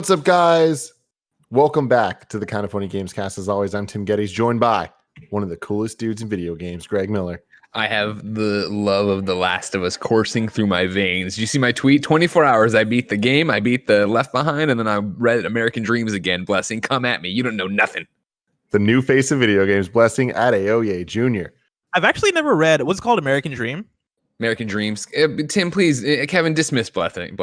What's up, guys? Welcome back to the Kind of Funny Gamescast. As always, I'm Tim Gettys, joined by one of the coolest dudes in video games, Greg Miller. I have the love of The Last of Us coursing through my veins. Did you see my tweet? 24 hours, I beat the game, I beat the Left Behind, and then I read American Dreams again. Blessing, come at me. You don't know nothing. The new face of video games, Blessing, Adeoye Jr. I've actually never read, what's it called, American Dream? American Dreams. Tim, please, Kevin, dismiss Blessing.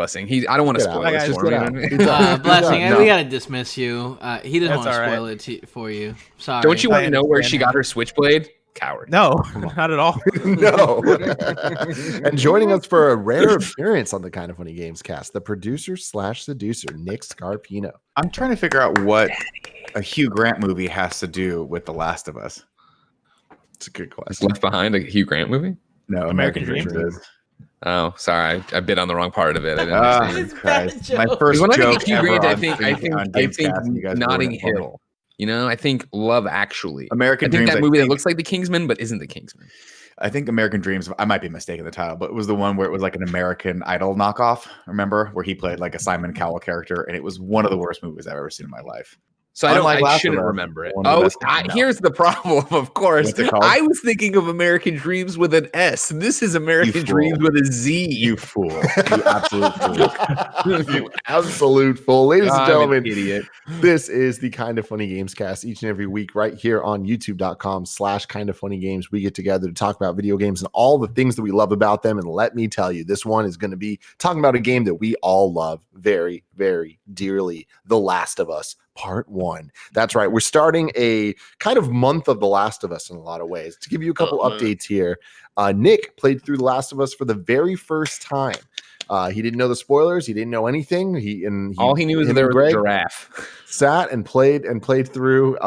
I don't want to spoil it for me. Blessing, we got to dismiss you. He doesn't want to spoil it for you. Sorry. Don't you want to know where she got her switchblade? Coward. No, not at all. No. And joining us for a rare appearance on the Kind of Funny Gamescast, the producer/seducer, Nic Scarpino. I'm trying to figure out what a Hugh Grant movie has to do with The Last of Us. It's a good question. Is Left Behind a Hugh Grant movie? No, American Dreams is. Oh, sorry, I bit on the wrong part of it. I didn't understand. My first when joke I think Hugh Grant, I think Gamescast, Notting Hill. You know, I think Love Actually. American I think Dreams, that movie that looks like The Kingsman but isn't The Kingsman. I think American Dreams, I might be mistaken the title, but it was the one where it was like an American Idol knockoff. Remember, where he played like a Simon Cowell character, and it was one of the worst movies I've ever seen in my life. So I shouldn't remember it. Here's the problem, of course. I was thinking of American Dreams with an S. This is American Dreams with a Z. You fool. You absolute fool. You absolute fool. Ladies and gentlemen, idiot. This is the Kind of Funny Gamescast. Each and every week right here on youtube.com/kindoffunnygames. We get together to talk about video games and all the things that we love about them. And let me tell you, this one is going to be talking about a game that we all love very, very dearly. The Last of Us. Part 1. That's right. We're starting a kind of month of The Last of Us in a lot of ways. To give you a couple updates here, Nick played through The Last of Us for the very first time. He didn't know the spoilers. He didn't know anything. All he knew is that there was a giraffe. Sat and played through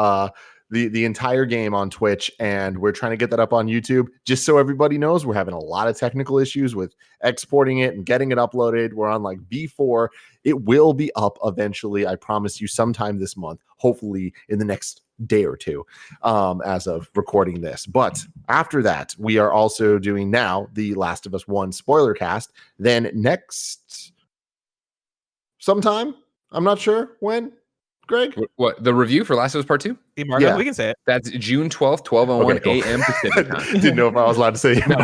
the entire game on Twitch, and we're trying to get that up on YouTube. Just so everybody knows, we're having a lot of technical issues with exporting it and getting it uploaded. We're on like B4. It will be up eventually. I promise you, sometime this month, hopefully in the next day or two, as of recording this. But after that, we are also doing now the Last of Us 1 spoiler cast. Then next sometime, I'm not sure when, Greg? What, the review for Last of Us Part 2? Yeah. We can say it. That's June 12th, 12:01 a.m. Pacific time. Didn't know if I was allowed to say it. No,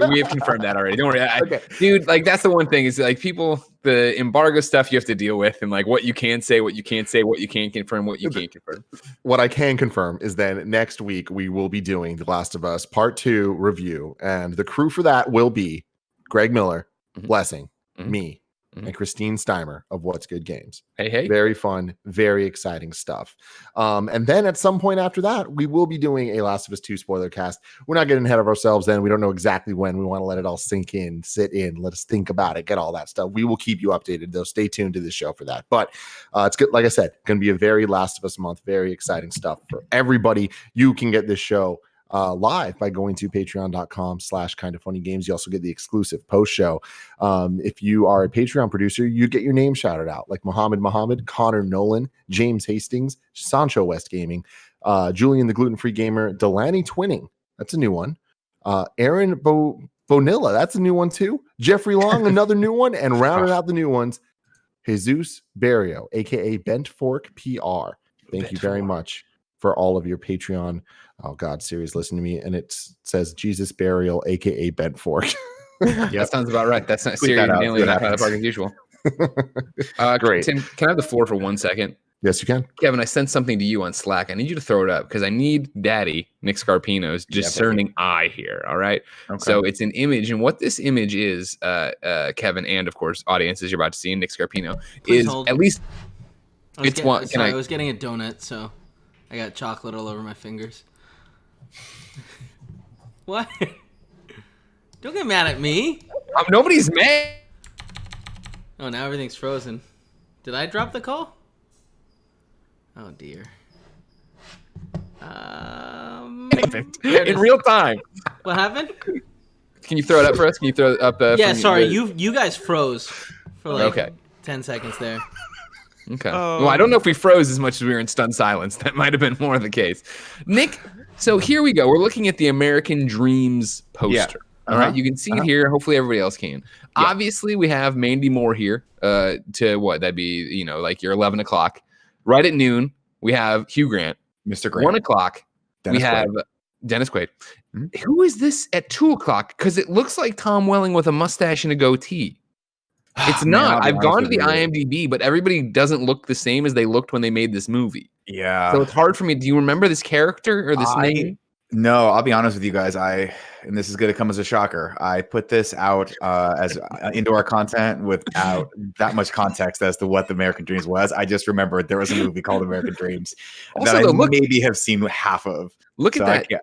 we have confirmed that already. Don't worry. Okay. Dude, like that's the one thing is like the embargo stuff you have to deal with, and like what you can say, what you can't say, what you can confirm, what you can't confirm. What I can confirm is that next week we will be doing The Last of Us Part 2 review, and the crew for that will be Greg Miller, Blessing, me, and Christine Steimer of What's Good Games. Hey. Very fun, very exciting stuff. And then at some point after that, we will be doing a Last of Us 2 spoiler cast. We're not getting ahead of ourselves then. We don't know exactly when. We want to let it all sink in, sit in, let us think about it, get all that stuff. We will keep you updated, though. Stay tuned to the show for that. But it's good. Like I said, going to be a very Last of Us month. Very exciting stuff for everybody. You can get this show live by going to patreon.com/kindoffunnygames. You also get the exclusive post show. If you are a Patreon producer, you get your name shouted out, like Muhammad, Connor Nolan, James Hastings, Sancho West Gaming, Julian the Gluten Free Gamer, Delaney Twinning, that's a new one, Aaron Bonilla, that's a new one too, Jeffrey Long, another new one, and rounding out the new ones, Jesus Barrio, aka Bent Fork PR. Thank you very much for all of your Patreon. Oh God, Siri's listen to me, and it says Jesus Burial, aka Bent Fork. Yeah, that sounds about right. That's not Siri nailing it out of the park as usual. Great. Tim, can I have the floor for 1 second? Yes, you can. Kevin, I sent something to you on Slack. I need you to throw it up because I need Daddy, Nic Scarpino's discerning eye here. All right. Okay. So it's an image. And what this image is, Kevin, and of course, audiences you're about to see, and Nic Scarpino, is at least it's one. I was getting a donut, so I got chocolate all over my fingers. What? Don't get mad at me. Nobody's mad. Oh, now everything's frozen. Did I drop the call? Oh dear. In real time. What happened? Can you throw it up for us? Can you throw it up? Yeah, sorry. You guys froze for like 10 seconds there. Okay. Well, I don't know if we froze as much as we were in stunned silence. That might have been more the case. Nick, so here we go. We're looking at the American Dreams poster. All right, you can see it here. Hopefully, everybody else can. Yeah. Obviously, we have Mandy Moore here. To what that'd be, like your 11 o'clock. Right at noon, we have Hugh Grant. Mr. Grant. 1 o'clock, Dennis we have Quaid. Dennis Quaid. Hmm? Who is this at 2 o'clock? Because it looks like Tom Welling with a mustache and a goatee. It's Man, not. I'll be I've gone to honest the with you. IMDb, but everybody doesn't look the same as they looked when they made this movie. Yeah. So it's hard for me. Do you remember this character or this name? No, I'll be honest with you guys. And this is going to come as a shocker. I put this out as indoor content without that much context as to what the American Dreams was. I just remembered there was a movie called American Dreams that I maybe have seen half of. Look at that.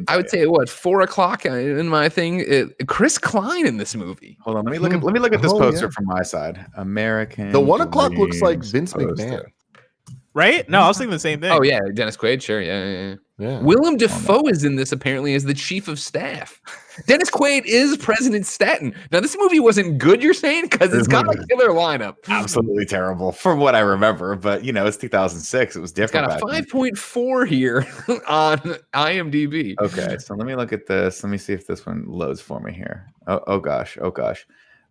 I would say 4 o'clock in my thing. Chris Klein in this movie. Hold on, let me look at this poster from my side. American. The 1 o'clock Dreams looks like Vince poster. McMahon. Right? No, I was thinking the same thing. Oh yeah, Dennis Quaid. Sure, yeah. Willem Dafoe is in this apparently as the chief of staff. Dennis Quaid is President Staten. Now this movie wasn't good, you're saying, because it's got a killer lineup. Absolutely terrible from what I remember, but it's 2006. It was different. It's got a 5.4 here on IMDb. Okay, so let me look at this. Let me see if this one loads for me here. Oh gosh.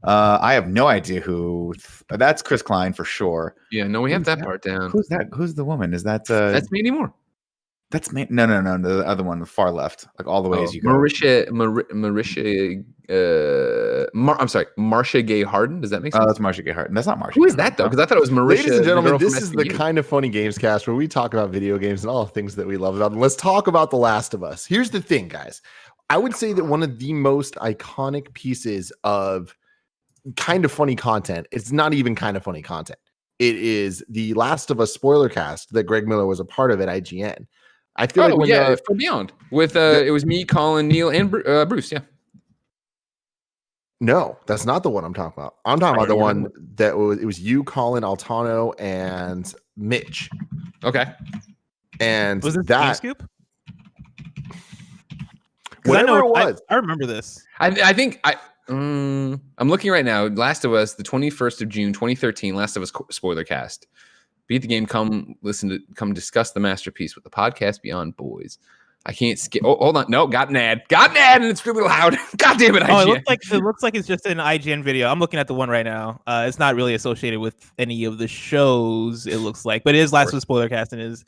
I have no idea who. That's Chris Klein for sure. Yeah, no, we have that part down. Who's that? Who's the woman? Is that? That's Mandy Moore. That's me. No. The other one, the far left, like all the way as you go. Marcia Gay Harden. Does that make sense? Oh, that's Marcia Gay Harden. That's not Marcia. Who is that though? Because I thought it was Marisha. Ladies and gentlemen, this is the Kind of Funny Gamescast where we talk about video games and all the things that we love about them. Let's talk about The Last of Us. Here's the thing, guys. I would say that one of the most iconic pieces of Kind of Funny content, it's not even Kind of Funny content. It is the Last of Us spoiler cast that Greg Miller was a part of at IGN. I feel like For Beyond with it was me, Colin, Neil, and Bruce. Yeah. No, that's not the one I'm talking about. I'm talking about the one that was you, Colin, Altano, and Mitch. Okay. And was this that Scoop? Whatever it was. I remember this. I think I'm looking right now. Last of Us, the 21st of June, 2013. Last of Us spoiler cast. Beat the game. Come discuss the masterpiece with the podcast Beyond Boys. I can't skip. Oh, hold on. No, got an ad, and it's really loud. God damn it! IGN. It looks like it's just an IGN video. I'm looking at the one right now. It's not really associated with any of the shows. It looks like, but it is Last of Us spoiler cast and is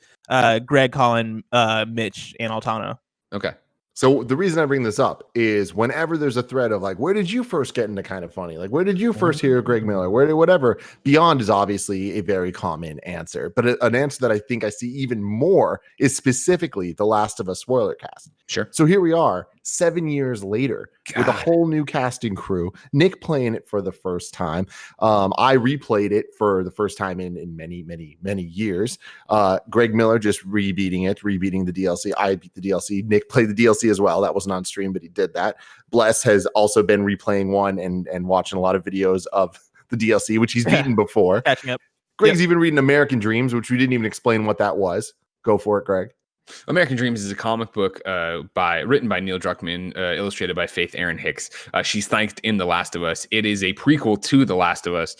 Greg, Colin, Mitch, and Altano. Okay. So the reason I bring this up is whenever there's a thread of like, where did you first get into Kind of Funny? Like, where did you first hear Greg Miller? Whatever. Beyond is obviously a very common answer, but an answer that I think I see even more is specifically The Last of Us spoiler cast. Sure. So here we are 7 years later with a whole new casting crew. Nick playing it for the first time. I replayed it for the first time in many years. Greg Miller just rebeating the DLC. I beat the DLC. Nick played the DLC as well. That wasn't on stream, but he did that. Bless has also been replaying one and watching a lot of videos of the DLC, which he's beaten before. Catching up. Greg's even reading American Dreams, which we didn't even explain what that was. Go for it, Greg. American Dreams is a comic book written by Neil Druckmann, illustrated by Faith Aaron Hicks. She's thanked in The Last of Us. It is a prequel to The Last of Us,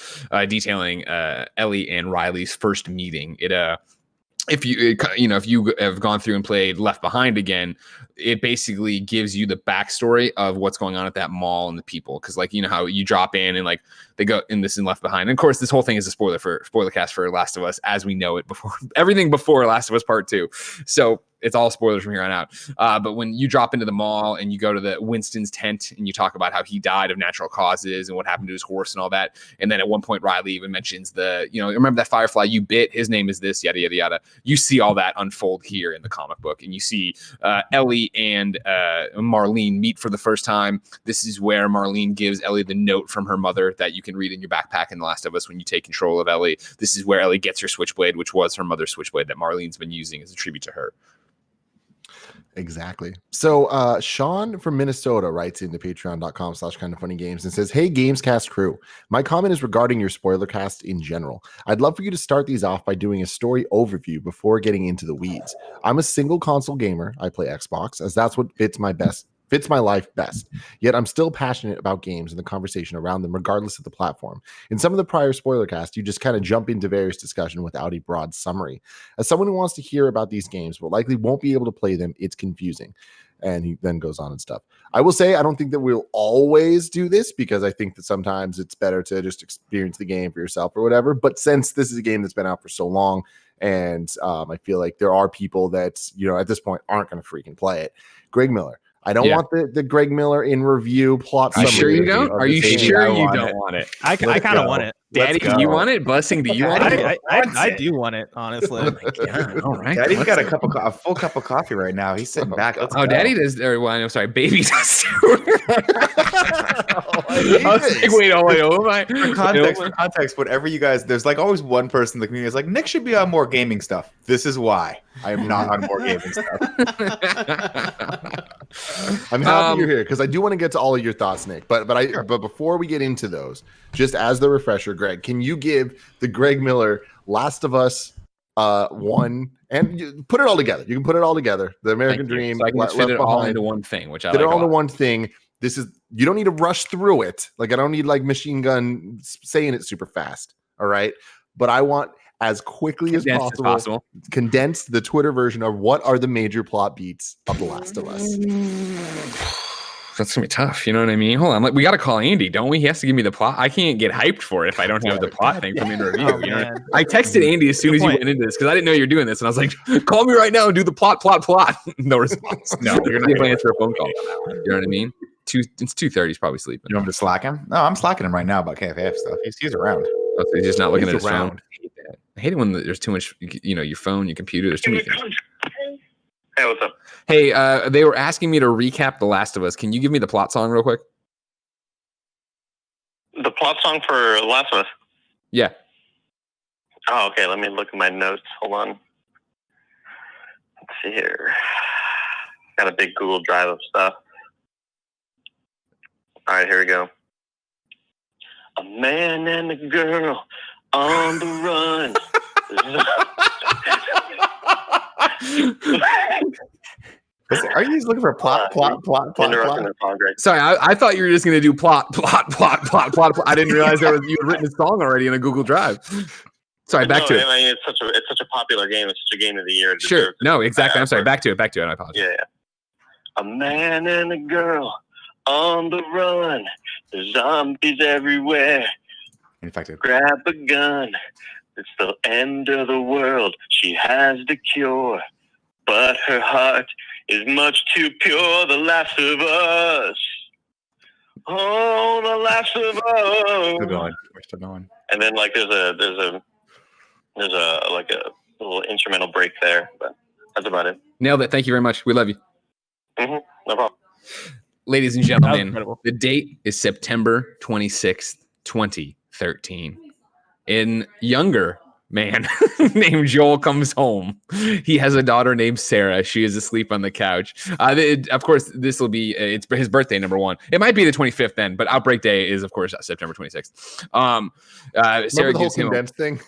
detailing Ellie and Riley's first meeting. If you have gone through and played Left Behind again, it basically gives you the backstory of what's going on at that mall and the people. Because how you drop in and they go in this in Left Behind. And of course, this whole thing is a spoiler cast for Last of Us as we know it before everything before Last of Us Part 2. So it's all spoilers from here on out. But when you drop into the mall and you go to the Winston's tent and you talk about how he died of natural causes and what happened to his horse and all that. And then at one point, Riley even mentions remember that firefly you bit? His name is this, yada, yada, yada. You see all that unfold here in the comic book. And you see Ellie and Marlene meet for the first time. This is where Marlene gives Ellie the note from her mother that you can read in your backpack in The Last of Us when you take control of Ellie. This is where Ellie gets her switchblade, which was her mother's switchblade that Marlene's been using as a tribute to her. Exactly. So Sean from Minnesota writes into patreon.com/kindoffunnygames and says, hey, Gamescast crew, my comment is regarding your spoiler cast in general. I'd love for you to start these off by doing a story overview before getting into the weeds. I'm a single console gamer. I play Xbox as that's what fits my life best. Yet I'm still passionate about games and the conversation around them, regardless of the platform. In some of the prior spoiler casts, you just kind of jump into various discussion without a broad summary. As someone who wants to hear about these games but likely won't be able to play them, it's confusing. and he then goes on and stuff. I will say I don't think that we'll always do this because I think that sometimes it's better to just experience the game for yourself or whatever. But since this is a game that's been out for so long, and I feel like there are people that, at this point aren't going to freaking play it. Greg Miller. I don't want the Greg Miller in review plot. Are you sure you don't? Are you sure you don't want it? I kind of want it. Daddy, do you want it? Bussing, do you want it? I do want it, honestly. Oh my God. All right. Daddy's got a full cup of coffee right now. He's sitting back. Let's go. Daddy does. Or, well, I'm sorry, baby does too. For context, whatever you guys, there's like always one person in the community is like, Nick should be on more gaming stuff. This is why I am not on more gaming stuff. I'm happy you're here because I do want to get to all of your thoughts, Nick. But before we get into those, just as the refresher, Greg, can you give the Greg Miller Last of Us 1 and you put it all together? You can put it all together. The American Dream. So I can just fit it all into one thing, which I fit like it all into one thing. This is, you don't need to rush through it. Like, I don't need like machine gun saying it super fast. All right. But I want as quickly as possible, condense the Twitter version of what are the major plot beats of The Last of Us. That's gonna be tough. You know what I mean? Hold on. We got to call Andy, don't we? He has to give me the plot. I can't get hyped for it if I don't have the plot thing from in review. You know? I texted Andy as soon as you went into this because I didn't know you're doing this, and I was like, "Call me right now and do the plot." No response. No, you're not going to answer a phone call. You know what I mean? It's 2:30. He's probably sleeping. You want me to slack him? No, I'm slacking him right now about KFAF stuff. He's around. Oh, so he's just not looking at his phone. I hate it when there's too much. Your phone, your computer. There's too many things. Hey, what's up? Hey, they were asking me to recap The Last of Us. Can you give me the plot song real quick? The plot song for Last of Us? Yeah. Oh, okay. Let me look at my notes. Hold on. Let's see here. Got a big Google Drive of stuff. All right, here we go. A man and a girl on the run. Are you just looking for plot? Sorry, I thought you were just going to do plot. I didn't realize you had written a song already in a Google Drive. Sorry, back to it. I mean, it's such a popular game. It's such a game of the year. Sure. No, exactly. I'm sorry. Back to it. I apologize. Yeah. A man and a girl on the run. There's zombies everywhere. Infected. Grab a gun. It's the end of the world. She has the cure, but her heart is much too pure. The Last of Us. Oh, The Last of Us. Still going. We're still going. And then like there's a like a little instrumental break there, but that's about it. Nailed it. Thank you very much. We love you. No problem. Ladies and gentlemen, the date is September 26th, 2013. In younger man named Joel comes home. He has a daughter named Sarah. She is asleep on the couch. Of course, this will be it's his birthday, number one. It might be the 25th then, but Outbreak Day is, of course, September 26th. Sarah the whole gives him condensed thing.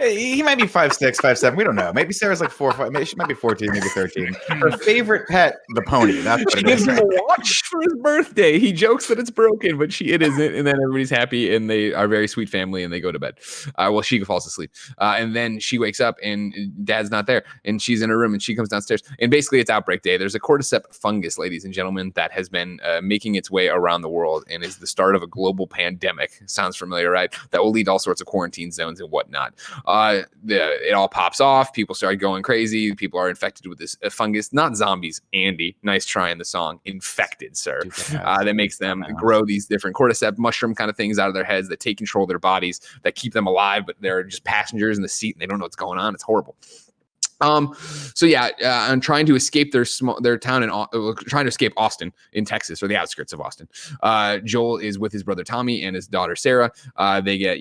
He might be 5'6", 5'7". We don't know. Maybe Sarah's like 4 or 5. Maybe she might be 14, maybe 13. Her favorite pet, the pony. That's what she gives him a watch for his birthday. He jokes that it's broken, but it isn't. And then everybody's happy, and they are a very sweet family, and they go to bed. Well, she falls asleep, and then she wakes up, and Dad's not there, and she's in her room, and she comes downstairs, and basically it's Outbreak Day. There's a cordyceps fungus, ladies and gentlemen, that has been making its way around the world, and is the start of a global pandemic. Sounds familiar, right? That will lead to all sorts of quarantine zones and whatnot. It all pops off. People start going crazy. People are infected with this fungus. Not zombies, Andy. Nice try in the song. Infected, sir. That makes them grow these different cordyceps, mushroom kind of things out of their heads that take control of their bodies, that keep them alive, but they're just passengers in the seat and they don't know what's going on. It's horrible. So yeah, I'm trying to escape their town and trying to escape Austin in Texas, or the outskirts of Austin. Joel is with his brother Tommy and his daughter Sarah. They get,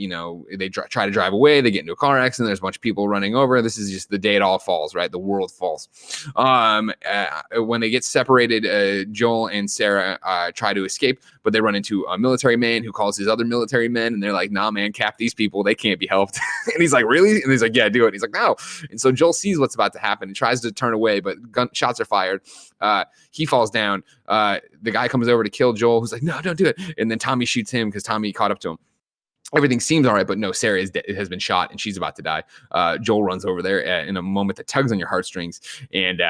they try to drive away. They get into a car accident. There's a bunch of people running over. This is just the day it all falls, right? The world falls. When they get separated, Joel and Sarah try to escape, but they run into a military man who calls his other military men, and they're like, "Nah, man, cap these people. They can't be helped." And he's like, "Really?" And he's like, "Yeah, do it." And he's like, "No." And so Joel sees what's about to happen and tries to turn away, but shots are fired. He falls down. The guy comes over to kill Joel, who's like, "No, don't do it." And then Tommy shoots him because Tommy caught up to him. everything seems all right, but no, Sarah has been shot and she's about to die. Joel runs over there in a moment that tugs on your heartstrings, and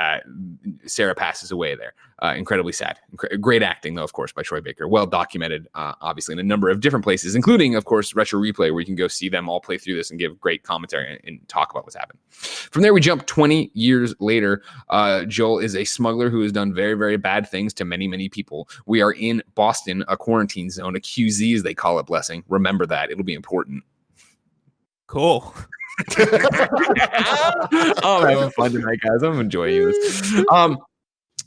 Sarah passes away there. Incredibly sad. Great acting, though, of course, by Troy Baker. Well documented, obviously, in a number of different places, including, of course, Retro Replay, where you can go see them all play through this and give great commentary and talk about what's happened. From there, we jump 20 years later. Joel is a smuggler who has done very, very bad things to many, many people. We are in Boston, a quarantine zone, a QZ, as they call it, Blessing. Remember that. It'll be important. Cool. I'm having fun tonight, guys. I'm enjoying this.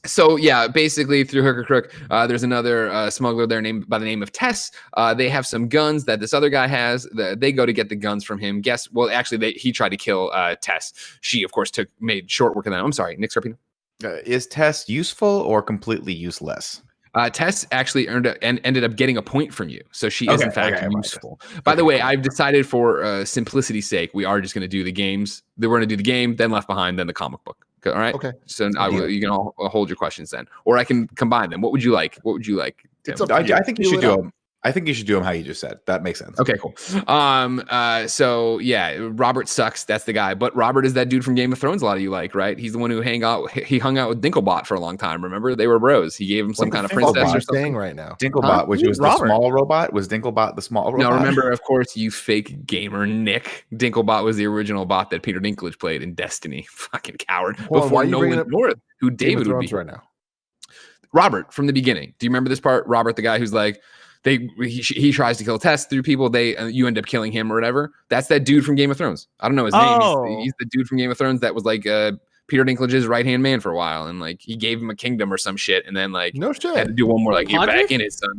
So yeah, basically through hook or crook, there's another smuggler there named by the name of Tess. They have some guns that this other guy has. They go to get the guns from him. He tried to kill Tess. She, of course, made short work of that. I'm sorry, Nic Scarpino. Is Tess useful or completely useless? Tess actually ended up getting a point from you, so she is in fact useful. By the way, I've decided for simplicity's sake, we are just going to do the games. We're going to do the game, then Left Behind, then the comic book. All right. Okay. So you can all hold your questions then, or I can combine them. What would you like? Tim? I think you should do them. I think you should do them how you just said. That makes sense. Okay, cool. So yeah, Robert sucks. That's the guy. But Robert is that dude from Game of Thrones. A lot of you like, right? He's the one who hung out with Dinklebot for a long time. Remember, they were bros. He gave him some kind of princess or something. Right now, Dinklebot, which was the small robot. Was Dinklebot the small robot? No, remember, of course, you fake gamer, Nick. Dinklebot was the original bot that Peter Dinklage played in Destiny. Fucking coward. Before Nolan North, who David would be right now. Robert from the beginning. Do you remember this part? Robert, the guy who's like. He tries to kill Tess through people. You end up killing him or whatever. That's that dude from Game of Thrones. I don't know his name. He's the dude from Game of Thrones that was like Peter Dinklage's right hand man for a while, and like he gave him a kingdom or some shit, and then like no shit had to do one more like get back in it, son.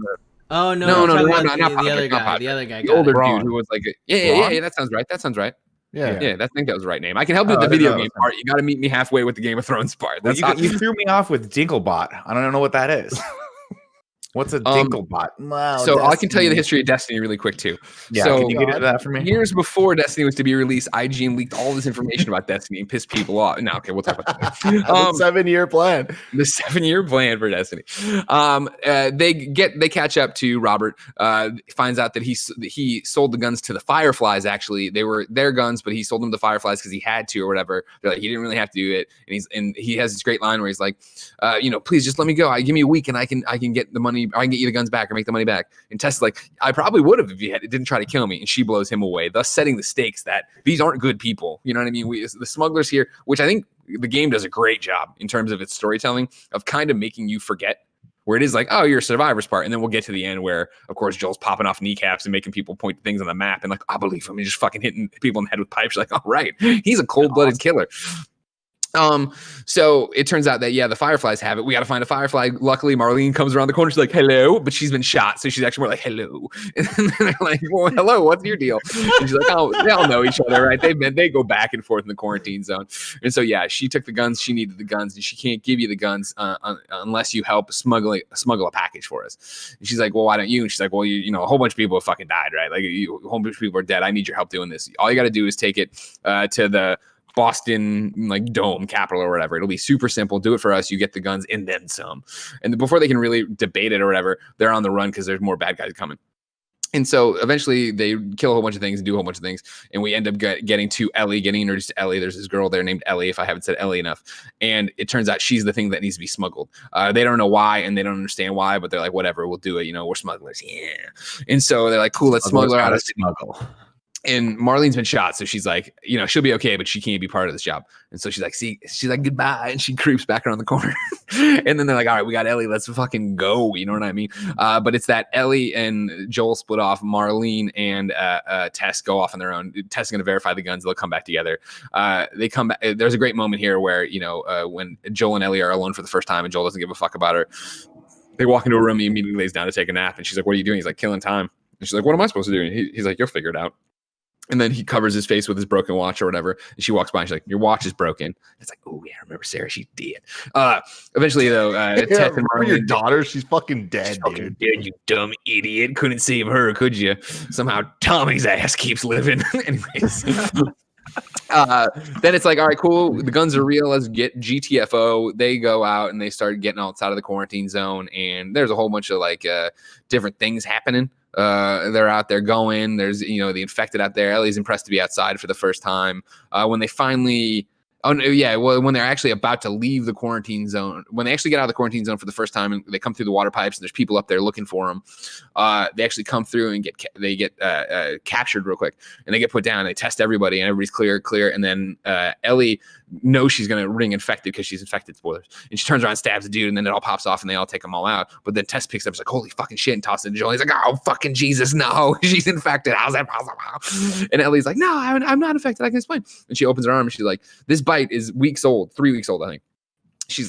Oh no, not the other guy. The other guy, the older dude who was like yeah. That sounds right. Yeah, I think that was the right name. I can help you with the video game part. You got to meet me halfway with the Game of Thrones part. You threw me off with Dinklebot. I don't know what that is. What's a Dinklebot? Wow, so I can tell you the history of Destiny really quick too. Yeah, so can you get into that for me? Years before Destiny was to be released, IGN leaked all this information about Destiny and pissed people off. No, okay, we'll talk about that. The 7-year plan. The 7-year plan for Destiny. They catch up to Robert. Finds out that he sold the guns to the Fireflies. Actually, they were their guns, but he sold them to Fireflies because he had to or whatever. They're like, he didn't really have to do it. And he has this great line where he's like, please just let me go. Give me a week and I can get the money. I can get you the guns back or make the money back. And Tess is like, I probably would have if you didn't try to kill me. And she blows him away, thus setting the stakes that these aren't good people. You know what I mean? The smugglers here, which I think the game does a great job in terms of its storytelling of kind of making you forget where it is like, oh, you're a survivor's part. And then we'll get to the end where, of course, Joel's popping off kneecaps and making people point to things on the map. And like, I believe him. He's just fucking hitting people in the head with pipes. You're like, all right, he's a cold-blooded killer. So it turns out that the Fireflies have it. We got to find a Firefly. Luckily, Marlene comes around the corner. She's like, "Hello," but she's been shot, so she's actually more like, "Hello." And then they're like, "Well, hello, what's your deal?" And she's like, "Oh, they all know each other, right? They go back and forth in the quarantine zone." And so she took the guns. She needed the guns, and she can't give you the guns unless you help smuggle a package for us. And she's like, "Well, why don't you?" And she's like, "Well, you know, a whole bunch of people have fucking died, right? Like, a whole bunch of people are dead. I need your help doing this. All you got to do is take it to the Boston like dome capital or whatever. It'll be super simple. Do it for us. You get the guns and then some." And before they can really debate it or whatever, they're on the run because there's more bad guys coming. And so eventually they kill a whole bunch of things and do a whole bunch of things. And we end up getting to Ellie, getting introduced to Ellie. There's this girl there named Ellie, if I haven't said Ellie enough. And it turns out she's the thing that needs to be smuggled. They don't know why and they don't understand why, but they're like, whatever, we'll do it. You know, we're smugglers. Yeah. And so they're like, cool, let's smuggle her out of smuggle. And Marlene's been shot, so she's like, you know, she'll be okay, but she can't be part of this job. And so she's like, goodbye, and she creeps back around the corner. And then they're like, all right, we got Ellie, let's fucking go. You know what I mean? But it's that Ellie and Joel split off. Marlene and Tess go off on their own. Tess is going to verify the guns. They'll come back together. They come back. There's a great moment here where, you know, when Joel and Ellie are alone for the first time and Joel doesn't give a fuck about her. They walk into a room, he immediately lays down to take a nap. And she's like, what are you doing? He's like, killing time. And she's like, what am I supposed to do? And he's like, you'll figure it out. And then he covers his face with his broken watch or whatever. And she walks by and she's like, your watch is broken. It's like, oh, yeah, I remember Sarah. She's dead. Eventually, though, Tess and Marlene, your daughter, she's fucking dead, she's fucking dead, you dumb idiot. Couldn't save her, could you? Somehow Tommy's ass keeps living. Anyways. Then it's like, all right, cool. The guns are real. Let's get GTFO. They go out and they start getting outside of the quarantine zone. And there's a whole bunch of like different things happening. They're out there going. There's, the infected out there. Ellie's impressed to be outside for the first time. When they finally... Oh, no, yeah. Well, when they're actually about to leave the quarantine zone, when they actually get out of the quarantine zone for the first time and they come through the water pipes and there's people up there looking for them, they actually come through and get captured real quick and they get put down. They test everybody and everybody's clear. And then Ellie knows she's going to ring infected because she's infected, spoilers. And she turns around and stabs the dude and then it all pops off and they all take them all out. But then Tess picks up, it's like, holy fucking shit, and tosses it to Joel. He's like, oh, fucking Jesus, no, she's infected. How's that possible? And Ellie's like, no, I'm not infected. I can explain. And she opens her arm and she's like, this bite is 3 weeks old, I think.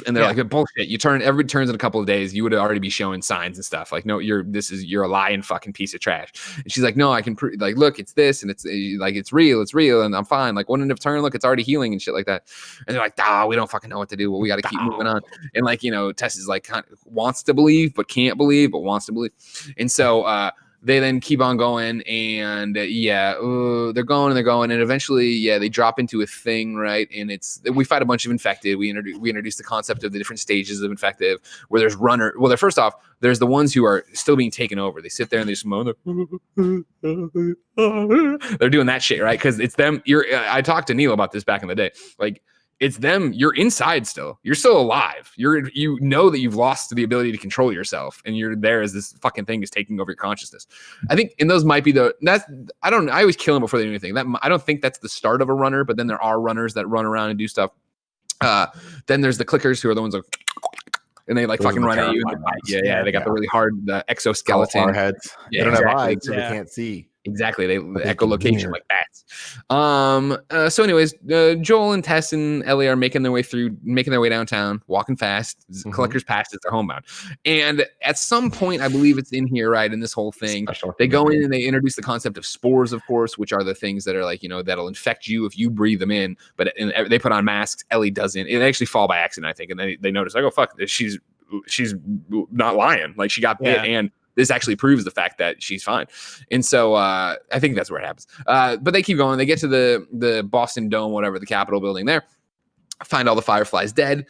They're like, bullshit. Everybody turns in a couple of days. You would already be showing signs and stuff. Like, no, you're a lying fucking piece of trash. And she's like, no, I can look, it's this and it's like, it's real and I'm fine. Like, one end of turn, look, it's already healing and shit like that. And they're like, we don't fucking know what to do. Well, we got to keep moving on. And like, Tess is like, kind of wants to believe, but can't believe, but wants to believe. And so, they then keep on going and they're going and eventually they drop into a thing, right? And we fight a bunch of infected. We introduce the concept of the different stages of infected where there's first off there's the ones who are still being taken over. They sit there and they just moan. They're doing that shit, right? Because it's them. I talked to Neil about this back in the day. Like, it's them. You're inside still. You're still alive. You know that you've lost the ability to control yourself, and you're there as this fucking thing is taking over your consciousness. I think, and those might be I always kill them before they do anything. I don't think that's the start of a runner, but then there are runners that run around and do stuff. Then there's the clickers who are the ones like, and they like fucking run at you. They got the really hard exoskeleton. Our heads. They don't have eyes, so they can't see. Exactly. They echolocation like bats. So anyways, Joel and Tess and Ellie are making their way downtown, walking fast. Mm-hmm. Collectors Pass is their homebound. And at some point, I believe it's in here, right, in this whole thing, they go in and they introduce the concept of spores, of course, which are the things that are like, that'll infect you if you breathe them in. But they put on masks. Ellie doesn't. It actually fall by accident, I think. And they notice, like, oh, fuck, she's not lying. Like, she got bit and this actually proves the fact that she's fine. And so I think that's where it happens. But they keep going. They get to the Boston Dome, whatever, the Capitol building there, find all the Fireflies dead.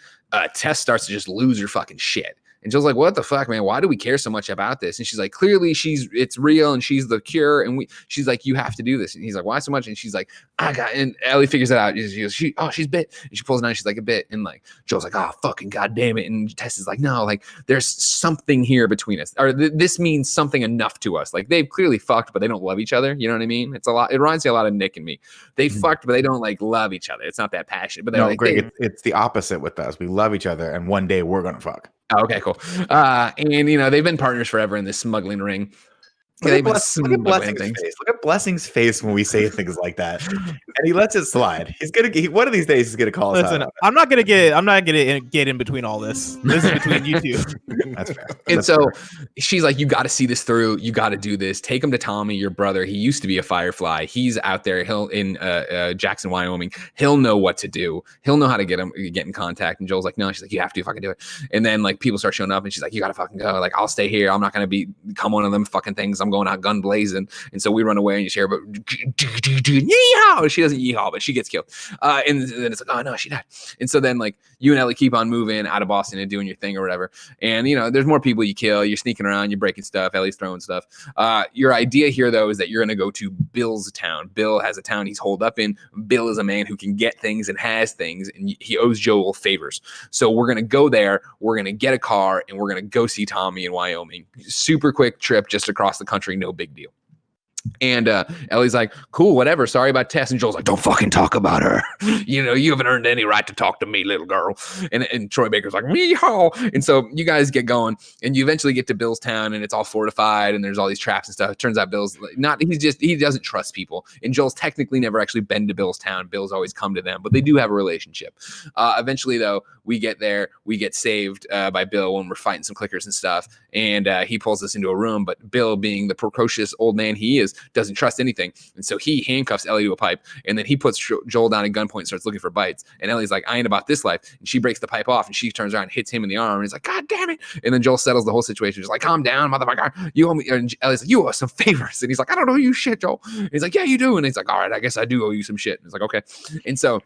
Tess starts to just lose her fucking shit. And Jill's like, what the fuck, man? Why do we care so much about this? And she's like, clearly it's real and she's the cure. And she's like, you have to do this. And he's like, why so much? And she's like, and Ellie figures it out. She goes, she's bit. And she pulls it out. She's like, a bit. And like, Joel's like, oh, fucking goddamn it. And Tess is like, no, like there's something here between us. Or this means something enough to us. Like, they've clearly fucked, but they don't love each other. You know what I mean? It reminds me a lot of Nick and me. They fucked, but they don't like love each other. It's not that passionate. But they're like, Greg, it's the opposite with us. We love each other. And one day we're going to fuck. Oh, okay, cool. And they've been partners forever in this smuggling ring. Look at Blessing's face. Look at Blessing's face when we say things like that, and he lets it slide. One of these days he's gonna call us out. I'm not gonna get in between all this. This is between you two. That's fair. And so she's like, you got to see this through. You got to do this. Take him to Tommy, your brother. He used to be a Firefly. He's out there. He'll in Jackson, Wyoming. He'll know what to do. He'll know how to get in contact. And Joel's like, no. She's like, you have to fucking do it. And then like people start showing up, and she's like, you got to fucking go. Like, I'll stay here. I'm not gonna become one of them fucking things. I'm going out gun blazing. And so we run away and you hear, but yeehaw! She doesn't yeehaw, but she gets killed. And then it's like, oh no, she died. And so then like you and Ellie keep on moving out of Boston and doing your thing or whatever. And there's more people you kill. You're sneaking around. You're breaking stuff. Ellie's throwing stuff. Your idea here though is that you're going to go to Bill's town. Bill has a town he's holed up in. Bill is a man who can get things and has things, and he owes Joel favors. So we're going to go there. We're going to get a car and we're going to go see Tommy in Wyoming. Super quick trip just across the country. No big deal. And Ellie's like, cool, whatever. Sorry about Tess. And Joel's like, don't fucking talk about her. You haven't earned any right to talk to me, little girl. And Troy Baker's like, meow. And so you guys get going, and you eventually get to Bill's town, and it's all fortified, and there's all these traps and stuff. It turns out Bill's he doesn't trust people. And Joel's technically never actually been to Bill's town. Bill's always come to them, but they do have a relationship. Eventually, though, we get there. We get saved by Bill when we're fighting some clickers and stuff. And he pulls us into a room, but Bill, being the precocious old man he is, doesn't trust anything. And so he handcuffs Ellie to a pipe, and then he puts Joel down at gunpoint and starts looking for bites. And Ellie's like, I ain't about this life. And she breaks the pipe off, and she turns around and hits him in the arm. And he's like, God damn it. And then Joel settles the whole situation. He's like, calm down, motherfucker. You owe me. And Ellie's like, you owe us some favors. And he's like, I don't owe you shit, Joel. And he's like, yeah, you do. And he's like, all right, I guess I do owe you some shit. And he's like, okay. And so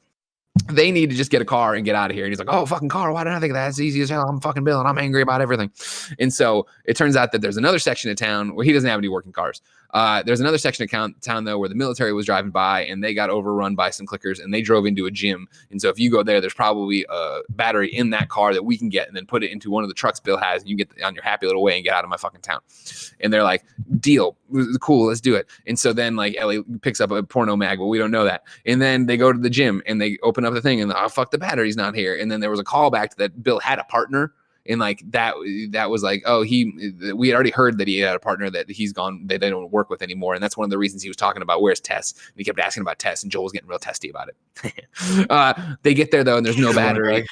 they need to just get a car and get out of here. And he's like, oh, fucking car. Why didn't I think of that? It's easy as hell. I'm fucking Bill and I'm angry about everything. And so it turns out that there's another section of town where he doesn't have any working cars. There's another section of town, though, where the military was driving by and they got overrun by some clickers and they drove into a gym. And so if you go there, there's probably a battery in that car that we can get and then put it into one of the trucks Bill has. And you get on your happy little way and get out of my fucking town. And they're like, deal. Cool. Let's do it. And so then like Ellie picks up a porno mag, but we don't know that. And then they go to the gym and they open up the thing and oh, fuck, the battery's not here. And then there was a callback to that Bill had a partner. And like that was like, oh, we had already heard that he had a partner that he's gone, that they don't work with anymore. And that's one of the reasons he was talking about where's Tess. And he kept asking about Tess, and Joel was getting real testy about it. They get there though, and there's no battery.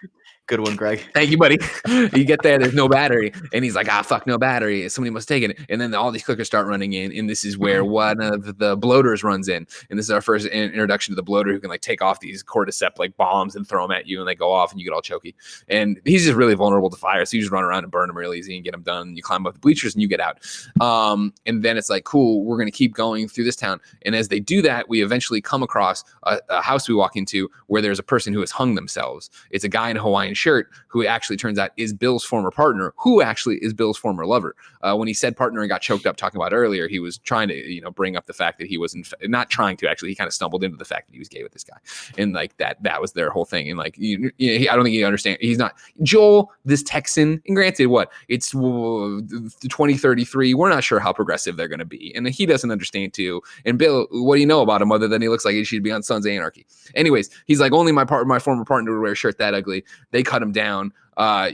Good one, Greg. Thank you, buddy. You get there, there's no battery. And he's like, fuck, no battery. Somebody must have taken it. And then all these clickers start running in. And this is where one of the bloaters runs in. And this is our first introduction to the bloater who can like take off these cordyceps like bombs and throw them at you. And they go off and you get all choky. And he's just really vulnerable to fire. So you just run around and burn them real easy and get them done. You climb up the bleachers and you get out. And then it's like, cool, we're going to keep going through this town. And as they do that, we eventually come across a house we walk into where there's a person who has hung themselves. It's a guy in a Hawaiian shirt who actually turns out is Bill's former partner, who actually is Bill's former lover. When he said partner and got choked up talking about earlier, he was trying to, bring up the fact that he was not trying to actually, he kind of stumbled into the fact that he was gay with this guy. And like that was their whole thing. And like, I don't think you understand. He's not Joel, this Texan, and granted it's 2033. We're not sure how progressive they're going to be. And he doesn't understand too. And Bill, what do you know about him other than he looks like he should be on Sons of Anarchy? Anyways, he's like, only my former partner would wear a shirt that ugly. They cut him down.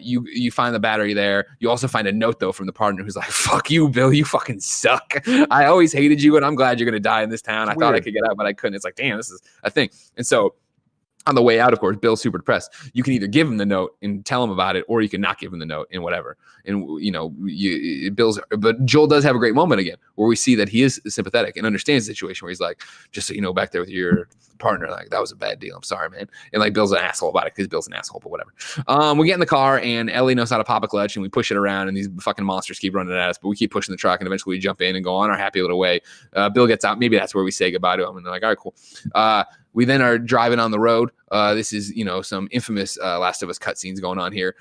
You find the battery there. You also find a note though from the partner who's like, fuck you, Bill, you fucking suck. I always hated you and I'm glad you're gonna die in this town. I thought I could get out, but I couldn't. It's like, damn, this is a thing. And so on the way out, of course, Bill's super depressed. You can either give him the note and tell him about it, or you can not give him the note and whatever. And but Joel does have a great moment again where we see that he is sympathetic and understands the situation where he's like, just so you know, back there with your partner, like that was a bad deal. I'm sorry, man. And like Bill's an asshole about it because Bill's an asshole, but whatever. We get in the car and Ellie knows how to pop a clutch and we push it around and these fucking monsters keep running at us, but we keep pushing the truck and eventually we jump in and go on our happy little way. Bill gets out. Maybe that's where we say goodbye to him and they're like, all right, cool. We then are driving on the road. This is, some infamous Last of Us cutscenes going on here.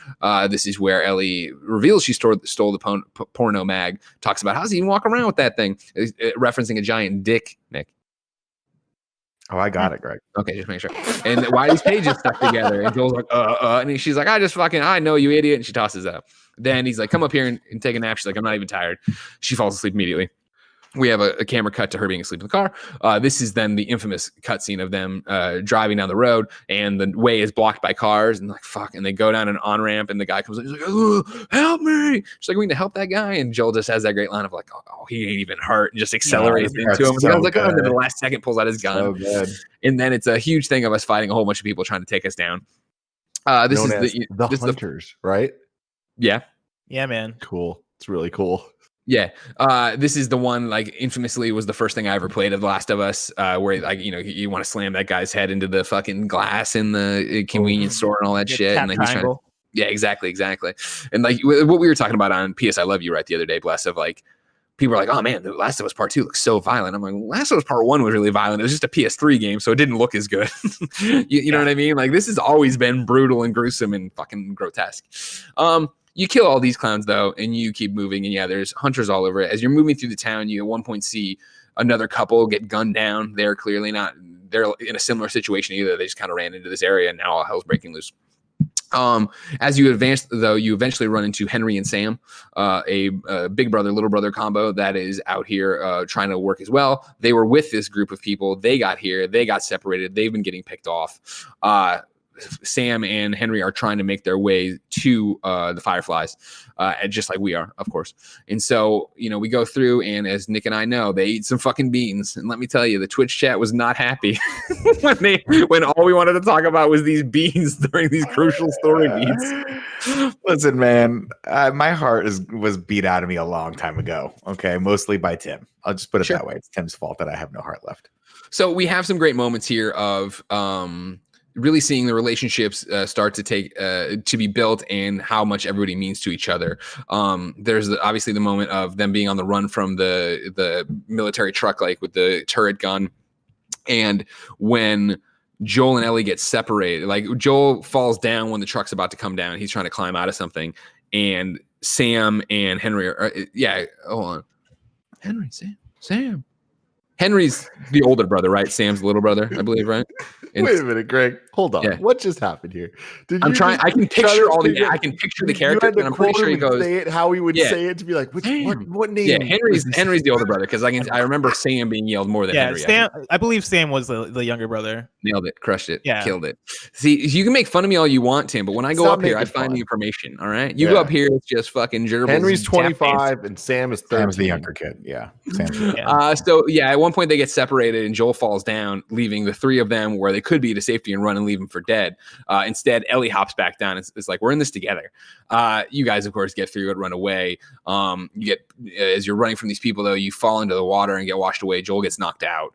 This is where Ellie reveals she stole the porno mag, talks about how does he even walk around with that thing, referencing a giant dick, Nick. Oh, I got it, Greg. Okay, just make sure. And why are these pages stuck together? And Joel's like, and she's like, I know, you idiot. And she tosses up. Then he's like, come up here and take a nap. She's like, I'm not even tired. She falls asleep immediately. We have a camera cut to her being asleep in the car. This is then the infamous cutscene of them driving down the road, and the way is blocked by cars, and like fuck, and they go down an on ramp, and the guy comes in, he's like, oh, "Help me!" She's like, "We need to help that guy," and Joel just has that great line of like, "Oh, he ain't even hurt," and just accelerates into him. So I was like, "Oh," and then the last second pulls out his gun, so good. And then it's a huge thing of us fighting a whole bunch of people trying to take us down. This is the Hunters, right? Yeah, man. Cool. It's really cool. Yeah, this is the one, like, infamously was the first thing I ever played of The Last of Us, where, like, you want to slam that guy's head into the fucking glass in the convenience store and all that shit. And like, he's trying, yeah, exactly. And like what we were talking about on PS I Love You, right, the other day, Bless, of like, people are like, oh man, The Last of Us Part 2 looks so violent. I'm like, Last of Us Part 1 was really violent. It was just a PS3 game, so it didn't look as good. you know what I mean? Like, this has always been brutal and gruesome and fucking grotesque. You kill all these clowns, though, and you keep moving. And yeah, there's hunters all over it. As you're moving through the town, you at one point see another couple get gunned down. They're clearly not, they're in a similar situation either. They just kind of ran into this area and now all hell's breaking loose. As you advance, though, you eventually run into Henry and Sam, a big brother, little brother combo that is out here trying to work as well. They were with this group of people. They got here. They got separated. They've been getting picked off. Sam and Henry are trying to make their way to the Fireflies, just like we are, of course. And so, we go through, and as Nick and I know, they eat some fucking beans. And let me tell you, the Twitch chat was not happy when all we wanted to talk about was these beans during these crucial story beats. Listen, man, my heart was beat out of me a long time ago. Okay, mostly by Tim. I'll just put it that way. It's Tim's fault that I have no heart left. So we have some great moments here of really seeing the relationships start to take to be built and how much everybody means to each other. There's obviously the moment of them being on the run from the military truck, like with the turret gun, and when Joel and Ellie get separated, like Joel falls down when the truck's about to come down. He's trying to climb out of something, and Sam and Henry are hold on. Henry, Sam. Henry's the older brother, right? Sam's the little brother, I believe, right? And wait a minute, Greg. Hold on. Yeah. What just happened here? I can picture I can picture the character, and I'm pretty sure he goes say it how he would say it to be like, what name? Yeah, Henry's the older brother, because I remember Sam being yelled more than Henry. I believe Sam was the younger brother. Nailed it, crushed it, killed it. See, you can make fun of me all you want, Tim, but when I go up here, I find the information. All right, you go up here, it's just fucking gerbils. Henry's 25 and Sam is 13. Sam's the younger kid. Yeah. So at one point they get separated, and Joel falls down, leaving the three of them where they could be to safety and run and leave him for dead. Instead, Ellie hops back down. It's like, we're in this together. You guys, of course, get through it, run away. You get, as you're running from these people, though, you fall into the water and get washed away. Joel gets knocked out.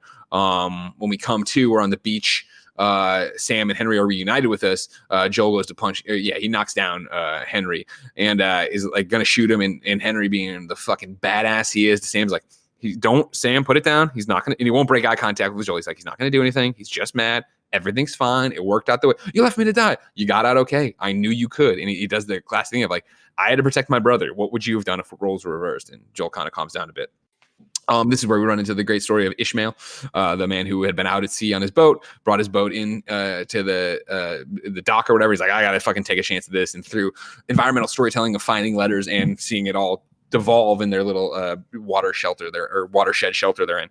When we come to, we're on the beach. Sam and Henry are reunited with us. Joel goes to punch. He knocks down Henry and is like going to shoot him. And Henry, being the fucking badass he is, Sam's like, Sam, put it down. He's not going to, and he won't break eye contact with Joel. He's like, he's not going to do anything. He's just mad. Everything's fine. It worked out the way you left me to die. You got out okay. I knew you could. And he does the classic thing of like, I had to protect my brother. What would you have done if roles were reversed? And Joel kind of calms down a bit. This is where we run into the great story of Ishmael, the man who had been out at sea on his boat, brought his boat in to the dock or whatever. He's like, I got to fucking take a chance at this. And through environmental storytelling of finding letters and seeing it all devolve in their little watershed shelter they're in,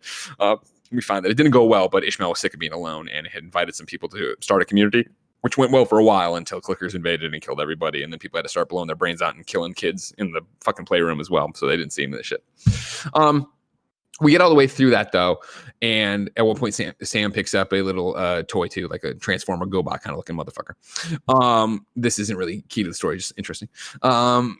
we find that it didn't go well, but Ishmael was sick of being alone and had invited some people to start a community, which went well for a while until clickers invaded and killed everybody. And then people had to start blowing their brains out and killing kids in the fucking playroom as well. So they didn't see him in the shit. We get all the way through that, though, and at one point, Sam picks up a little toy, too, like a Transformer GoBot kind of looking motherfucker. This isn't really key to the story, just interesting.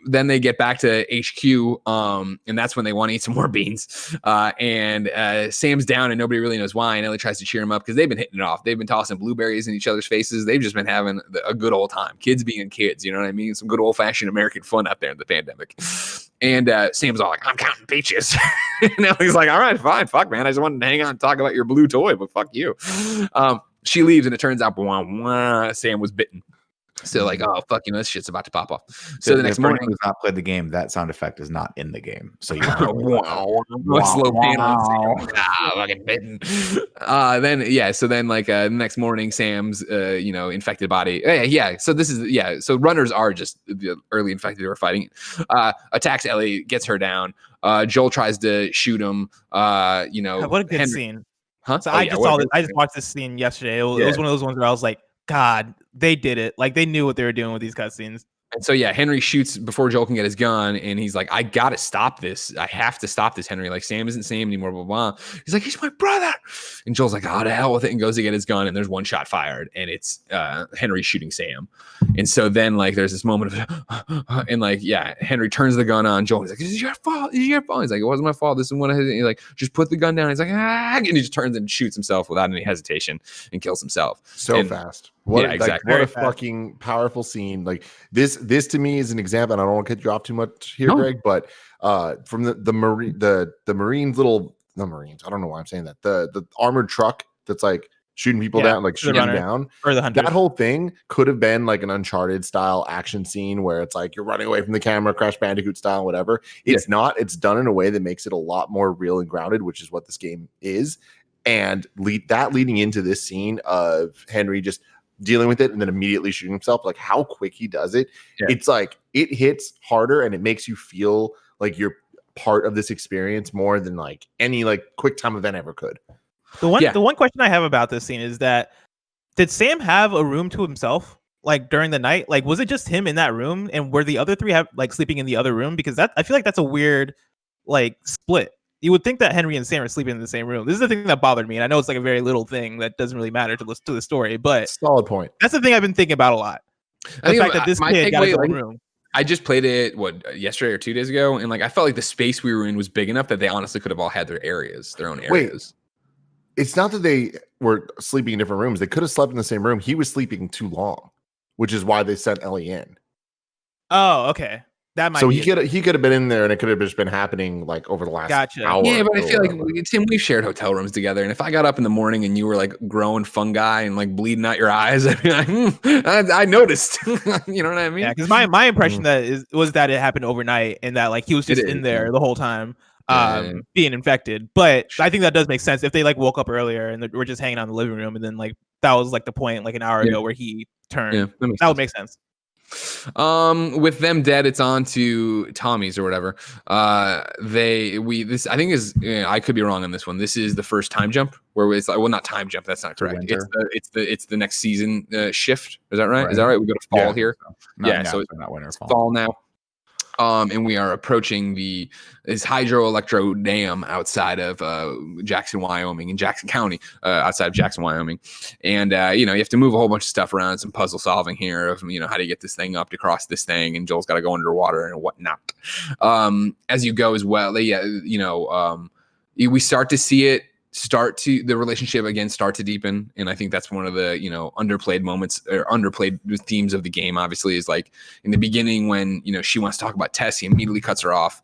Then they get back to HQ, and that's when they want to eat some more beans. And Sam's down, and nobody really knows why, and Ellie tries to cheer him up because they've been hitting it off. They've been tossing blueberries in each other's faces. They've just been having a good old time. Kids being kids, you know what I mean? Some good old-fashioned American fun out there in the pandemic. And Sam's all like, I'm counting peaches. And Ellie's like, all right, fine. Fuck, man. I just wanted to hang out and talk about your blue toy, but fuck you. She leaves, and it turns out Sam was bitten. So like, oh, fuck, this shit's about to pop off. So the next morning, who's not played the game, that sound effect is not in the game. So you slow pan on fucking bitten. Then the next morning, Sam's infected body. So this is So runners are just the early infected who are fighting. Attacks Ellie, gets her down. Joel tries to shoot him. What a good scene. Huh? So I just watched this scene yesterday. It was one of those ones where I was like, God, they did it. Like, they knew what they were doing with these cutscenes. And so, Henry shoots before Joel can get his gun, and he's like, I got to stop this. I have to stop this, Henry. Like, Sam isn't Sam anymore, blah, blah, blah. He's like, he's my brother. And Joel's like, oh, to hell with it, and goes to get his gun, and there's one shot fired, and it's Henry shooting Sam. And so then, there's this moment of, and Henry turns the gun on Joel. He's like, this is your fault. This is your fault. He's like, it wasn't my fault. This is what I had. He's like, just put the gun down. He's like, and he just turns and shoots himself without any hesitation and kills himself. Fast. Exactly. What a fucking powerful scene. Like this to me is an example, and I don't want to cut you off too much here, Greg, but from the Marines the Marines, I don't know why I'm saying that. The armored truck that's like shooting people down, like shooting them down. Or the hunter. That whole thing could have been like an Uncharted style action scene where it's like you're running away from the camera, Crash Bandicoot style, whatever. It's not. It's done in a way that makes it a lot more real and grounded, which is what this game is. And leading into this scene of Henry just dealing with it and then immediately shooting himself, like how quick he does it. It's like it hits harder and it makes you feel like you're part of this experience more than like any like quick time event ever could. The one question I have about this scene is that Did Sam have a room to himself? Like during the night, like was it just him in that room, and were the other three sleeping in the other room? Because I feel like that's a weird like split. You would think that Henry and Sam are sleeping in the same room. This is the thing that bothered me, and I know it's like a very little thing that doesn't really matter to the story, but solid point. That's the thing I've been thinking about a lot. The fact that this kid got his own room. I just played it yesterday or 2 days ago, and like I felt like the space we were in was big enough that they honestly could have all had their own areas. Wait, it's not that they were sleeping in different rooms. They could have slept in the same room. He was sleeping too long, which is why they sent Ellie in. Oh, okay. That might. So he could have been in there, and it could have just been happening like over the last hour. Yeah, but I feel like Tim, we've shared hotel rooms together, and if I got up in the morning and you were like growing fungi and like bleeding out your eyes, I'd be like, I noticed. You know what I mean? Yeah, because my impression was that it happened overnight, and that like he was just in there the whole time, being infected. But I think that does make sense if they like woke up earlier and we're just hanging out in the living room, and then like that was like the point like an hour ago where he turned. Yeah, that would make sense. With them dead, it's on to Tommy's or whatever. I think is I could be wrong on this one. This is the first time jump where it's like, well, not time jump. That's not correct. It's the next season shift. Is that right? Is that right? We go to fall here. So it's not winter, fall now. And we are approaching this hydroelectro dam outside of Jackson, Wyoming, in Jackson County, outside of Jackson, Wyoming. And, you have to move a whole bunch of stuff around, some puzzle solving here of, how do you get this thing up to cross this thing? And Joel's got to go underwater and whatnot. As you go as well, we start to see it the relationship again start to deepen, and I think that's one of the underplayed moments or underplayed themes of the game. Obviously, is like in the beginning when she wants to talk about Tess, he immediately cuts her off.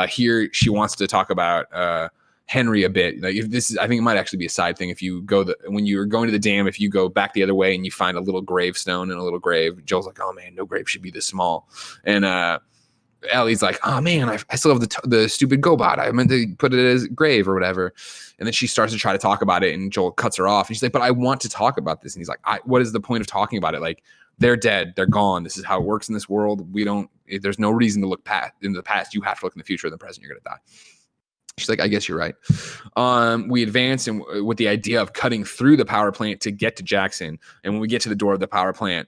Here she wants to talk about Henry a bit. Like if this is, I think it might actually be a side thing. If you go when you're going to the dam, if you go back the other way and you find a little gravestone and a little grave, Joel's like, oh man, no grave should be this small, and Ellie's like, oh man, I still have the stupid GoBot. I meant to put it as grave or whatever. And then she starts to try to talk about it, and Joel cuts her off. And she's like, but I want to talk about this. And he's like, what is the point of talking about it? Like, they're dead. They're gone. This is how it works in this world. There's no reason to look into the past. You have to look in the future. In the present, you're going to die. She's like, I guess you're right. We advance and with the idea of cutting through the power plant to get to Jackson. And when we get to the door of the power plant,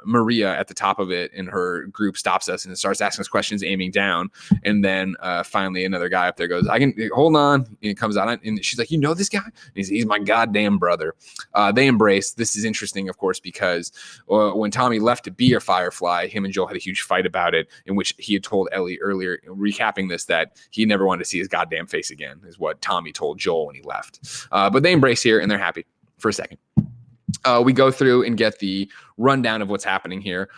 Maria at the top of it in her group stops us and starts asking us questions, aiming down. And then finally another guy up there goes, I can hold on. And it comes out and she's like, you know this guy? And he's my goddamn brother. They embrace. This is interesting, of course, because when Tommy left to be a Firefly, him and Joel had a huge fight about it, in which he had told Ellie earlier, recapping this, that he never wanted to see his goddamn face again, is what Tommy told Joel when he left. But they embrace here and they're happy for a second. We go through and get the rundown of what's happening here.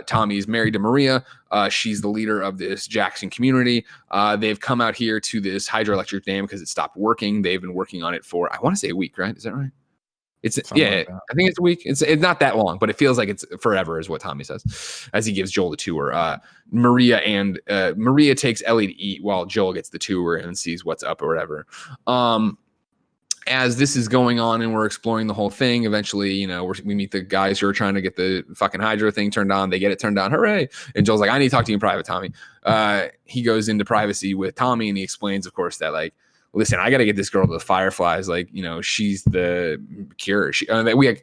Tommy's married to Maria. She's the leader of this Jackson community. They've come out here to this hydroelectric dam because it stopped working. They've been working on it for, I want to say a week, right? Is that right? It's something like that. I think it's a week. It's not that long, but it feels like it's forever, is what Tommy says as he gives Joel the tour. Maria takes Ellie to eat while Joel gets the tour and sees what's up or whatever. As this is going on and we're exploring the whole thing, eventually, we meet the guys who are trying to get the fucking hydro thing turned on. They get it turned on. Hooray. And Joel's like, I need to talk to you in private, Tommy. He goes into privacy with Tommy and he explains, of course, that like, listen, I got to get this girl to the Fireflies. Like, she's the cure.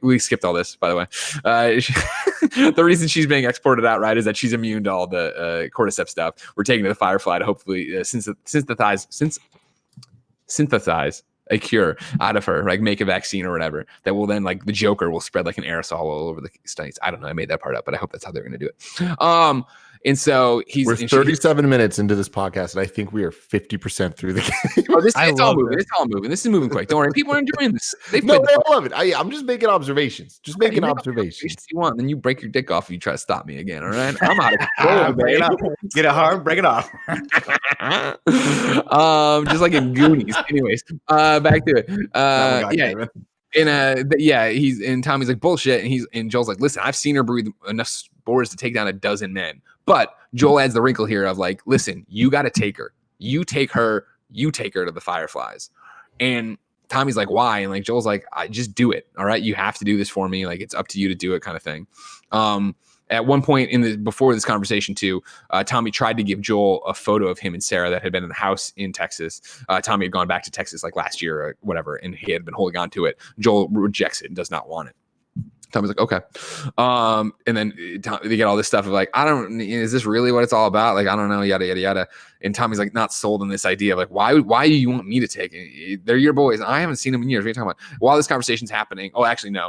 We skipped all this, by the way. The reason she's being exported out, right, is that she's immune to all the cordyceps stuff. We're taking to the Firefly to hopefully synthesize a cure out of her, like make a vaccine or whatever that will then, like the Joker will spread like an aerosol all over the States. I don't know. I made that part up, but I hope that's how they're going to do it. And so we're 37 minutes into this podcast, and I think we are 50% through the game. It's all moving. It's all moving. This is moving quick. Don't worry. People are enjoying this. They love it. I'm just making observations. You want, then you break your dick off if you try to stop me again. All right. I'm out of control. Get it hard, break it off. Just like in Goonies. Anyways, back to it. And Tommy's like, bullshit. And Joel's like, listen, I've seen her breathe enough spores to take down a dozen men. But Joel adds the wrinkle here of like, listen, you got to take her. You take her to the Fireflies. And Tommy's like, why? And like, Joel's like, I just do it. All right. You have to do this for me. Like, it's up to you to do it, kind of thing. At one point before this conversation too, Tommy tried to give Joel a photo of him and Sarah that had been in the house in Texas. Tommy had gone back to Texas like last year or whatever, and he had been holding on to it. Joel rejects it and does not want it. Tommy's like, okay. And then they get all this stuff of like, is this really what it's all about? Like, I don't know, yada, yada, yada. And Tommy's like not sold on this idea of like, why do you want me to take it? They're your boys. I haven't seen them in years. What are you talking about? While this conversation's happening, actually, no.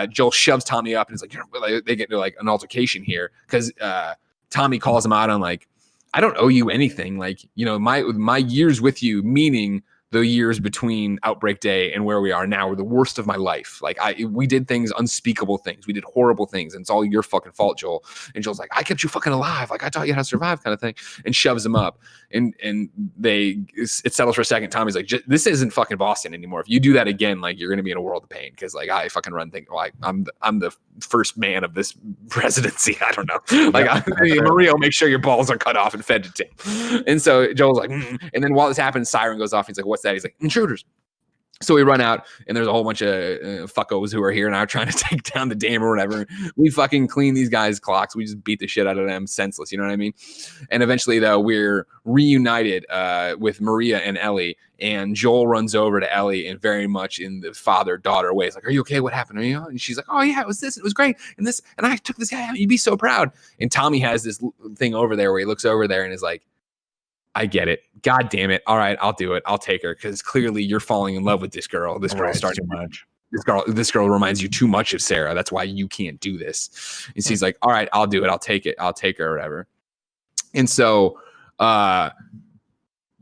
Joel shoves Tommy up and it's like, they get into like an altercation here because Tommy calls him out on like, I don't owe you anything. Like, my years with you, meaning the years between Outbreak Day and where we are now were the worst of my life. Like we did things, unspeakable things. We did horrible things, and it's all your fucking fault, Joel. And Joel's like, I kept you fucking alive. Like I taught you how to survive, kind of thing, and shoves him up. And it settles for a second. Tommy's like, this isn't fucking Boston anymore. If you do that again, like you're gonna be in a world of pain because like I fucking run things. Like I'm the first man of this presidency. I don't know. Like Maria will make sure your balls are cut off and fed to Tim. And so Joel's like, and then while this happens, siren goes off. He's like, what's that? He's like, intruders. So we run out, and there's a whole bunch of fuckos who are here now trying to take down the dam or whatever. We fucking clean these guys' clocks. We just beat the shit out of them senseless. You know what I mean? And eventually, though, we're reunited with Maria and Ellie, and Joel runs over to Ellie and very much in the father-daughter way. It's like, are you okay? What happened? Are you? And she's like, oh, yeah, it was this. It was great. And this, and I took this guy out. You'd be so proud. And Tommy has this thing over there where he looks over there and is like, I get it. God damn it. All right, I'll do it. I'll take her because clearly you're falling in love with this girl. This girl's starting too much. This girl reminds you too much of Sarah. That's why you can't do this. And she's like, all right, I'll do it. I'll take it. I'll take her or whatever. And so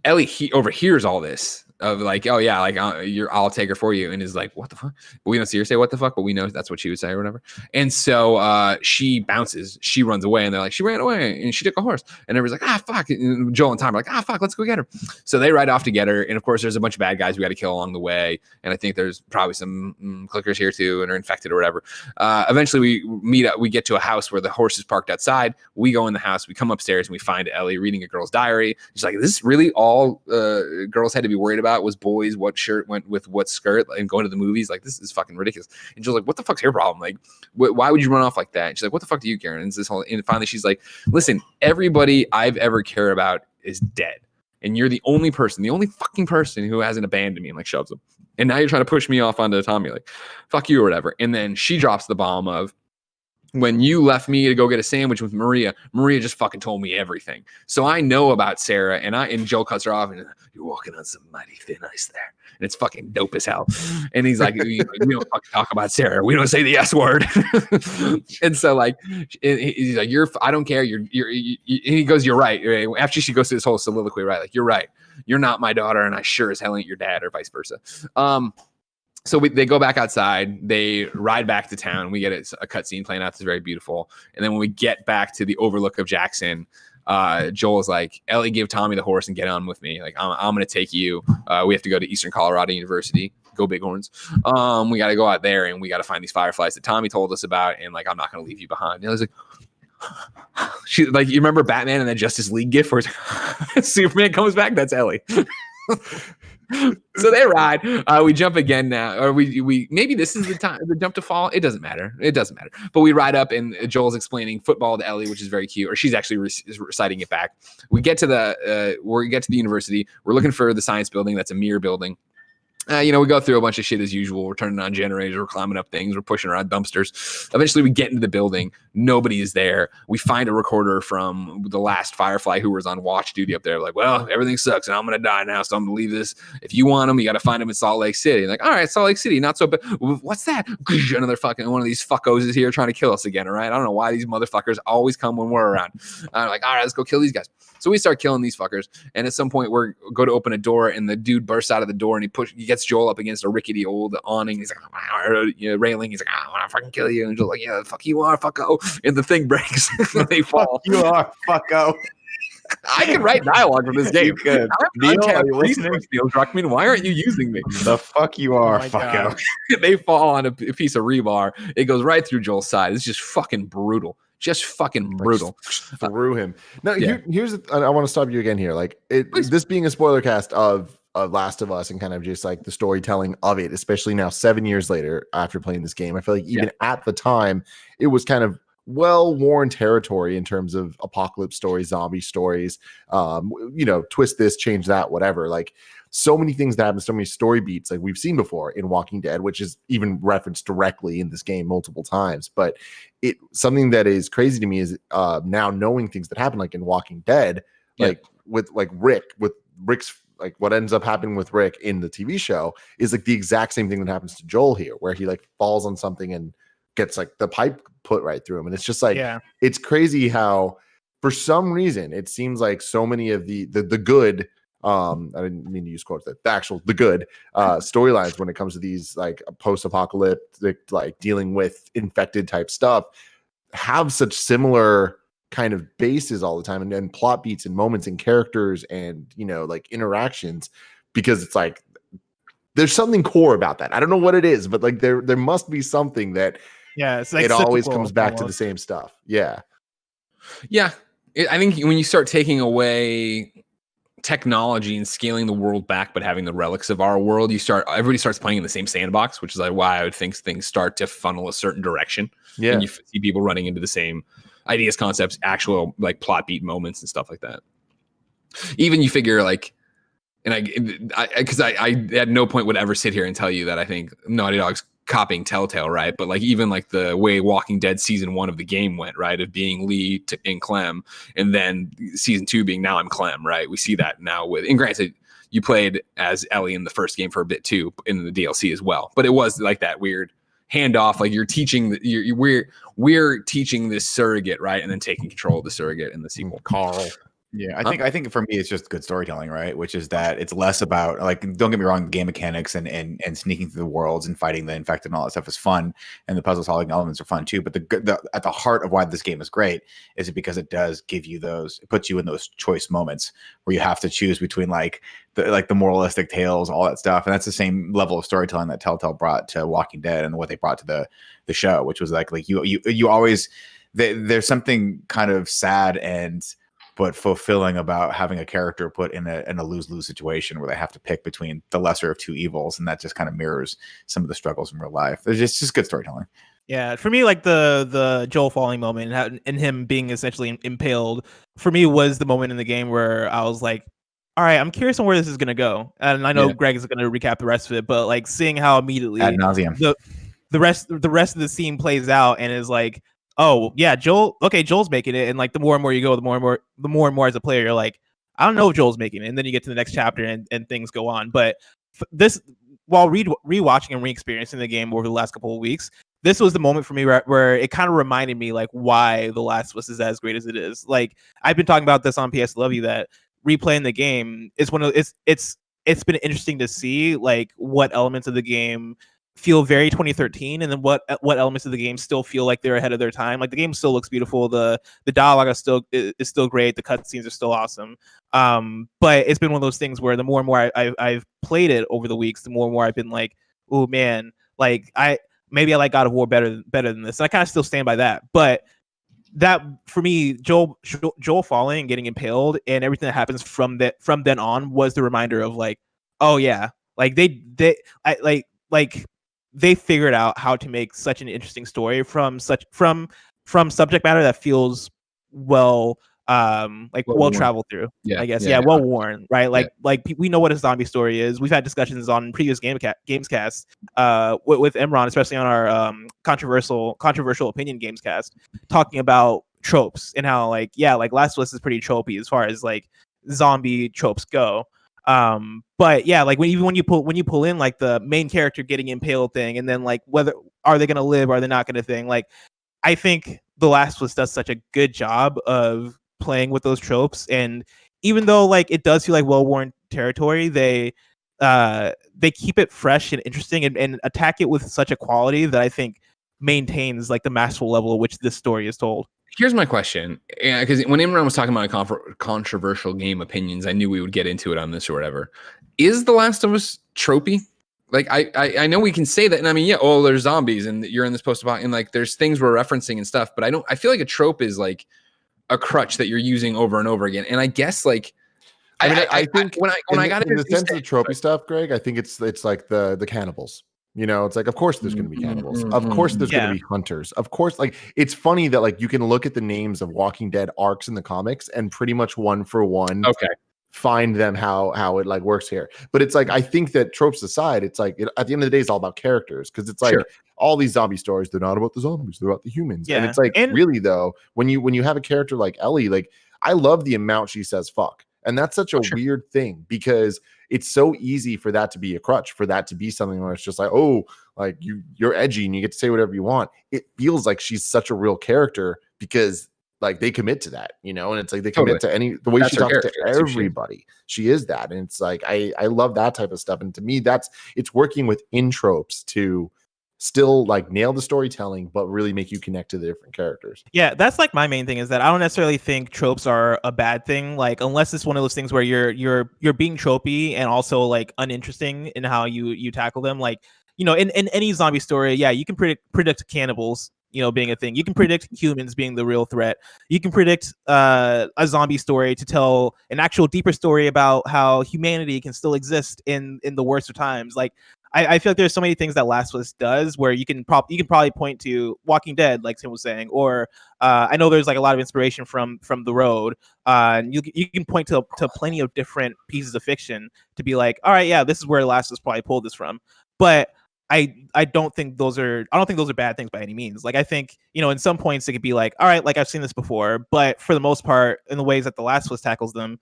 Ellie overhears all this of like, oh yeah, like I'll take her for you, and is like, what the fuck? But we don't see her say what the fuck, but we know that's what she would say or whatever. And so she bounces, she runs away, and they're like, she ran away and she took a horse, and everybody's like, fuck. And Joel and Tom are like, fuck, let's go get her. So they ride off to get her, and of course there's a bunch of bad guys we got to kill along the way, and I think there's probably some clickers here too, and are infected or whatever. Eventually we meet up, we get to a house where the horse is parked outside. We go in the house, we come upstairs, and we find Ellie reading a girl's diary. She's like, is this really all girls had to be worried about was boys, what shirt went with what skirt, and going to the movies? Like, this is fucking ridiculous. And Joel's like, what the fuck's your problem? Like, why would you run off like that? And she's like, what the fuck do you care? And it's this whole, and finally she's like, listen, everybody I've ever cared about is dead, and you're the only fucking person who hasn't abandoned me, and like shoves him. And now you're trying to push me off onto Tommy, like, fuck you or whatever. And then she drops the bomb of, when you left me to go get a sandwich with Maria just fucking told me everything. So I know about Sarah, and Joel cuts her off, and you're walking on some mighty thin ice there. And it's fucking dope as hell. And he's like, we don't fucking talk about Sarah. We don't say the S word. And so like, he's like, I don't care. And he goes, you're right. After she goes through this whole soliloquy, right? Like, you're right. You're not my daughter, and I sure as hell ain't your dad, or vice versa. So they go back outside, they ride back to town. We get a cutscene playing out. It's very beautiful. And then when we get back to the overlook of Jackson, Joel is like, Ellie, give Tommy the horse and get on with me. Like, I'm going to take you. We have to go to Eastern Colorado University. Go Bighorns. We got to go out there, and we got to find these fireflies that Tommy told us about. And like, I'm not going to leave you behind. And I was like, she, like, you remember Batman and that Justice League gif where Superman comes back? That's Ellie. So they ride. We jump again now, or we maybe this is the jump to fall. It doesn't matter. But we ride up, and Joel's explaining football to Ellie, which is very cute, or she's actually reciting it back. We get to the university. We're looking for the science building. That's a mirror building. We go through a bunch of shit as usual. We're turning on generators. We're climbing up things. We're pushing around dumpsters. Eventually, we get into the building. Nobody is there. We find a recorder from the last Firefly who was on watch duty up there. Like, well, everything sucks, and I'm going to die now, so I'm going to leave this. If you want them, you got to find them in Salt Lake City. And like, all right, Salt Lake City, not so bad. What's that? Another fucking one of these fuckos is here trying to kill us again, all right? I don't know why these motherfuckers always come when we're around. I'm like, all right, let's go kill these guys. So we start killing these fuckers, and at some point we go to open a door, and the dude bursts out of the door, and he gets Joel up against a rickety old awning. He's like, railing. He's like, I want to fucking kill you. And Joel's like, yeah, the fuck you are, fucko. And the thing breaks, and they fall. You are, fucko. I can write dialogue from this game. You could. Neil, are you listening? Neil Druckmann, why aren't you using me? The fuck you are, fucko. They fall on a piece of rebar. It goes right through Joel's side. It's just fucking brutal. Just fucking brutal. Through him. Now, here's I want to stop you again here. Like, this being a spoiler cast of Last of Us, and kind of just like the storytelling of it, especially now 7 years later after playing this game, I feel like even at the time it was kind of well-worn territory in terms of apocalypse stories, zombie stories, twist this, change that, whatever. Like so many things that happen, so many story beats like we've seen before in Walking Dead, which is even referenced directly in this game multiple times. But something that is crazy to me is now knowing things that happen like in Walking Dead, like with Rick's, like what ends up happening with Rick in the TV show is like the exact same thing that happens to Joel here, where he like falls on something and gets like the pipe put right through him. And it's just like, it's crazy how for some reason it seems like so many of the good, I didn't mean to use quotes, the good storylines when it comes to these like post-apocalyptic, like dealing with infected type stuff, have such similar kind of bases all the time, and plot beats and moments and characters and like interactions, because it's like there's something core about that. I don't know what it is, but like there must be something that it's like it always comes back to the same stuff. I think when you start taking away technology and scaling the world back, but having the relics of our world, everybody starts playing in the same sandbox, which is like why I would think things start to funnel a certain direction. And you see people running into the same ideas, concepts, actual like plot beat moments and stuff like that. Even you figure like, and I at no point would ever sit here and tell you that I think Naughty Dog's copying Telltale, right? But like even like the way Walking Dead season 1 of the game went, right, of being Lee and Clem, and then season 2 being now I'm Clem, right? We see that now and granted, you played as Ellie in the first game for a bit too, in the DLC as well, but it was like that weird handoff, like you're teaching we're teaching this surrogate, right, and then taking control of the surrogate in the sequel. Carl. Yeah, I think for me it's just good storytelling, right? Which is that it's less about, like, don't get me wrong, game mechanics and sneaking through the worlds and fighting the infected and all that stuff is fun, and the puzzle solving elements are fun too. But the at the heart of why this game is great is because it does give you it puts you in those choice moments where you have to choose between like the moralistic tales, all that stuff, and that's the same level of storytelling that Telltale brought to Walking Dead and what they brought to the show, which was like you always there's something kind of sad but fulfilling about having a character put in a lose-lose situation where they have to pick between the lesser of two evils, and that just kind of mirrors some of the struggles in real life. There's just good storytelling. Yeah, for me, like the Joel falling moment and him being essentially impaled, for me was the moment in the game where I was like, all right, I'm curious on where this is going to go. And I know Greg is going to recap the rest of it, but like seeing how immediately ad nauseum the rest of the scene plays out and is like, oh yeah, Joel's making it, and like the more and more you go, the more and more as a player you're like, I don't know if Joel's making it, and then you get to the next chapter and things go on. But this, while rewatching and re-experiencing the game over the last couple of weeks, this was the moment for me where it kind of reminded me like why The Last of Us is as great as it is. Like I've been talking about this on PS Love You, that replaying the game is it's been interesting to see like what elements of the game feel very 2013, and then what elements of the game still feel like they're ahead of their time. Like the game still looks beautiful, the dialogue is still great, the cutscenes are still awesome. But it's been one of those things where the more and more I've played it over the weeks, the more and more I've been like, oh man, like I like God of War better than this. And I kind of still stand by that. But that for me, Joel falling and getting impaled and everything that happens from then on was the reminder of like, oh yeah, like they figured out how to make such an interesting story from subject matter that feels well traveled through. I guess well worn, right? Like we know what a zombie story is. We've had discussions on previous Gamescast with Imran, especially on our controversial opinion Gamescast, talking about tropes and how like Last of Us is pretty tropey as far as like zombie tropes go. But yeah, like when you pull in like the main character getting impaled thing, and then like whether are they gonna live, are they not gonna thing, like I think The Last of Us does such a good job of playing with those tropes, and even though like it does feel like well-worn territory, they keep it fresh and interesting and attack it with such a quality that I think maintains like the masterful level at which this story is told. Here's my question, because when Imran was talking about controversial game opinions, I knew we would get into it on this or whatever. Is The Last of Us tropey? Like I know we can say that, and I mean, yeah, oh, there's zombies, and you're in this post-apocalyptic, and like there's things we're referencing and stuff, but I feel like a trope is like a crutch that you're using over and over again. And I guess like I think when I got into the sense of the tropey stuff, Greg, I think it's like the cannibals. You know, it's like, of course there's going to be cannibals. Mm-hmm. Of course there's going Yeah. to be hunters. Of course, like it's funny that like you can look at the names of Walking Dead arcs in the comics and pretty much one for one Okay. find them how it like works here. But it's like I think that tropes aside, it's like at the end of the day, it's all about characters because it's like Sure. all these zombie stories, they're not about the zombies, they're about the humans. And Yeah. it's like And- really though, when you have a character like Ellie, like I love the amount she says fuck. And that's such a Sure. weird thing because it's so easy for that to be a crutch, for that to be something where it's just like, oh, like you're edgy and you get to say whatever you want. It feels like she's such a real character because like they commit to that, you know, and it's like they commit to the way That's she her talks to character. That's who she is. everybody. She is that. And it's like I love that type of stuff. And to me, it's working within tropes to still like nail the storytelling, but really make you connect to the different characters. Yeah, that's like my main thing is that I don't necessarily think tropes are a bad thing. Like unless it's one of those things where you're being tropey and also like uninteresting in how you tackle them. Like, you know, in any zombie story, yeah, you can predict cannibals, you know, being a thing. You can predict humans being the real threat. You can predict a zombie story to tell an actual deeper story about how humanity can still exist in the worst of times. Like I feel like there's so many things that Last of Us does where you can probably point to Walking Dead, like Tim was saying, or I know there's like a lot of inspiration from The Road. And you can point to plenty of different pieces of fiction to be like, all right, yeah, this is where Last of Us probably pulled this from. But I don't think those are bad things by any means. Like I think, you know, in some points it could be like, all right, like I've seen this before, but for the most part, in the ways that The Last of Us tackles them,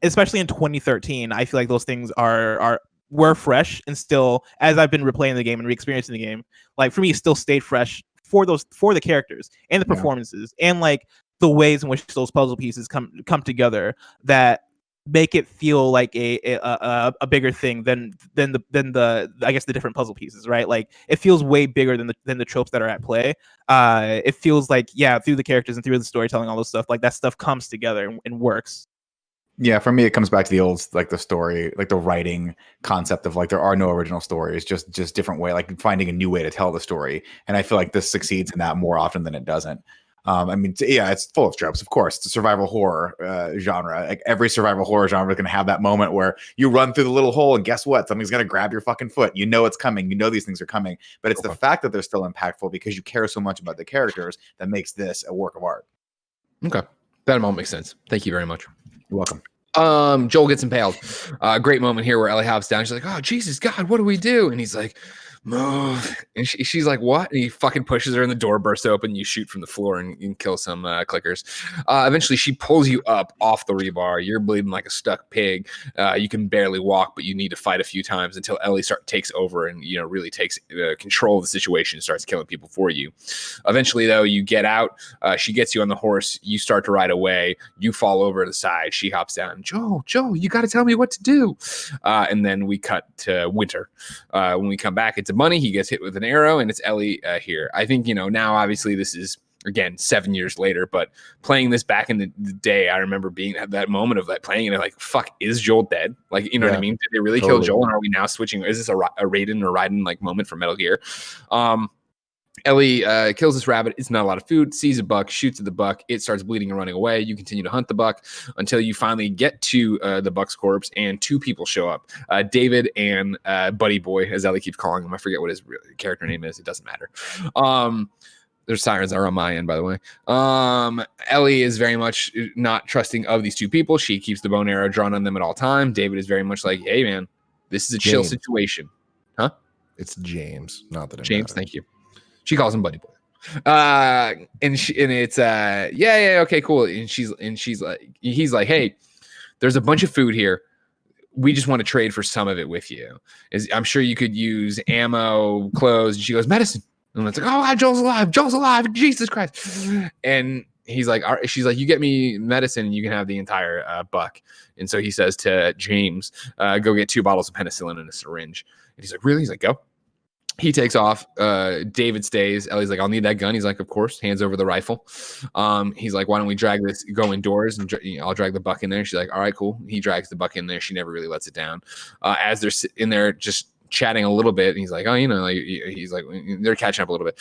especially in 2013, I feel like those things were fresh and still, as I've been replaying the game and re-experiencing the game, like for me, it still stayed fresh for the characters and the performances and like the ways in which those puzzle pieces come together that make it feel like a bigger thing than the I guess the different puzzle pieces, right? Like it feels way bigger than the tropes that are at play. It feels like, yeah, through the characters and through the storytelling, all this stuff, like that stuff comes together and works. Yeah, for me, it comes back to the old, like the story, like the writing concept of like there are no original stories, just different way, like finding a new way to tell the story. And I feel like this succeeds in that more often than it doesn't. I mean, yeah, it's full of tropes, of course. It's a survival horror genre. Like every survival horror genre is going to have that moment where you run through the little hole and guess what? Something's going to grab your fucking foot. You know it's coming. You know these things are coming. But it's the fact that they're still impactful because you care so much about the characters that makes this a work of art. Okay. That all makes sense. Thank you very much. You're welcome. Joel gets impaled. Great moment here where Ellie hops down. She's like, "Oh Jesus God, what do we do?" And he's like, "Move." And she's like, "What?" And he fucking pushes her, and the door bursts open. You shoot from the floor and you can kill some clickers. Eventually, she pulls you up off the rebar. You're bleeding like a stuck pig. You can barely walk, but you need to fight a few times until Ellie takes over and really takes control of the situation and starts killing people for you. Eventually, though, you get out. She gets you on the horse. You start to ride away. You fall over to the side. She hops down. Joel, you got to tell me what to do. And then we cut to winter. When we come back, it's a bunny. He gets hit with an arrow, and it's Ellie here. I think, now obviously this is, again, 7 years later, but playing this back in the day, I remember being at that moment of like playing it, like, fuck, is Joel dead? Like, you know what I mean? Did they really kill Joel? And are we now switching? Is this a Raiden or Raiden like moment from Metal Gear? Ellie kills this rabbit. It's not a lot of food. Sees a buck, shoots at the buck. It starts bleeding and running away. You continue to hunt the buck until you finally get to the buck's corpse, and two people show up. David and Buddy Boy, as Ellie keeps calling him. I forget what his character name is. It doesn't matter. Their sirens are on my end, by the way. Ellie is very much not trusting of these two people. She keeps the bow and arrow drawn on them at all time. David is very much like, hey, man, this is a chill situation. Huh? It's James, not that James, thank you. She calls him Buddy Boy. And it's yeah, okay, cool. And he's like, hey, there's a bunch of food here. We just want to trade for some of it with you. I'm sure you could use ammo, clothes. And she goes, medicine. And it's like, oh, Joel's alive. Jesus Christ. And he's like, she's like, you get me medicine and you can have the entire buck. And so he says to James, go get 2 bottles of penicillin and a syringe. And he's like, really? He's like, go. He takes off. David stays. Ellie's like, I'll need that gun. He's like, of course. Hands over the rifle. He's like, why don't we go indoors and I'll drag the buck in there. She's like, all right, cool. He drags the buck in there. She never really lets it down. As they're in there just chatting a little bit, and he's like, oh, he's like, they're catching up a little bit.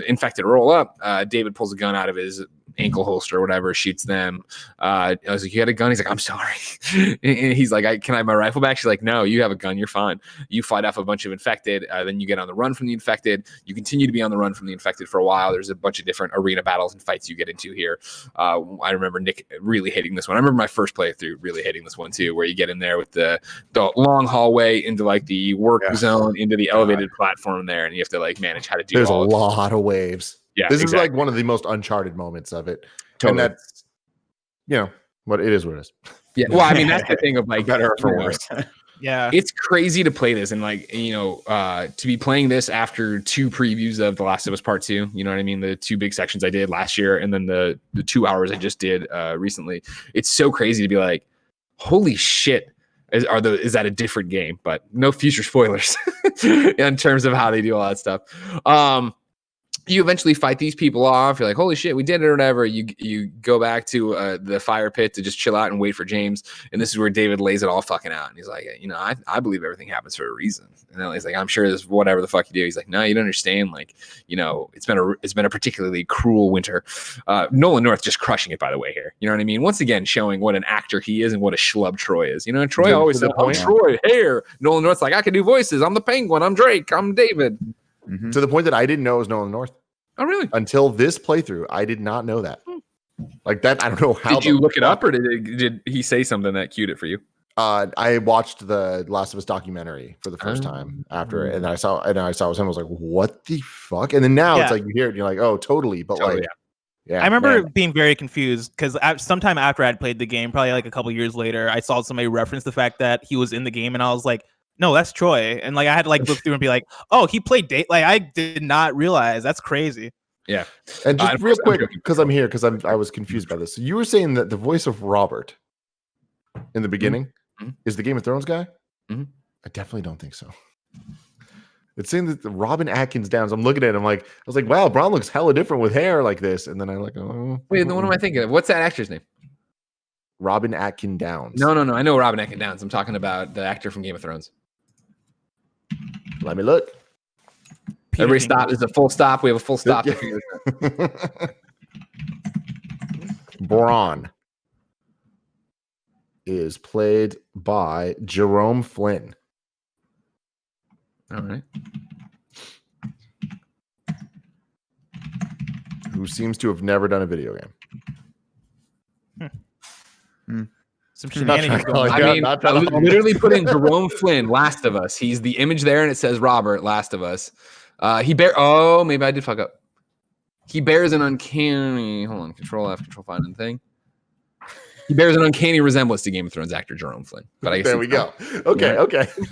Infected roll up. David pulls a gun out of his ankle holster or whatever, shoots them. I was like, you got a gun? He's like, I'm sorry. And he's like, can I have my rifle back? She's like, no, you have a gun. You're fine. You fight off a bunch of infected. Then you get on the run from the infected. You continue to be on the run from the infected for a while. There's a bunch of different arena battles and fights you get into here. I remember Nick really hating this one. I remember my first playthrough really hating this one too, where you get in there with the long hallway into like the work zone, into the elevated platform there, and you have to like manage how to do. There's a lot of waves. Yeah, this is like one of the most Uncharted moments of it. Totally. And that's, what it is. What it is. Yeah. Well, I mean, that's the thing of like better or for worse. Yeah, it's crazy to play this and like to be playing this after 2 previews of The Last of Us Part 2. You know what I mean? The 2 big sections I did last year, and then the 2 hours I just did recently. It's so crazy to be like, holy shit. Is that a different game? But no future spoilers in terms of how they do all that stuff. You eventually fight these people off. You're like, holy shit, we did it or whatever. You go back to the fire pit to just chill out and wait for James. And this is where David lays it all fucking out. And he's like, I believe everything happens for a reason. And then he's like, I'm sure there's whatever the fuck you do. He's like, no, you don't understand. Like, it's been a particularly cruel winter. Nolan North just crushing it, by the way, here. You know what I mean? Once again, showing what an actor he is and what a schlub Troy is. Troy always said, I'm Troy here. Nolan North's like, I can do voices. I'm the Penguin. I'm Drake. I'm David. Mm-hmm. To the point that I didn't know it was Nolan North. Oh, really? Until this playthrough, I did not know that. Like that, I don't know how. Did you look it up, or did he say something that cued it for you? I watched the Last of Us documentary for the first time after it, and I saw it was him. I was like, "What the fuck?" And then now it's like you hear it, and you're like, "Oh, totally." But yeah, I remember being very confused because sometime after I'd played the game, probably like a couple years later, I saw somebody reference the fact that he was in the game, and I was like, no, that's Troy. And like I had to like look through and be like, oh, he played date. Like I did not realize. That's crazy. Yeah. And just real quick, because I'm here, because I was confused by this. So you were saying that the voice of Robert in the beginning is the Game of Thrones guy? Mm-hmm. I definitely don't think so. It's saying that the Robin Atkins Downs. I'm looking at him like, I was like, wow, Braun looks hella different with hair like this. And then I'm like, oh. Wait, what am I thinking of? What's that actor's name? Robin Atkin Downs. No. I know Robin Atkin Downs. I'm talking about the actor from Game of Thrones. Let me look. Everybody stop. There's a full stop. We have a full stop. Braun is played by Jerome Flynn. All right. Who seems to have never done a video game. Some shenanigans going on. I mean, I was literally putting Jerome Flynn, Last of Us. He's the image there, and it says Robert, Last of Us. Maybe I did fuck up. He bears an uncanny. Hold on, Control F, Control Find and thing. He bears an uncanny resemblance to Game of Thrones actor Jerome Flynn. But I guess there we go. Okay. So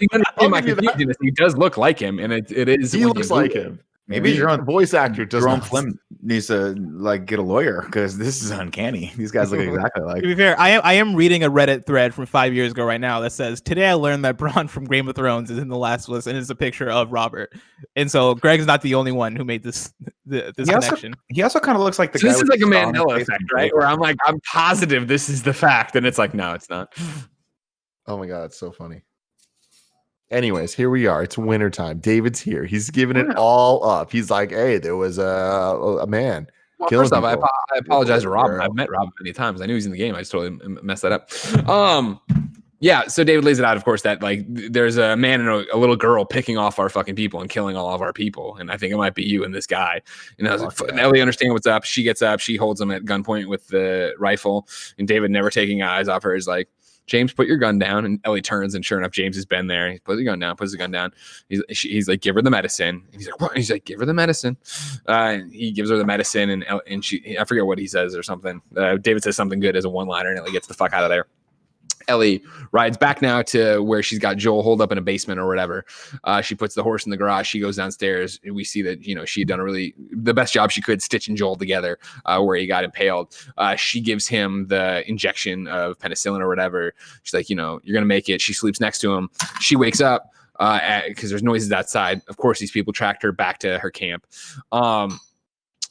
you understand my confusion. He does look like him, and it is. He looks like him. Maybe your voice actor does Jerome not. Flynn needs to like get a lawyer because this is uncanny. These guys look exactly like. To be fair, I am reading a Reddit thread from 5 years ago right now that says, "Today I learned that Braun from Game of Thrones is in The Last of Us and it's a picture of Robert." And so Greg's not the only one who made this connection. He also kind of looks like the guy. This is like a Mandela effect, right? Where I'm like, I'm positive this is the fact, and it's like, no, it's not. Oh my god, it's so funny. Anyways, here we are. It's wintertime. David's here. He's giving it all up. He's like, hey, there was a man. Well, first off, I apologize to Robin. I've met Robin many times. I knew he was in the game. I just totally messed that up. Yeah, so David lays it out, of course, that like there's a man and a little girl picking off our fucking people and killing all of our people. And I think it might be you and this guy. And I was like, Ellie understand what's up. She gets up. She holds him at gunpoint with the rifle. And David, never taking eyes off her, is like, James, put your gun down. And Ellie turns, and sure enough, James has been there. He puts the gun down, puts the gun down. He's like, give her the medicine. And he's like, what? And he's like, give her the medicine. And he gives her the medicine, and she, I forget what he says or something. David says something good as a one-liner, and Ellie gets the fuck out of there. Ellie rides back now to where she's got Joel holed up in a basement or whatever. She puts the horse in the garage. She goes downstairs. And we see that, she had done the best job she could stitching Joel together where he got impaled. She gives him the injection of penicillin or whatever. She's like, you're going to make it. She sleeps next to him. She wakes up because there's noises outside. Of course, these people tracked her back to her camp.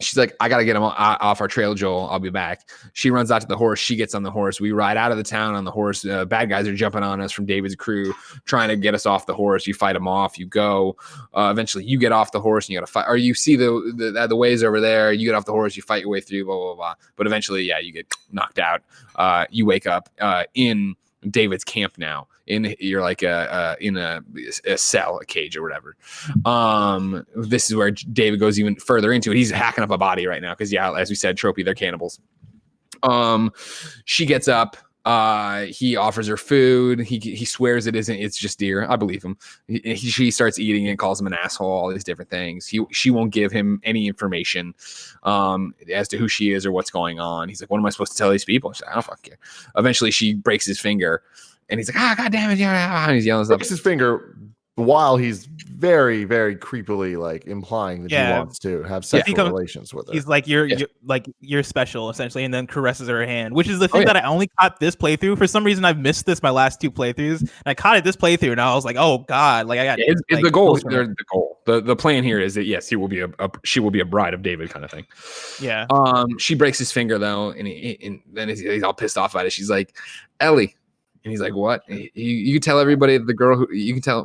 she's like, I got to get him off our trail, Joel. I'll be back. She runs out to the horse. She gets on the horse. We ride out of the town on the horse. Bad guys are jumping on us from David's crew, trying to get us off the horse. You fight them off. You go. Eventually, you get off the horse and you got to fight. Or you see the ways over there. You get off the horse. You fight your way through, blah, blah, blah. But eventually, yeah, you get knocked out. You wake up in David's camp now. You're like in a cell, a cage or whatever. This is where David goes even further into it. He's hacking up a body right now because, yeah, as we said, Tropy, they're cannibals. She gets up. He offers her food. He swears it's just deer. I believe him. She starts eating it, calls him an asshole, all these different things. She won't give him any information as to who she is or what's going on. He's like, what am I supposed to tell these people? She's like, I don't fucking care. Eventually she breaks his finger and he's like, God damn it. And he's yelling stuff. Breaks his finger while he's very, very creepily like implying that he wants to have sexual relations with her. He's like, you're special essentially, and then caresses her hand, which is the thing that I only caught this playthrough. For some reason, I've missed this my last 2 playthroughs, and I caught it this playthrough, and I was like, oh god, like I got it's the goal. The goal. The plan here is that yes, she will be a bride of David kind of thing. Yeah. She breaks his finger though, and then he's all pissed off at it. She's like, Ellie. And he's like, what? You can tell everybody the girl who you can tell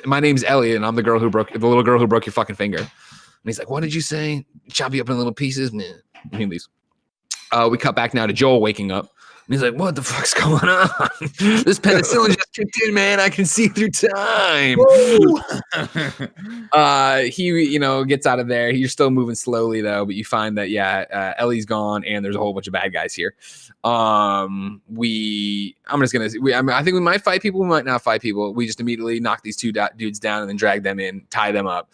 my name's Ellie and I'm the little girl who broke your fucking finger. And he's like, what did you say? Chop you up in little pieces? Nah. And he leaves. We cut back now to Joel waking up. And he's like, what the fuck's going on? This penicillin just kicked in, man. I can see through time. He, gets out of there. You're still moving slowly, though. But you find that, Ellie's gone, and there's a whole bunch of bad guys here. I think we might fight people. We might not fight people. We just immediately knock these 2 dudes down and then drag them in, tie them up.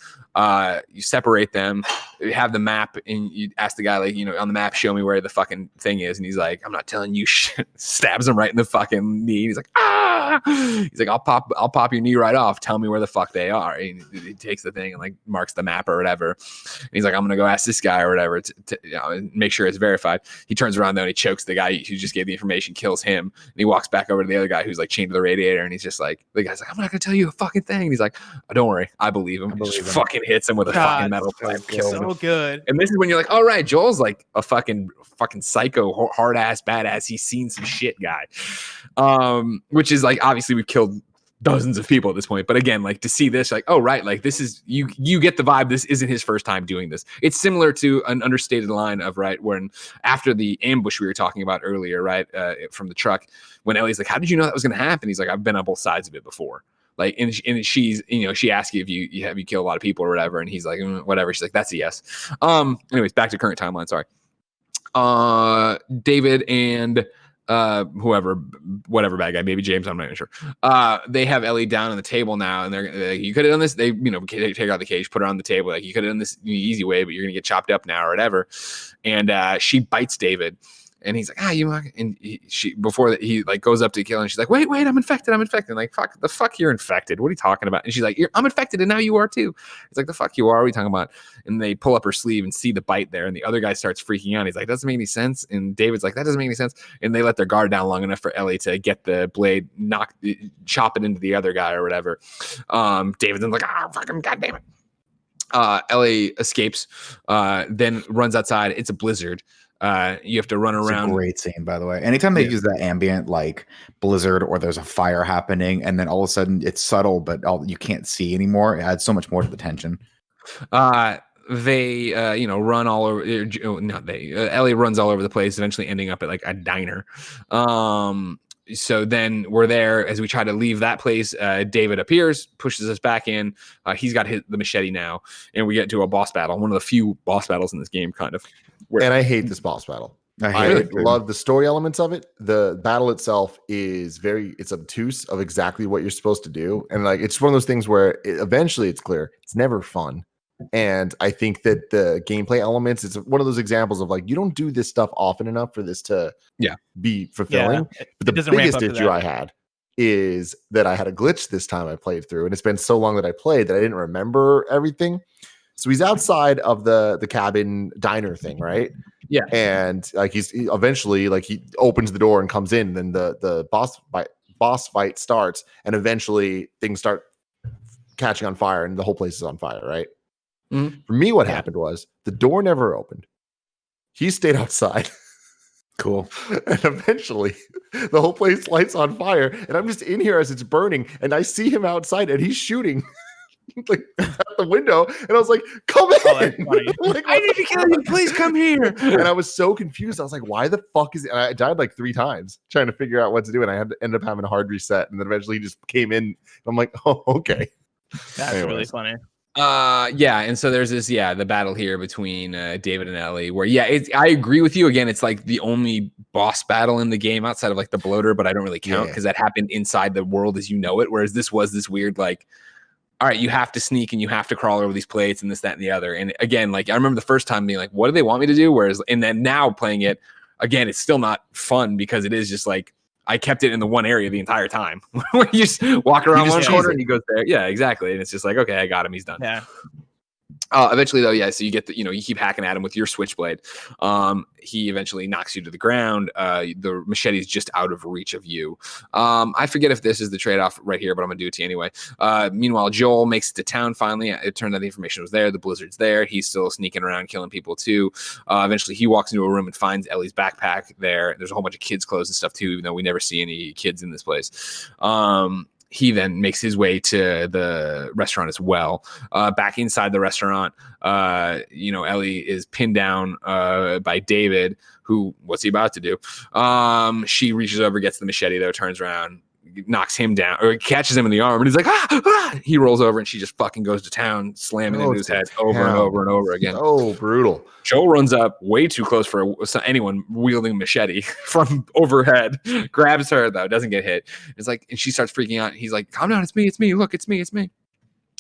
You separate them, you have the map, and you ask the guy, like, on the map, show me where the fucking thing is. And he's like, I'm not telling you shit. Stabs him right in the fucking knee. He's like, ah! He's like, I'll pop your knee right off. Tell me where the fuck they are. And he takes the thing and like marks the map or whatever. And he's like, I'm going to go ask this guy or whatever to make sure it's verified. He turns around though and he chokes the guy who just gave the information, kills him. And he walks back over to the other guy who's like chained to the radiator. And he's just like, the guy's like, I'm not going to tell you a fucking thing. And he's like, oh, don't worry. I believe him. He fucking hits him with a fucking metal pipe. Kills him. So good. And this is when you're like, all right, Joel's like a fucking psycho, hard ass, badass. He's seen some shit guy. Which is like, obviously we've killed dozens of people at this point. But again, like to see this, like, oh, right. Like this is, you get the vibe. This isn't his first time doing this. It's similar to an understated line of, right, when after the ambush we were talking about earlier, right, from the truck, when Ellie's like, how did you know that was going to happen? He's like, I've been on both sides of it before. Like, and she's, she asks you if you kill a lot of people or whatever. And he's like, whatever. She's like, that's a yes. Anyways, back to current timeline. Sorry. David and whatever bad guy, maybe James, I'm not even sure. They have Ellie down on the table now, and they're like, you could have done this. They, take out the cage, put her on the table. Like, you could have done this the easy way, but you're gonna get chopped up now or whatever. And she bites David. And he's like, and she before that he like goes up to kill her and she's like, wait, I'm infected. And like, fuck, you're infected. What are you talking about? And she's like, I'm infected, and now you are too. It's like, the fuck you are. What are we talking about? And they pull up her sleeve and see the bite there, and the other guy starts freaking out. He's like, doesn't make any sense. And David's like, that doesn't make any sense. And they let their guard down long enough for Ellie to get the blade, chop it into the other guy or whatever. David's like, fucking goddamn it. Ellie escapes, then runs outside. It's a blizzard. You have to run around. It's a great scene, by the way. Anytime they use that ambient like blizzard or there's a fire happening, and then all of a sudden it's subtle, but you can't see anymore. It adds so much more to the tension. They run all over. Ellie runs all over the place, eventually ending up at like a diner. So then we're there as we try to leave that place. David appears, pushes us back in. He's got the machete now, and we get to a boss battle. One of the few boss battles in this game, kind of. And I hate this boss battle. I love the story elements of it. The battle itself is it's obtuse of exactly what you're supposed to do. And like, it's one of those things where eventually it's clear. It's never fun. And I think that the gameplay elements, it's one of those examples of like, you don't do this stuff often enough for this to be fulfilling. Yeah, but the biggest issue I had is that I had a glitch this time I played through. And it's been so long that I played that I didn't remember everything. So he's outside of the cabin diner thing, right? Yeah. And like he eventually like he opens the door and comes in, and then the boss fight starts, and eventually things start catching on fire and the whole place is on fire, right? Mhm. For me, what happened was the door never opened. He stayed outside. Cool. And eventually the whole place lights on fire. And I'm just in here as it's burning. And I see him outside and he's shooting like out the window. And I was like, come in. Oh, that's funny. Like, I need to kill you. Please come here. and I was so confused. I was like, why the fuck is it? And I died like 3 times trying to figure out what to do. And I had to end up having a hard reset. And then eventually he just came in. I'm like, oh, okay. That's really funny. Yeah, and so there's this, the battle here between David and Ellie, where I agree with you. Again, it's like the only boss battle in the game outside of like the bloater, but I don't really count because that happened inside the world as you know it. Whereas this was this weird like, all right, you have to sneak and you have to crawl over these plates and this, that, and the other. And again, like I remember the first time being like, what do they want me to do? Whereas, and then now playing it again, it's still not fun because it is just like I kept it in the one area the entire time where you just walk around one corner and he goes there. Yeah, exactly. And it's just like, okay, I got him. He's done. Yeah. Eventually though, so you get you keep hacking at him with your switchblade. He eventually knocks you to the ground. The machete is just out of reach of you. I forget if this is the trade-off right here, but I'm gonna do it to you anyway. Meanwhile, Joel makes it to town finally. It turned out the information was there. The blizzard's there. He's still sneaking around killing people too. Eventually he walks into a room and finds Ellie's backpack there. There's a whole bunch of kids' clothes and stuff too, even though we never see any kids in this place. He then makes his way to the restaurant as well. Back inside the restaurant, Ellie is pinned down by David, who, what's he about to do? She reaches over, gets the machete though, turns around, knocks him down, or catches him in the arm, and he's like, ah! He rolls over, and she just fucking goes to town, slamming into his head over and over and over again. Oh, brutal. Joel runs up way too close for anyone wielding a machete from overhead, grabs her though, doesn't get hit. It's like, and she starts freaking out. He's like, calm down, it's me. Look, it's me.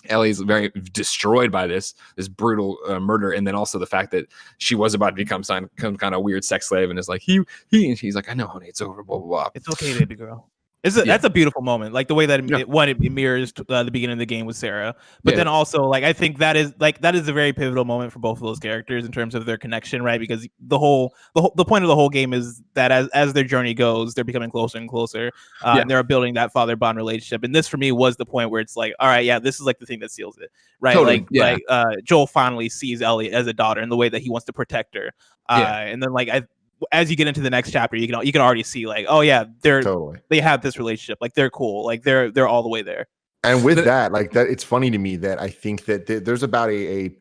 Ellie's very destroyed by this brutal murder, and then also the fact that she was about to become some kind of weird sex slave, and is like, and she's like, I know, honey, it's over, blah blah blah. It's okay, baby girl. That's a beautiful moment, like the way that it mirrors the beginning of the game with Sarah, but then also like I think that is a very pivotal moment for both of those characters in terms of their connection, right? Because the point of the whole game is that as their journey goes, they're becoming closer and closer, and they're building that father-bond relationship. And this for me was the point where it's like, all right, this is like the thing that seals it, right? Totally. Joel finally sees Ellie as a daughter in the way that he wants to protect her, and then like as you get into the next chapter, you can already see like, oh yeah, they have this relationship, like they're cool, like they're all the way there. And with that, like that, it's funny to me that I think that there's about a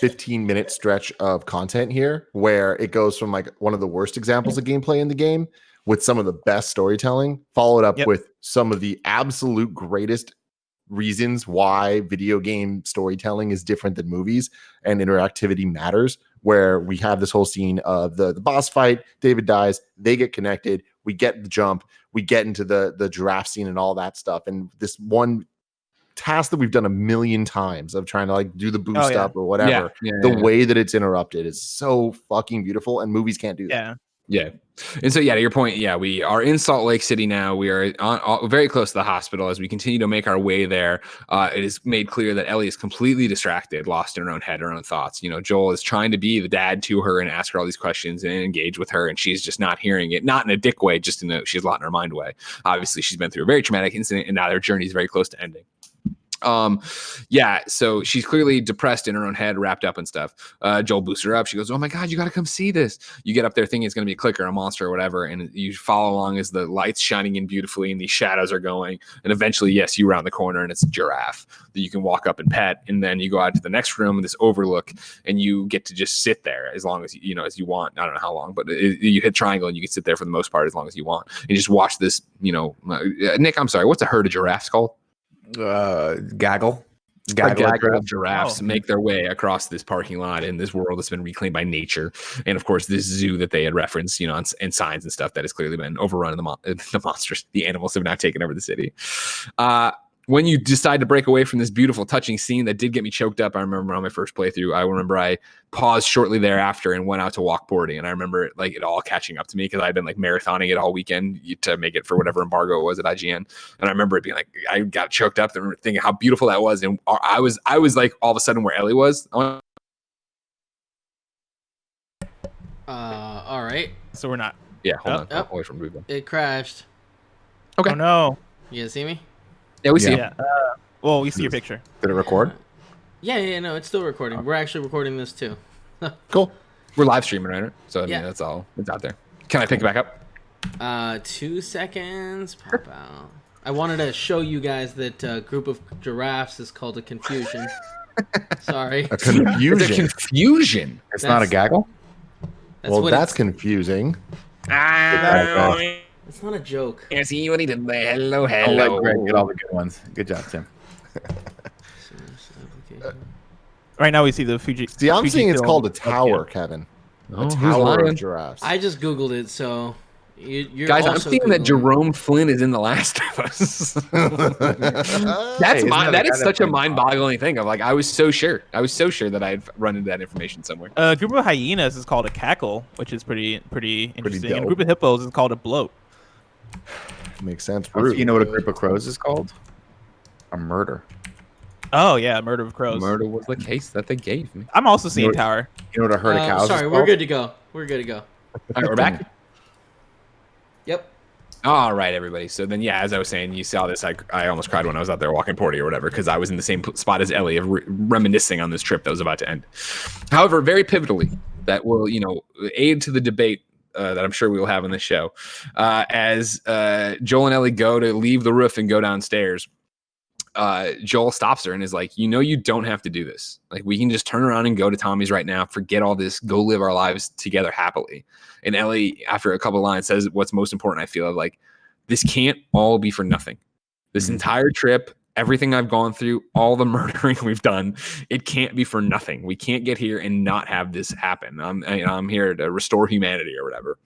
15-minute stretch of content here where it goes from like one of the worst examples of gameplay in the game with some of the best storytelling, followed up with some of the absolute greatest reasons why video game storytelling is different than movies and interactivity matters, where we have this whole scene of the boss fight, David dies, they get connected, we get the jump, we get into the giraffe scene and all that stuff. And this one task that we've done a million times of trying to like do the boost up or whatever, the way that it's interrupted is so fucking beautiful, and movies can't do that. Yeah. And so, to your point, we are in Salt Lake City now. We are very close to the hospital. As we continue to make our way there, it is made clear that Ellie is completely distracted, lost in her own head, her own thoughts. Joel is trying to be the dad to her and ask her all these questions and engage with her, and she's just not hearing it, not in a dick way, just she's a lot in her mind way. Obviously, she's been through a very traumatic incident, and now their journey is very close to ending. So she's clearly depressed in her own head, wrapped up and stuff. Joel boosts her up. She goes, oh my God, you got to come see this. You get up there thinking it's going to be a clicker, a monster or whatever. And you follow along as the lights shining in beautifully and these shadows are going. And eventually, you round the corner and it's a giraffe that you can walk up and pet. And then you go out to the next room, this overlook, and you get to just sit there as long as as you want. I don't know how long, but you hit triangle and you can sit there for the most part as long as you want. And just watch this, Nick, I'm sorry, what's a herd of giraffes called? Gaggle of giraffes make their way across this parking lot in this world that's been reclaimed by nature, and of course this zoo that they had referenced and signs and stuff that has clearly been overrun, and the monsters, the animals have now taken over the city. When you decide to break away from this beautiful, touching scene that did get me choked up, I remember on my first playthrough, I paused shortly thereafter and went out to walk boarding. And I remember it all catching up to me because I'd been marathoning it all weekend to make it for whatever embargo it was at IGN. And I remember it being I got choked up and thinking how beautiful that was. And I was like all of a sudden where Ellie was. All right. So we're not. Yeah, hold on. Away from Ruben. It crashed. Okay. Oh no. You guys see me? Yeah, we see. Yeah. Well, we see your picture. Did it record? Yeah, no, it's still recording. We're actually recording this too. Cool. We're live streaming right now, so I mean, Yeah. that's all. It's out there. Can I pick it back up? 2 seconds. Pop out. I wanted to show you guys that group of giraffes is called a confusion. Sorry. A confusion. It's a confusion. It's not a gaggle. Well, that's confusing. It's not a joke. I see what he did there. Hello, I'll let hello. Greg get all the good ones. Good job, Tim. Right now we see the Fuji. See, I'm seeing it's Fujifilm called a up tower, here. Kevin. Oh, A who's tower lying? of giraffes. I just Googled it, so you're Guys, I'm also seeing that Googling. Jerome Flynn is in The Last of Us. That is such a mind-boggling thing. Of like, I was so sure that I'd run into that information somewhere. A group of hyenas is called a cackle, which is pretty interesting. And a dope. group of hippos is called a bloat. Makes sense. You know what a group of crows is called? A murder. Oh yeah, murder of crows. Murder was the case that they gave me. I'm also seeing What- tower. You know what a herd of cows Sorry, is we're called? good to go. We're good to go. All right, we're back. Yep. All right, everybody. So then, yeah, as I was saying, you saw this. I almost cried when I was out there walking Porty or whatever, because I was in the same spot as Ellie, of reminiscing on this trip that was about to end. However, very pivotally, that will, aid to the debate that I'm sure we will have on this show, as Joel and Ellie go to leave the roof and go downstairs. Joel stops her and is like, you don't have to do this. Like, we can just turn around and go to Tommy's right now, forget all this, go live our lives together happily. And Ellie, after a couple of lines, says what's most important. I feel like this can't all be for nothing. This entire trip, everything I've gone through, all the murdering we've done, it can't be for nothing. We can't get here and not have this happen. I'm here to restore humanity or whatever.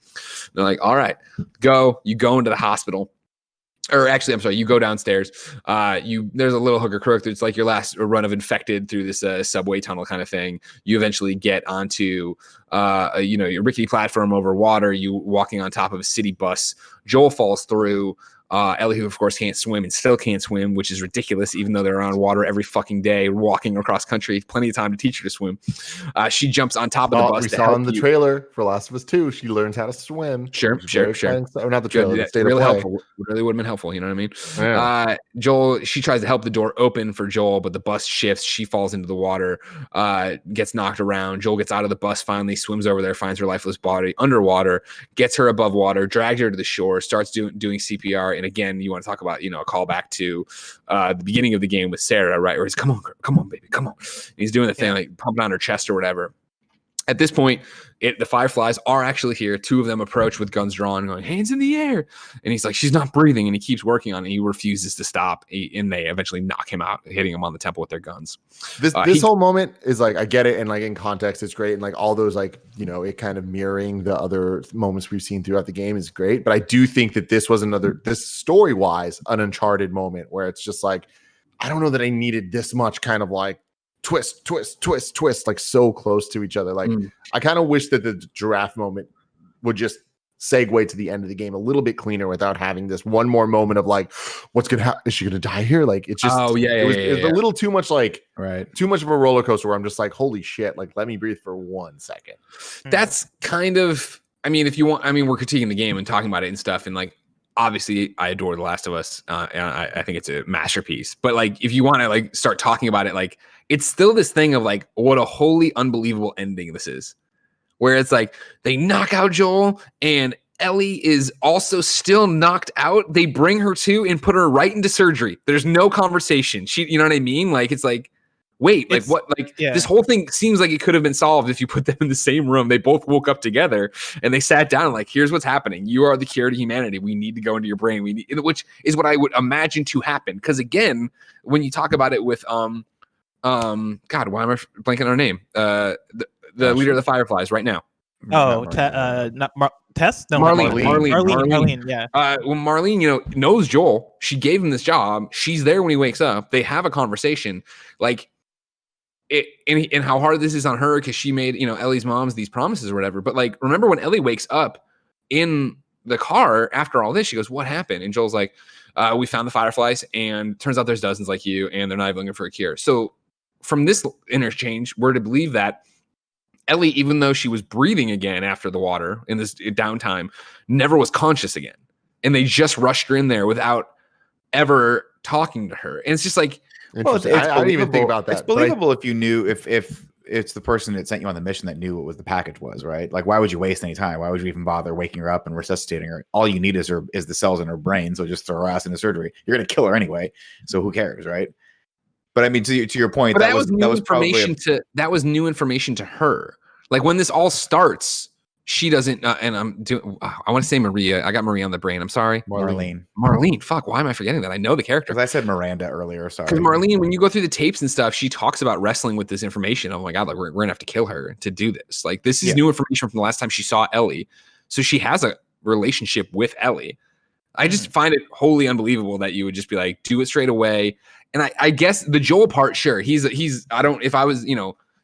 They're like, all right, go. You go into the hospital. Or actually, I'm sorry, you go downstairs. There's a little hooker crook. It's like your last run of infected through this subway tunnel kind of thing. You eventually get onto, your rickety platform over water. You walking on top of a city bus. Joel falls through. Ellie, who of course can't swim and still can't swim, which is ridiculous, even though they're on water every fucking day, walking across country, plenty of time to teach her to swim. She jumps on top of the bus. We saw in the trailer for Last of Us 2. She learns how to swim. Sure. Or not the trailer. That's the state really of play. helpful. Really would have been helpful. You know what I mean? Yeah. Joel, she tries to help the door open for Joel, but the bus shifts. She falls into the water, gets knocked around. Joel gets out of the bus, finally swims over there, finds her lifeless body underwater, gets her above water, drags her to the shore, starts doing CPR. And again, you want to talk about, a callback to the beginning of the game with Sarah, right? Where he's, come on, baby, come on. And he's doing the thing, like pumping on her chest or whatever. At this point, the Fireflies are actually here. Two of them approach with guns drawn, going, hands in the air. And he's like, she's not breathing. And he keeps working on it. He refuses to stop. And they eventually knock him out, hitting him on the temple with their guns. This whole moment is like, I get it. And like in context, it's great. And like all those, like, it kind of mirroring the other moments we've seen throughout the game is great. But I do think that this was this story wise, an Uncharted moment where it's just like, I don't know that I needed this much kind of like, twist, like so close to each other. Like I kind of wish that the giraffe moment would just segue to the end of the game a little bit cleaner without having this one more moment of like, what's gonna happen? Is she gonna die here? Like it's just, it was a little too much, like too much of a roller coaster where I'm just like, holy shit, like let me breathe for 1 second. That's kind of, if you want, we're critiquing the game and talking about it and stuff, and like obviously I adore The Last of Us, and I think it's a masterpiece. But like, if you want to like start talking about it, like it's still this thing of like, what a wholly unbelievable ending this is, where it's like they knock out Joel and Ellie is also still knocked out. They bring her to and put her right into surgery. There's no conversation. You know what I mean? Like, it's like, wait, like what? Like this whole thing seems like it could have been solved if you put them in the same room. They both woke up together and they sat down. Like, here's what's happening. You are the cure to humanity. We need to go into your brain. Which is what I would imagine to happen. Because again, when you talk about it with God, why am I blanking on her name? The leader of the Fireflies right now. Tess? No, Marlene. Yeah. Well, Marlene, knows Joel. She gave him this job. She's there when he wakes up. They have a conversation. Like, and how hard this is on her because she made, Ellie's mom's these promises or whatever. But like, remember when Ellie wakes up in the car after all this, she goes, what happened? And Joel's like, we found the Fireflies, and turns out there's dozens like you, and they're not even looking for a cure. So from this interchange, we're to believe that Ellie, even though she was breathing again after the water in this downtime, never was conscious again. And they just rushed her in there without ever talking to her. And it's just like, Well, Interesting. I didn't even think about that. It's believable if you knew if it's the person that sent you on the mission that knew what was the package was, right? Like, why would you waste any time? Why would you even bother waking her up and resuscitating her? All you need is the cells in her brain. So just throw her ass into surgery. You're gonna kill her anyway. So who cares, right? But I mean, to your point, but that was new information to her. Like when this all starts, she doesn't. And I want to say Maria. I got Maria on the brain. I'm sorry, Marlene. Fuck. Why am I forgetting that? I know the character. Because I said Miranda earlier. Sorry. Because Marlene, when you go through the tapes and stuff, she talks about wrestling with this information. Oh my god, like we're gonna have to kill her to do this. Like this is new information from the last time she saw Ellie. So she has a relationship with Ellie. I just find it wholly unbelievable that you would just be like, do it straight away. And I guess the Joel part, sure. If I was,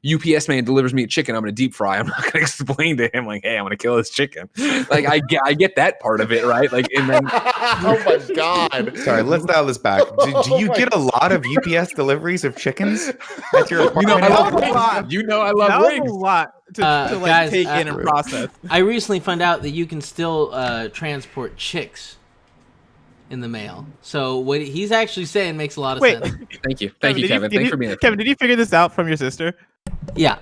UPS man delivers me a chicken, I'm going to deep fry. I'm not going to explain to him like, hey, I'm going to kill this chicken. Like I get that part of it, right? Like, and then oh my god. Sorry, let's dial this back. Do you get a lot of UPS deliveries of chickens at your apartment? I love wings. I love wings. A lot to guys, take in and process. I recently found out that you can still transport chicks in the mail. So what he's actually saying makes a lot of sense. Thank you, Kevin. Thanks for being there. Kevin, did you figure this out from your sister? Yeah.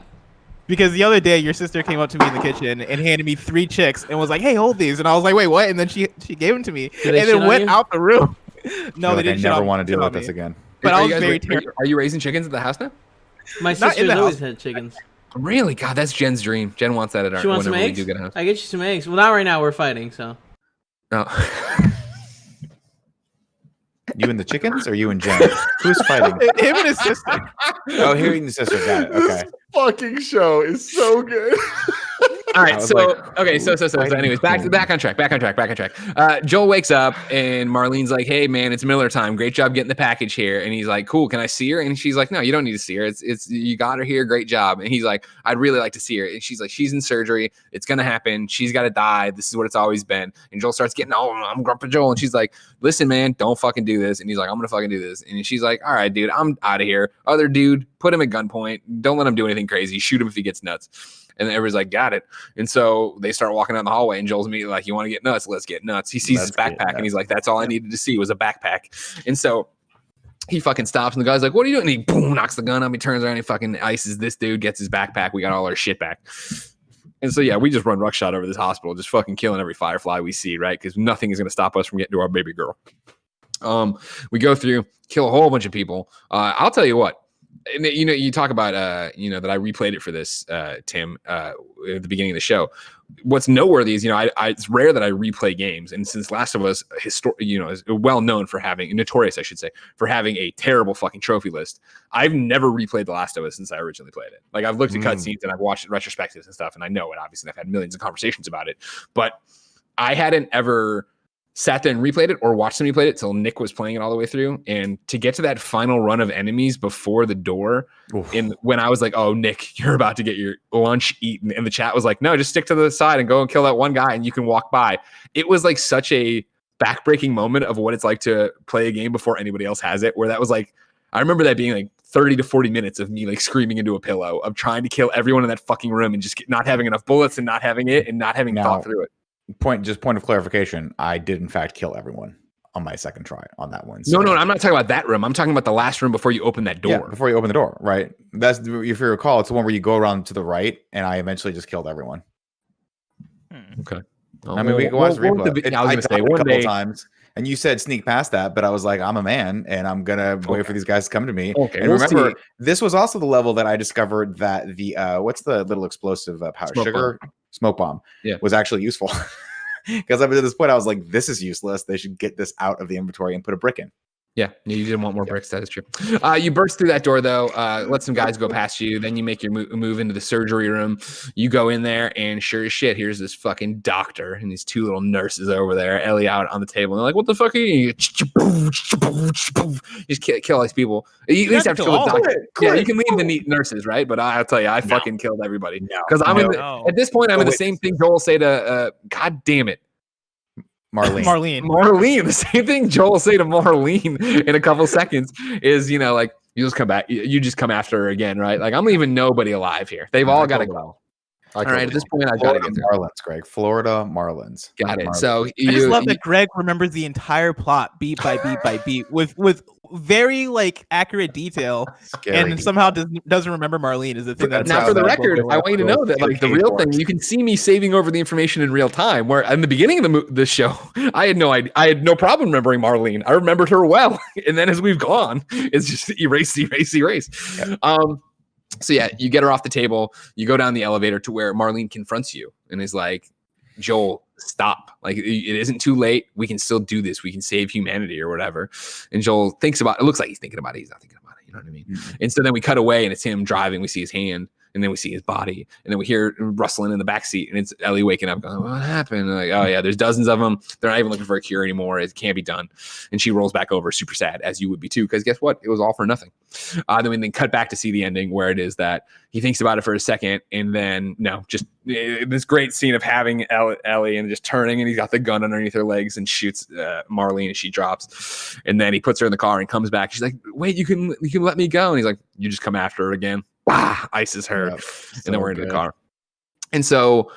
Because the other day, your sister came up to me in the kitchen and handed me 3 chicks and was like, "Hey, hold these." And I was like, "Wait, what?" And then she gave them to me and then went out the room. No, they didn't. I never want to deal with this again. But I was very terrified. Are you raising chickens at the house now? My sister's always had chickens. Really? God, that's Jen's dream. Jen wants that at our whenever we do get a house. I get you some eggs. Well, not right now. We're fighting, so. Oh. You and the chickens, or you and Jen? Who's fighting? Him and his sister. Oh, him and the sister. Got it. Okay. This fucking show is so good. All right, so anyways, back on track. Joel wakes up and Marlene's like, "Hey man, it's Miller time. Great job getting the package here." And he's like, "Cool, can I see her?" And she's like, "No, you don't need to see her. It's you got her here. Great job." And he's like, "I'd really like to see her." And she's like, "She's in surgery. It's gonna happen. She's got to die. This is what it's always been." And Joel starts getting, "Oh, I'm Grumpy Joel." And she's like, "Listen, man, don't fucking do this." And he's like, "I'm gonna fucking do this." And she's like, "All right, dude, I'm out of here." Other dude, put him at gunpoint. Don't let him do anything crazy. Shoot him if he gets nuts. And then everybody's like, "Got it." And so they start walking down the hallway, and Joel's immediately like, "You want to get nuts? Let's get nuts." He sees his backpack, and he's like, "That's all I needed to see was a backpack." And so he fucking stops, and the guy's like, "What are you doing?" And he boom knocks the gun up. He turns around, and he fucking ices this dude, gets his backpack. We got all our shit back. And so yeah, we just run ruckshot over this hospital, just fucking killing every firefly we see, right? Because nothing is going to stop us from getting to our baby girl. We go through, kill a whole bunch of people. I'll tell you what. And you talk about that I replayed it for this Tim at the beginning of the show. What's noteworthy is it's rare that I replay games, and since Last of Us is well known for having notorious, I should say, for having a terrible fucking trophy list. I've never replayed The Last of Us since I originally played it. Like I've looked at cutscenes and I've watched retrospectives and stuff, and I know it. Obviously, I've had millions of conversations about it, but I hadn't ever sat there and replayed it or watched somebody play it till Nick was playing it all the way through. And to get to that final run of enemies before the door, and when I was like, "Oh, Nick, you're about to get your lunch eaten," and the chat was like, "No, just stick to the side and go and kill that one guy and you can walk by." It was like such a backbreaking moment of what it's like to play a game before anybody else has it, where that was like, I remember that being like 30 to 40 minutes of me like screaming into a pillow of trying to kill everyone in that fucking room and just not having enough bullets and not having it and not having thought through it. Point of clarification, I did in fact kill everyone on my second try on that one. So. No, I'm not talking about that room. I'm talking about the last room before you open that door. Yeah, before you open the door, right? That's, if you recall, it's the one where you go around to the right, and I eventually just killed everyone. Okay. I mean, we can watch the replay. I was going to say, one day, times, and you said sneak past that, but I was like, I'm a man, and I'm going to wait for these guys to come to me. Okay, and remember, this was also the level that I discovered that the, what's the little explosive powder? Smoke bomb was actually useful. Because up to this point, I was like, this is useless. They should get this out of the inventory and put a brick in. Yeah, you didn't want more bricks. That is true. You burst through that door, though. Let some guys go past you. Then you make your move into the surgery room. You go in there, and sure as shit, here's this fucking doctor and these 2 little nurses over there. Ellie out on the table. And they're like, "What the fuck are you?" Just kill all these people. At least have to kill the doctor. Yeah, you can leave the neat nurses, right? But I'll tell you, I fucking killed everybody. Because at this point, I'm in the same thing Joel say to, God damn it. Marlene. The same thing Joel say to Marlene in a couple seconds is, like, you just come back. You just come after her again, right? Like, I'm leaving nobody alive here. They've all got to go. All right, at this point, I've got to get there. Marlins, Greg. Florida Marlins. Got it. Marlins. So I just love that Greg remembers the entire plot beat by beat by beat with very like accurate detail, Scary. and somehow doesn't remember Marlene is the thing. That's Now, how for the that record, I want you to know that Get like the paid real for thing, it. you can see me saving over the information in real time. Where in the beginning of the show, I had no idea, I had no problem remembering Marlene. I remembered her well, and then as we've gone, it's just erase. So yeah, you get her off the table. You go down the elevator to where Marlene confronts you and is like, Joel, stop. Like, it isn't too late. We can still do this. We can save humanity or whatever. And Joel thinks about it. It looks like he's thinking about it. He's not thinking about it. You know what I mean? Mm-hmm. And so then we cut away and it's him driving. We see his hand. And then we see his body, and then we hear rustling in the backseat, and it's Ellie waking up going, what happened? And like, oh yeah, there's dozens of them. They're not even looking for a cure anymore. It can't be done. And she rolls back over, super sad, as you would be too, because guess what? It was all for nothing. Then we cut back to see the ending where it is that he thinks about it for a second, and then just this great scene of having Ellie and just turning, and he's got the gun underneath her legs and shoots Marlene, and she drops. And then he puts her in the car and comes back. She's like, wait, you can let me go. And he's like, you just come after her again. Ices her, and then we're into the car. And so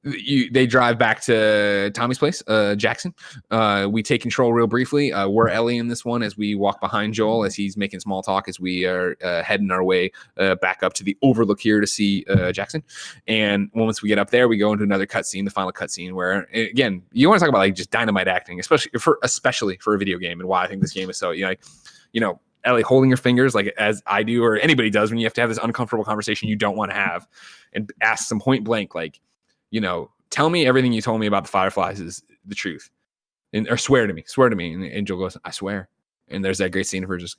they drive back to Tommy's place, Jackson. We take control real briefly. We're Ellie in this one as we walk behind Joel as he's making small talk as we are heading our way back up to the overlook here to see Jackson. And once we get up there, we go into another cutscene, the final cutscene, where again, you want to talk about like just dynamite acting, especially for a video game, and why I think this game is so Ellie holding her fingers like as I do or anybody does when you have to have this uncomfortable conversation you don't want to have, and ask some point blank, like, tell me everything you told me about the Fireflies is the truth, or swear to me. And Joel goes, I swear. And there's that great scene of her just,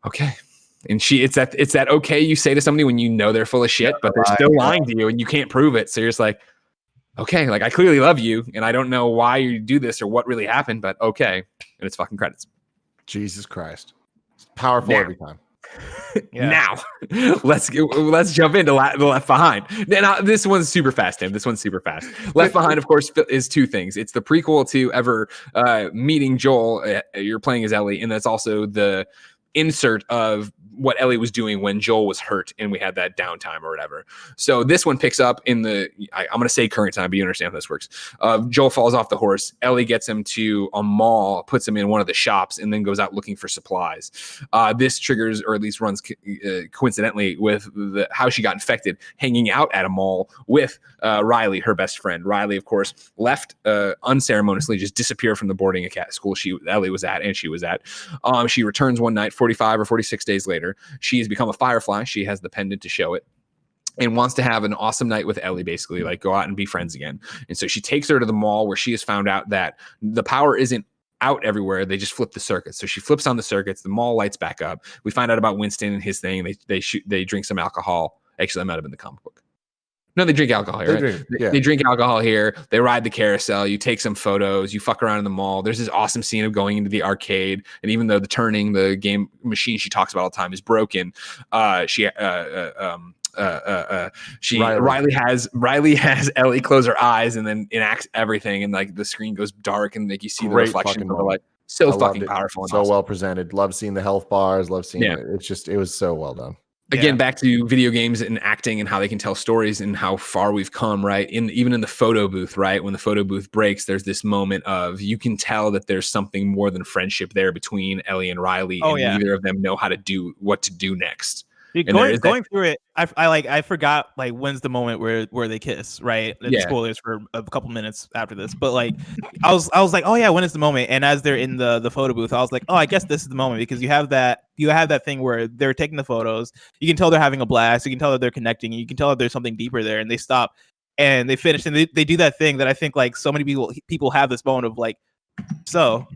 okay. And it's that okay you say to somebody when you know they're full of shit, but they're still lying to you and you can't prove it. So you're just like, okay, like I clearly love you and I don't know why you do this or what really happened, but okay. And it's fucking credits. Jesus Christ. Powerful every time. Now let's jump into the Left Behind. Now this one's super fast, Tim. This one's super fast. Left Behind, of course, is two things. It's the prequel to ever meeting Joel. You're playing as Ellie, and that's also the insert of what Ellie was doing when Joel was hurt and we had that downtime or whatever. So this one picks up in I'm going to say current time, but you understand how this works. Joel falls off the horse. Ellie gets him to a mall, puts him in one of the shops, and then goes out looking for supplies. This triggers, or at least runs coincidentally with how she got infected, hanging out at a mall with Riley, her best friend. Riley, of course, left unceremoniously, just disappeared from the boarding school Ellie was at and she was at. She returns one night, 45 or 46 days later. She has become a Firefly. She has the pendant to show it and wants to have an awesome night with Ellie, basically, like go out and be friends again. And so she takes her to the mall where she has found out that the power isn't out everywhere. They just flip the circuits. So she flips on the circuits. The mall lights back up. We find out about Winston and his thing. They drink some alcohol. Actually, that might have been the comic book. No, they drink alcohol here. They drink alcohol here. They ride the carousel. You take some photos. You fuck around in the mall. There's this awesome scene of going into the arcade. And even though the game machine she talks about all the time is broken, Riley has Ellie close her eyes and then enacts everything. And like the screen goes dark and like you see the reflection of the light. So fucking powerful. So awesome. Well presented. Love seeing the health bars. Love seeing it. It was so well done. Again, back to video games and acting and how they can tell stories and how far we've come, right? Even in the photo booth, right? When the photo booth breaks, there's this moment of you can tell that there's something more than friendship there between Ellie and Riley, neither of them know how to do what to do next. Going through it, I forgot like when's the moment where they kiss, right? Spoilers for a couple minutes after this, but like I was like, oh yeah, when is the moment? And as they're in the photo booth, I was like, oh, I guess this is the moment, because you have that thing where they're taking the photos. You can tell they're having a blast. You can tell that they're connecting. You can tell that there's something deeper there, and they stop and they finish and they do that thing that I think like so many people have this moment of like so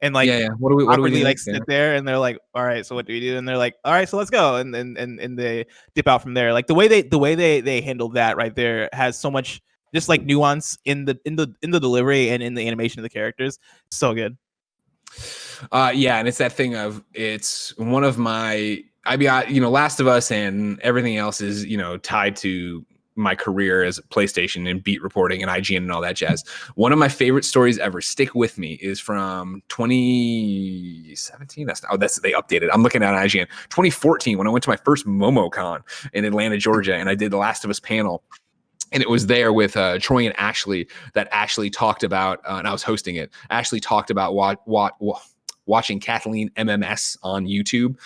and like what do we do like sit there and they're like, all right, so what do we do? And they're like, all right, so let's go, and they dip out from there. Like the way they handled that right there has so much just like nuance in the delivery and in the animation of the characters. So good. And it's that thing of, it's one of my Last of Us and everything else is tied to my career as PlayStation and beat reporting and IGN and all that jazz. One of my favorite stories ever, stick with me, is from 2017. They updated. I'm looking at IGN. 2014, when I went to my first MomoCon in Atlanta, Georgia, and I did the Last of Us panel. And it was there with Troy and Ashley that Ashley talked about, and I was hosting it. Ashley talked about watching Kathleen MMS on YouTube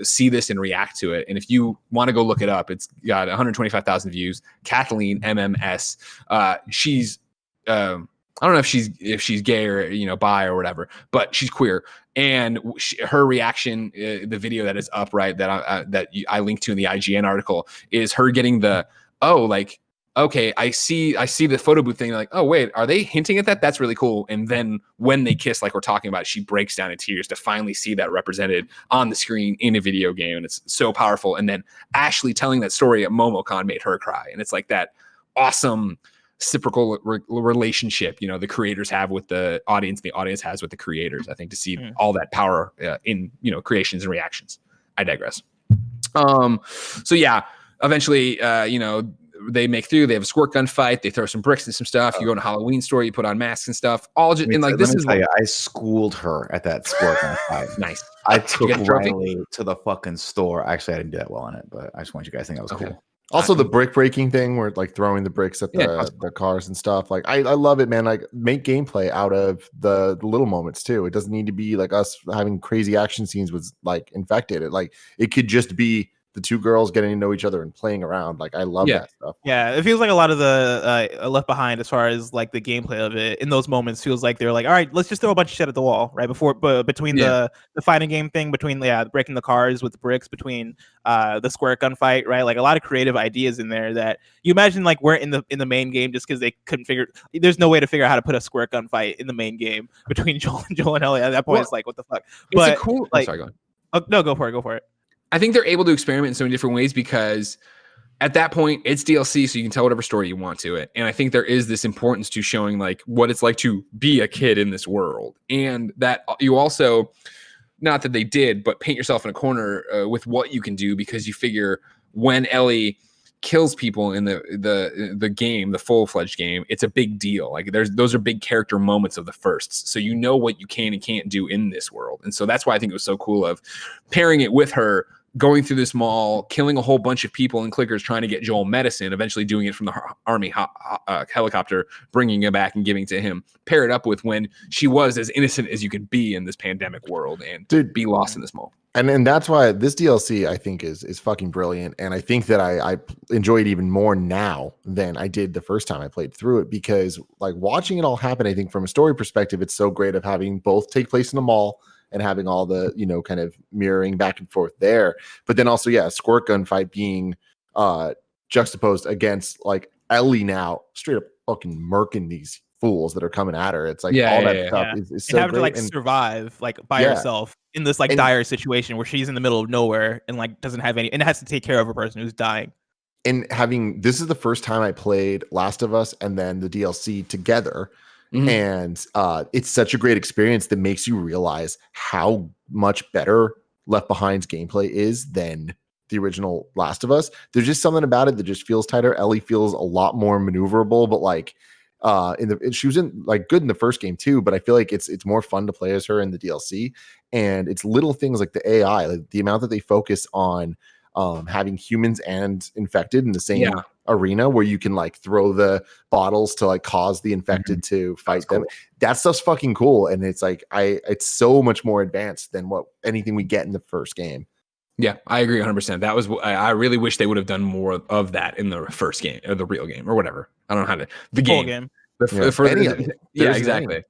see this and react to it. And if you want to go look it up, it's got 125,000 views. Kathleen MMS. She's I don't know if she's gay or, you know, bi or whatever, but she's queer. And her reaction, the video that is up, right, that I linked to in the IGN article, is her getting the, oh, like, okay, I see the photo booth thing. Like, oh, wait, are they hinting at that? That's really cool. And then when they kiss, like we're talking about, she breaks down in tears to finally see that represented on the screen in a video game. And it's so powerful. And then Ashley telling that story at MomoCon made her cry. And it's like that awesome reciprocal relationship, you know, the creators have with the audience, the audience has with the creators. I think to see all that power in, you know, creations and reactions. I digress. So yeah, eventually, you know, they make through. They have a squirt gun fight. They throw some bricks and some stuff. You go to a Halloween store. You put on masks and stuff. All just and like this is. I schooled her at that squirt gun fight. Nice. I took Riley to the fucking store. Actually, I didn't do that well on it, but I just want you guys to think that was cool. Also, the brick breaking thing, where like throwing the bricks at the cars and stuff. Like, I love it, man. Like, make gameplay out of the little moments too. It doesn't need to be like us having crazy action scenes with like infected. It could just be the two girls getting to know each other and playing around. Like, I love that stuff. Yeah, it feels like a lot of the Left Behind, as far as like the gameplay of it, in those moments feels like they're like, all right, let's just throw a bunch of shit at the wall, right? Between the fighting game thing, between breaking the cars with the bricks, between the squirt gun fight, right? Like a lot of creative ideas in there that you imagine like weren't in the main game just because they couldn't figure. There's no way to figure out how to put a squirt gun fight in the main game between Joel and Ellie. At that point, it's like, what the fuck? But it's a cool. Like, sorry, go on. Oh, no, go for it. I think they're able to experiment in so many different ways because at that point it's DLC, so you can tell whatever story you want to it. And I think there is this importance to showing like what it's like to be a kid in this world. And that you also, not that they did, but paint yourself in a corner with what you can do, because you figure when Ellie kills people in the game, the full-fledged game, it's a big deal. Like those are big character moments of the firsts, so you know what you can and can't do in this world. And so that's why I think it was so cool of pairing it with her going through this mall, killing a whole bunch of people and clickers, trying to get Joel medicine, eventually doing it from the army helicopter, bringing it back and giving it to him. Pair it up with when she was as innocent as you could be in this pandemic world and be lost in this mall. And that's why this DLC I think is fucking brilliant. And I think that I enjoy it even more now than I did the first time I played through it, because like watching it all happen, I think from a story perspective, it's so great of having both take place in a mall and having all the, you know, kind of mirroring back and forth there. But then also, a squirt gun fight being juxtaposed against like Ellie now straight up fucking murking these fools that are coming at her. It's like all that stuff is so having great. To like survive like by herself in this like dire situation where she's in the middle of nowhere and like doesn't have any, and has to take care of a person who's dying. And this is the first time I played Last of Us and then the DLC together. Mm-hmm. And it's such a great experience that makes you realize how much better Left Behind's gameplay is than the original Last of Us. There's just something about it that just feels tighter. Ellie feels a lot more maneuverable, but like she was in like good in the first game too, but I feel like it's more fun to play as her in the DLC. And it's little things like the AI, like the amount that they focus on having humans and infected in the same arena, where you can like throw the bottles to like cause the infected to fight them. Cool. That stuff's fucking cool. And it's like, it's so much more advanced than what anything we get in the first game. Yeah, I agree 100%. That was, I really wish they would have done more of that in the first game or the real game or whatever. I don't know how to, the game. Exactly.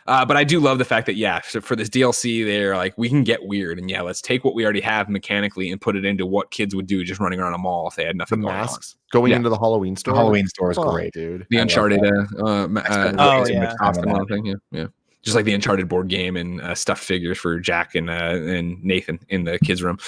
But I do love the fact that, so for this DLC, they're like, we can get weird. And let's take what we already have mechanically and put it into what kids would do just running around a mall if they had nothing going on. Going into the Halloween store. The Halloween store is great, dude. The Uncharted thing. Yeah. Just like the Uncharted board game and stuffed figures for Jack and Nathan in the kids' room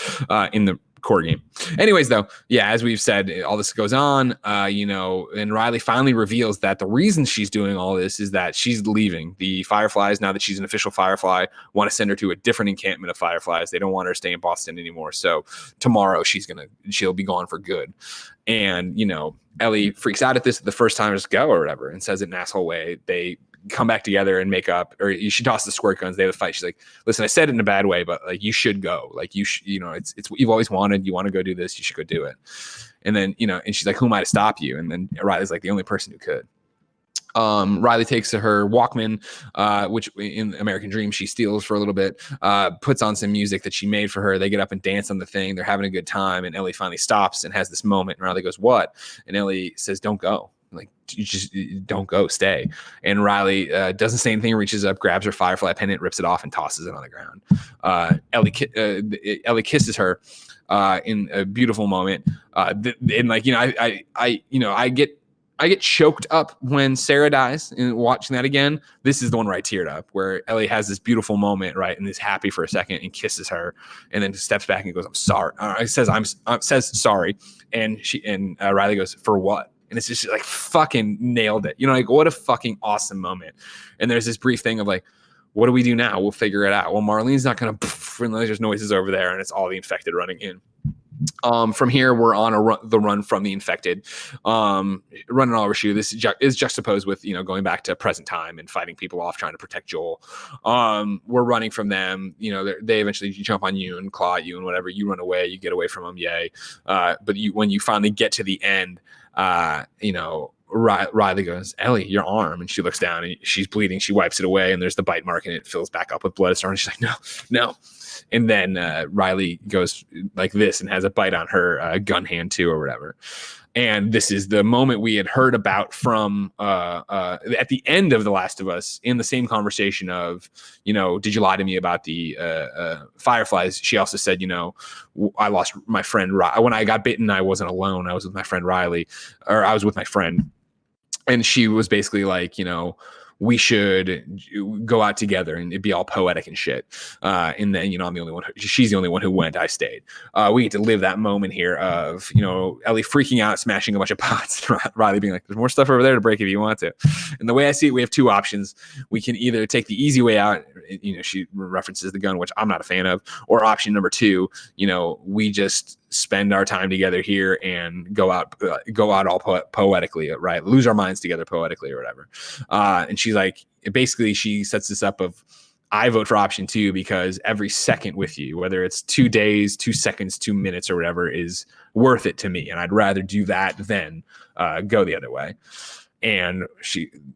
in the core game. Anyways, though, as we've said, all this goes on, and Riley finally reveals that the reason she's doing all this is that she's leaving. The Fireflies, now that she's an official Firefly, want to send her to a different encampment of Fireflies. They don't want her to stay in Boston anymore. So tomorrow she'll be gone for good. And, Ellie freaks out at this the first time, just go or whatever, and says it in an asshole way. They come back together and make up, or she tosses the squirt guns. They have a fight. She's like, listen, I said it in a bad way, but like, you should go. Like it's what you've always wanted. You want to go do this. You should go do it. And then, and she's like, who am I to stop you? And then Riley's like, the only person who could. Riley takes her Walkman, which in American Dream she steals for a little bit, puts on some music that she made for her. They get up and dance on the thing. They're having a good time. And Ellie finally stops and has this moment. And Riley goes, "What?" And Ellie says, "Don't go. Like, you just don't go, stay." And Riley doesn't say anything, reaches up, grabs her Firefly pendant, rips it off, and tosses it on the ground. Ellie kisses her in a beautiful moment. And like, I get choked up when Sarah dies, and watching that again, this is the one where I teared up, where Ellie has this beautiful moment, right, and is happy for a second and kisses her, and then steps back and goes, "I'm sorry." Says sorry, and Riley goes, "For what?" And it's just like, fucking nailed it. Like, what a fucking awesome moment. And there's this brief thing of like, what do we do now? We'll figure it out. Well, Marlene's not going to, and there's noises over there, and it's all the infected running in. From here, we're on the run from the infected, running all over shoe. This is juxtaposed with, going back to present time and fighting people off, trying to protect Joel. We're running from them. They eventually jump on you and claw at you and whatever. You run away, you get away from them. Yay. But when you finally get to the end, Riley goes, "Ellie, your arm," and she looks down and she's bleeding. She wipes it away, and there's the bite mark, and it fills back up with blood. And she's like, no. And then Riley goes like this and has a bite on her gun hand too, or whatever. And this is the moment we had heard about from at the end of The Last of Us, in the same conversation of, did you lie to me about the fireflies? She also said, I lost my friend. When I got bitten, I wasn't alone. I was with my friend Riley, or I was with my friend. And she was basically like, we should go out together, and it'd be all poetic and shit. And then, I'm the only one. She's the only one who went. I stayed. We get to live that moment here of, Ellie freaking out, smashing a bunch of pots. Riley being like, "There's more stuff over there to break if you want to." And the way I see it, we have two options. We can either take the easy way out. She references the gun, which I'm not a fan of. Or option number two, we just spend our time together here and go out all poetically, right? Lose our minds together poetically or whatever. And she's like, basically she sets this up of, I vote for option two because every second with you, whether it's 2 days, 2 seconds, 2 minutes or whatever, is worth it to me. And I'd rather do that than go the other way. And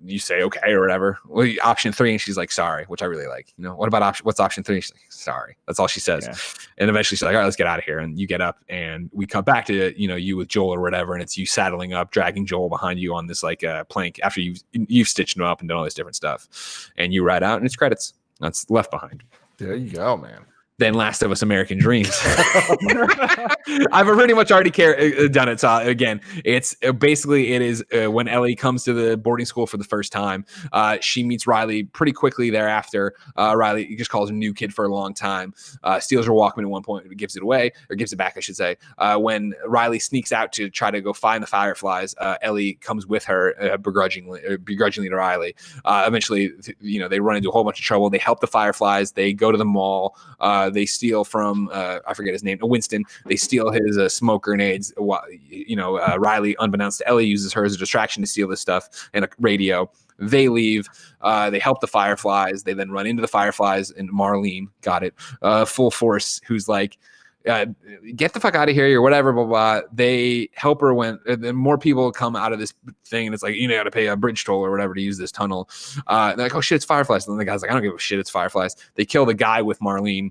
you say, okay, or whatever. Well, option three, and she's like, sorry, which I really like. What about what's option three? She's like, sorry. That's all she says. Yeah. And eventually she's like, all right, let's get out of here. And you get up, and we come back to, you with Joel or whatever. And it's you saddling up, dragging Joel behind you on this like plank after you've stitched him up and done all this different stuff. And you ride out, and it's credits. That's Left Behind. There you go, man. Than Last of Us American Dreams. I've pretty much already done it. So again, it's basically, it is when Ellie comes to the boarding school for the first time. She meets Riley pretty quickly thereafter. Riley just calls her new kid for a long time. Steals her Walkman at one point, gives it away, or gives it back, I should say. When Riley sneaks out to try to go find the fireflies, Ellie comes with her begrudgingly to Riley. Eventually, they run into a whole bunch of trouble. They help the fireflies. They go to the mall. They steal from I forget his name, Winston. They steal his smoke grenades. Riley, unbeknownst to Ellie, uses her as a distraction to steal this stuff and a radio. They leave. They help the fireflies. They then run into the fireflies, and Marlene got it full force, who's like, get the fuck out of here or whatever, blah, blah. They help her when then more people come out of this thing, and it's like, got to pay a bridge toll or whatever to use this tunnel. They're like, oh shit, it's fireflies. And then the guy's like, I don't give a shit, it's fireflies. They kill the guy with Marlene.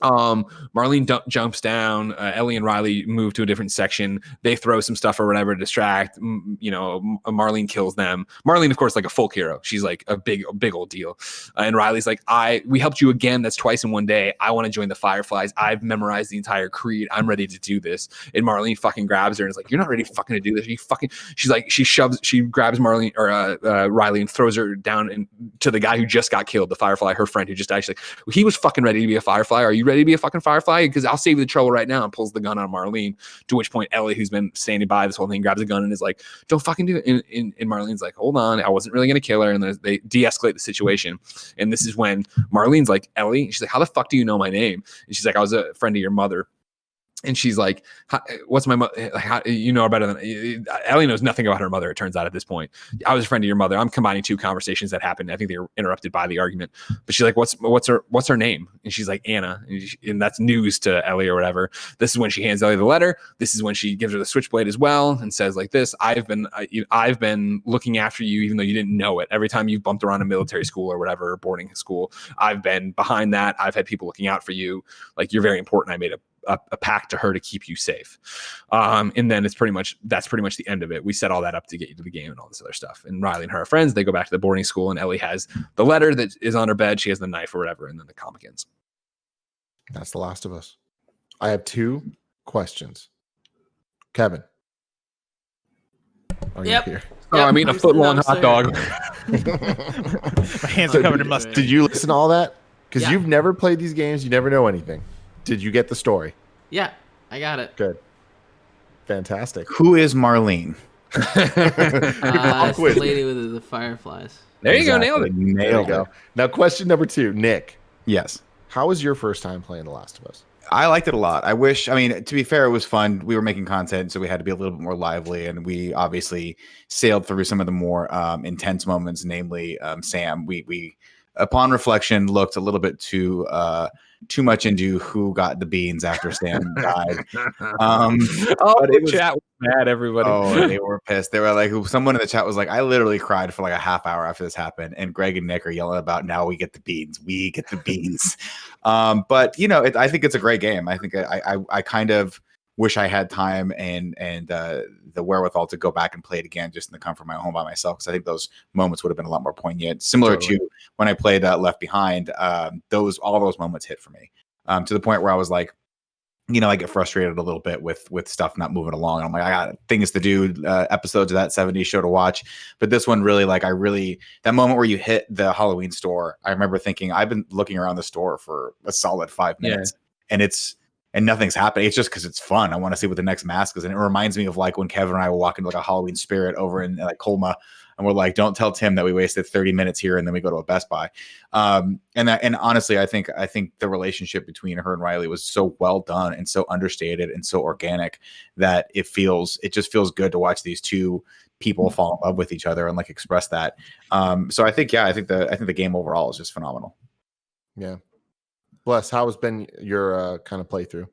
Marlene jumps down. Ellie and Riley move to a different section. They throw some stuff or whatever to distract. Marlene kills them. Marlene, of course, like a folk hero. She's like a big old deal. And Riley's like, we helped you again. That's twice in one day. I want to join the Fireflies. I've memorized the entire creed. I'm ready to do this. And Marlene fucking grabs her and is like, you're not ready fucking to do this. She grabs Marlene or Riley and throws her down to the guy who just got killed, the Firefly, her friend who just died. She's like, he was fucking ready to be a Firefly. Are you ready to be a fucking Firefly? Because I'll save you the trouble right now, and pulls the gun on Marlene, to which point Ellie, who's been standing by this whole thing, grabs a gun and is like, don't fucking do it. And Marlene's like, hold on, I wasn't really going to kill her. And they de-escalate the situation. And this is when Marlene's like, Ellie, she's like, how the fuck do you know my name? And she's like, I was a friend of your mother. And she's like, what's my mother? You know her better than Ellie knows nothing about her mother. It turns out at this point, I was a friend of your mother. I'm combining two conversations that happened. I think they were interrupted by the argument, but she's like, what's her name? And she's like, Anna. And that's news to Ellie or whatever. This is when she hands Ellie the letter. This is when she gives her the switchblade as well. And says like this, I've been looking after you, even though you didn't know it. Every time you've bumped around a military school or whatever, or boarding school, I've been behind that. I've had people looking out for you. Like, you're very important. I made a pact to her to keep you safe. And then that's pretty much the end of it. We set all that up to get you to the game and all this other stuff. And Riley and her are friends. They go back to the boarding school, and Ellie has the letter that is on her bed. She has the knife or whatever. And then the comic ends. That's The Last of Us. I have 2 questions. Kevin. Are you here? Oh, I mean, a foot long hot dog. My hands are covered in mustard. Did you listen to all that? Because Yeah. you've never played these games. You never know anything. Did you get the story? Yeah, I got it. Good. Fantastic. Who is Marlene? It's the lady with the fireflies. There you go. Nailed it. There you Nailed go. it. Now, question number 2. Nick, Yes. how was your first time playing The Last of Us? I liked it a lot. I mean, to be fair, it was fun. We were making content, so we had to be a little bit more lively, and we obviously sailed through some of the more intense moments, namely Sam. We upon reflection, looked a little bit too much into who got the beans after Sam died. But it was, chat was mad, everybody. oh, they were pissed. They were like, someone in the chat was like, I literally cried for like a half hour after this happened. And Greg and Nick are yelling about, now we get the beans. We get the beans. But you know, I think it's a great game. I think I kind of wish I had time and the wherewithal to go back and play it again just in the comfort of my home by myself, because I think those moments would have been a lot more poignant, similar to when I played Left Behind. All those moments hit for me to the point where I was like, you know, I get frustrated a little bit with stuff not moving along. I'm like, I got things to do, episodes of that 70s show to watch. But this one really, that moment where you hit the Halloween store, I remember thinking, I've been looking around the store for a solid 5 minutes, and nothing's happening. It's just because it's fun. I want to see what the next mask is. And it reminds me of like when Kevin and I will walk into like a Halloween Spirit over in like Colma, and we're like, don't tell Tim that we wasted 30 minutes here and then we go to a Best Buy. And honestly, I think the relationship between her and Riley was so well done and so understated and so organic that it just feels good to watch these two people fall in love with each other and like express that. So I think the game overall is just phenomenal. Yeah. Bless, how has been your kind of playthrough?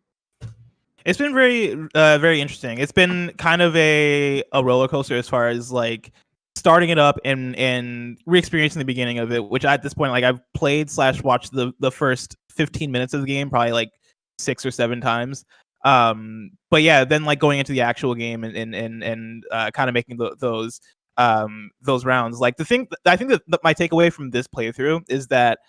It's been very, very interesting. It's been kind of a roller coaster as far as like starting it up and re-experiencing the beginning of it, which at this point, like I've played / watched the first 15 minutes of the game probably like 6 or 7 times. But yeah, then like going into the actual game and kind of making those rounds. Like I think that my takeaway from this playthrough is that,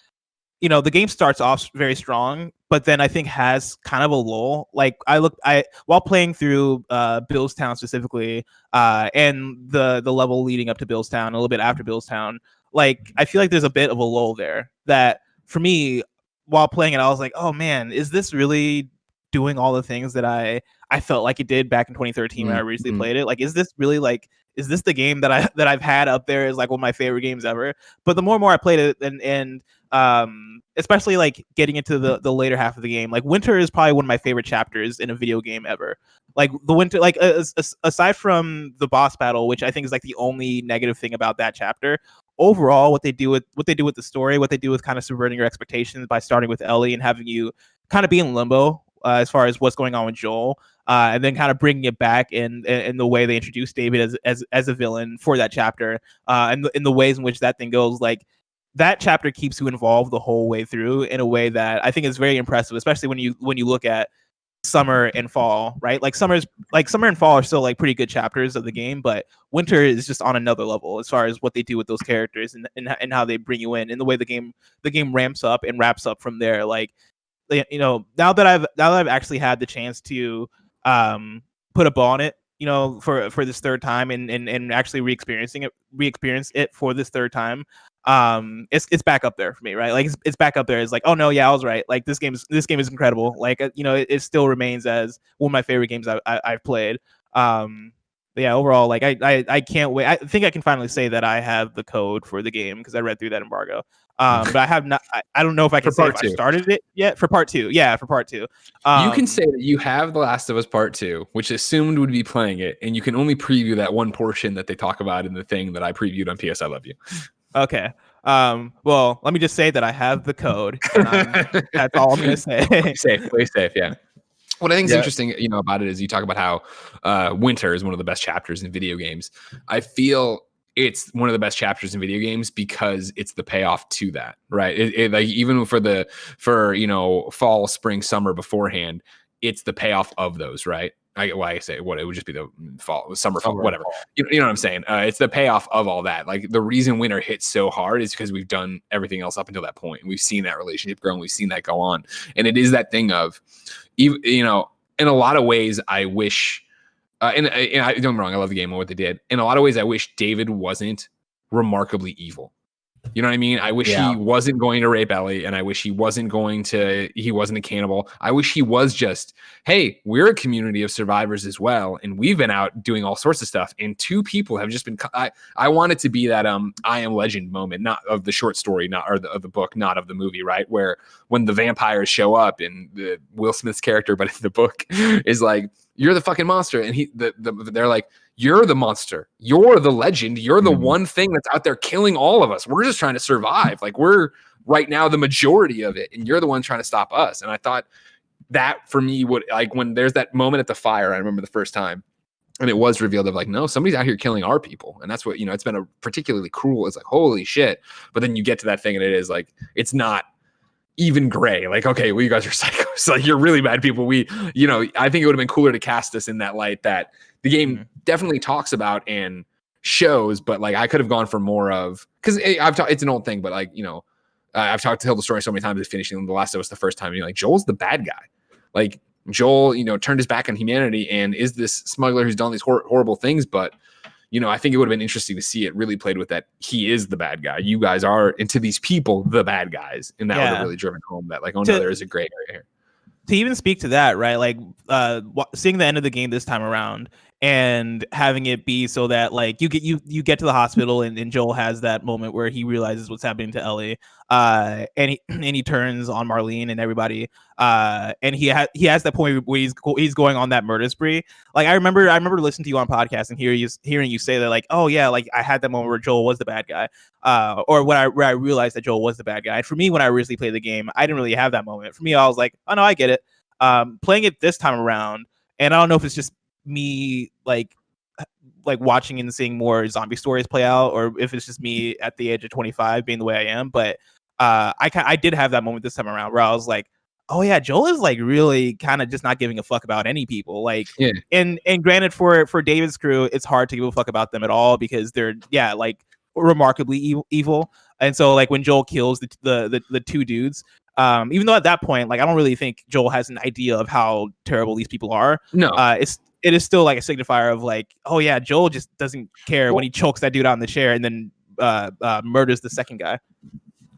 you know, the game starts off very strong, but then I think has kind of a lull. Like while playing through Billstown specifically, and the level leading up to Billstown, a little bit after Billstown, like I feel like there's a bit of a lull there that for me, while playing it, I was like, oh man, is this really doing all the things that I felt like it did back in 2013 when I originally played it? Like, is this really like, is this the game that I've had up there as like one of my favorite games ever? But the more and more I played it, and especially like getting into the later half of the game, like Winter is probably one of my favorite chapters in a video game ever. Like the Winter, like aside from the boss battle, which I think is like the only negative thing about that chapter, overall what they do with the story, what they do with kind of subverting your expectations by starting with Ellie and having you kind of be in limbo as far as what's going on with Joel, and then kind of bringing it back in the way they introduce David as a villain for that chapter, and in the ways in which that thing goes, like that chapter keeps you involved the whole way through in a way that I think is very impressive, especially when you look at summer and fall, right? Like summer and fall are still like pretty good chapters of the game, but winter is just on another level as far as what they do with those characters and how they bring you in, and the way the game ramps up and wraps up from there. Like, you know, now that I've actually had the chance to put a ball on it, you know, for this third time and actually re-experience it for this third time, it's back up there for me, right? Like it's back up there. It's like, oh no, yeah, I was right. Like this game is incredible. Like, you know, it still remains as one of my favorite games I've played. yeah, overall, like I can't wait. I think I can finally say that I have the code for the game because I read through that embargo. But I have not. I don't know if I can For say part if two. I started it yet for part 2. Yeah, for part 2. You can say that you have The Last of Us Part 2, which assumed would be playing it, and you can only preview that one portion that they talk about in the thing that I previewed on PS I Love You. Okay. Well, let me just say that I have the code, and that's all I'm gonna say. Play safe, yeah. What I think is interesting, about it is you talk about how winter is one of the best chapters in video games. I feel it's one of the best chapters in video games because it's the payoff to that, right? It like even for fall, spring, summer beforehand, it's the payoff of those, right? I say what it would just be the fall, summer, fall, whatever. You know what I'm saying? It's the payoff of all that. Like the reason winter hits so hard is because we've done everything else up until that point. We've seen that relationship grow, and we've seen that go on, and it is that thing of, in a lot of ways, I wish. And I don't get me wrong, I love the game and what they did. In a lot of ways, I wish David wasn't remarkably evil. You know what I mean? I wish he wasn't going to rape Ellie, and I wish he wasn't a cannibal. I wish he was just, hey, we're a community of survivors as well, and we've been out doing all sorts of stuff, and 2 people have just been. I want it to be that I Am Legend moment, not of the short story, not of the book, not of the movie, right? Where when the vampires show up, and the Will Smith's character, but in the book, is like, you're the fucking monster, and they're like, you're the monster, you're the legend, you're the one thing that's out there killing all of us. We're just trying to survive. Like, we're right now the majority of it, and you're the one trying to stop us. And I thought that for me would, like, when there's that moment at the fire, I remember the first time, and it was revealed of like, no, somebody's out here killing our people. And that's what, it's been a particularly cruel. It's like, holy shit. But then you get to that thing, and it is like, it's not even gray. Like, okay, well, you guys are psychos. Like, you're really bad people. I think it would have been cooler to cast us in that light that the game definitely talks about and shows, but like I could have gone for more of, because it's an old thing, but like, I've tell the story so many times of finishing The Last of Us the first time, and you're like, Joel's the bad guy. Like, Joel, turned his back on humanity and is this smuggler who's done these horrible things, but I think it would have been interesting to see it really played with that he is the bad guy. You guys are, into these people, the bad guys. And that would have really driven home that, like, no, there is a gray area here. To even speak to that, right? Like, seeing the end of the game this time around and having it be so that like you get to the hospital, and Joel has that moment where he realizes what's happening to Ellie, and he turns on Marlene and everybody, and he has that point where he's going on that murder spree. Like, I remember listening to you on podcast and hearing you say that, like, oh yeah, like I had that moment where Joel was the bad guy, or where I realized that Joel was the bad guy. And for me, when I originally played the game, I didn't really have that moment. For me, I was like, oh no, I get it. Playing it this time around, and I don't know if it's just me like watching and seeing more zombie stories play out, or if it's just me at the age of 25 being the way I am, but I did have that moment this time around where I was like, oh yeah, Joel is like really kind of just not giving a fuck about any people. Like, and granted, for David's crew, it's hard to give a fuck about them at all because they're like remarkably evil. And so like when Joel kills the 2 dudes, even though at that point, like, I don't really think Joel has an idea of how terrible these people are. No, it is still like a signifier of like, oh yeah, Joel just doesn't care when he chokes that dude out in the chair and then murders the second guy.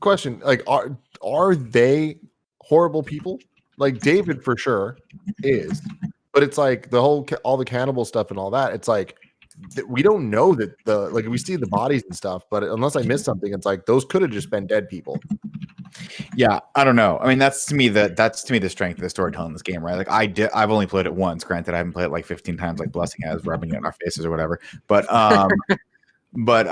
Question, like, are they horrible people? Like, David for sure is, but it's like all the cannibal stuff and all that. It's like we don't know that we see the bodies and stuff, but unless I missed something, it's like those could have just been dead people. Yeah, I don't know. I mean, that's to me the strength of the storytelling in this game, right? Like, I've only played it once. Granted, I haven't played it like 15 times, like Blessing has, rubbing it in our faces or whatever. But but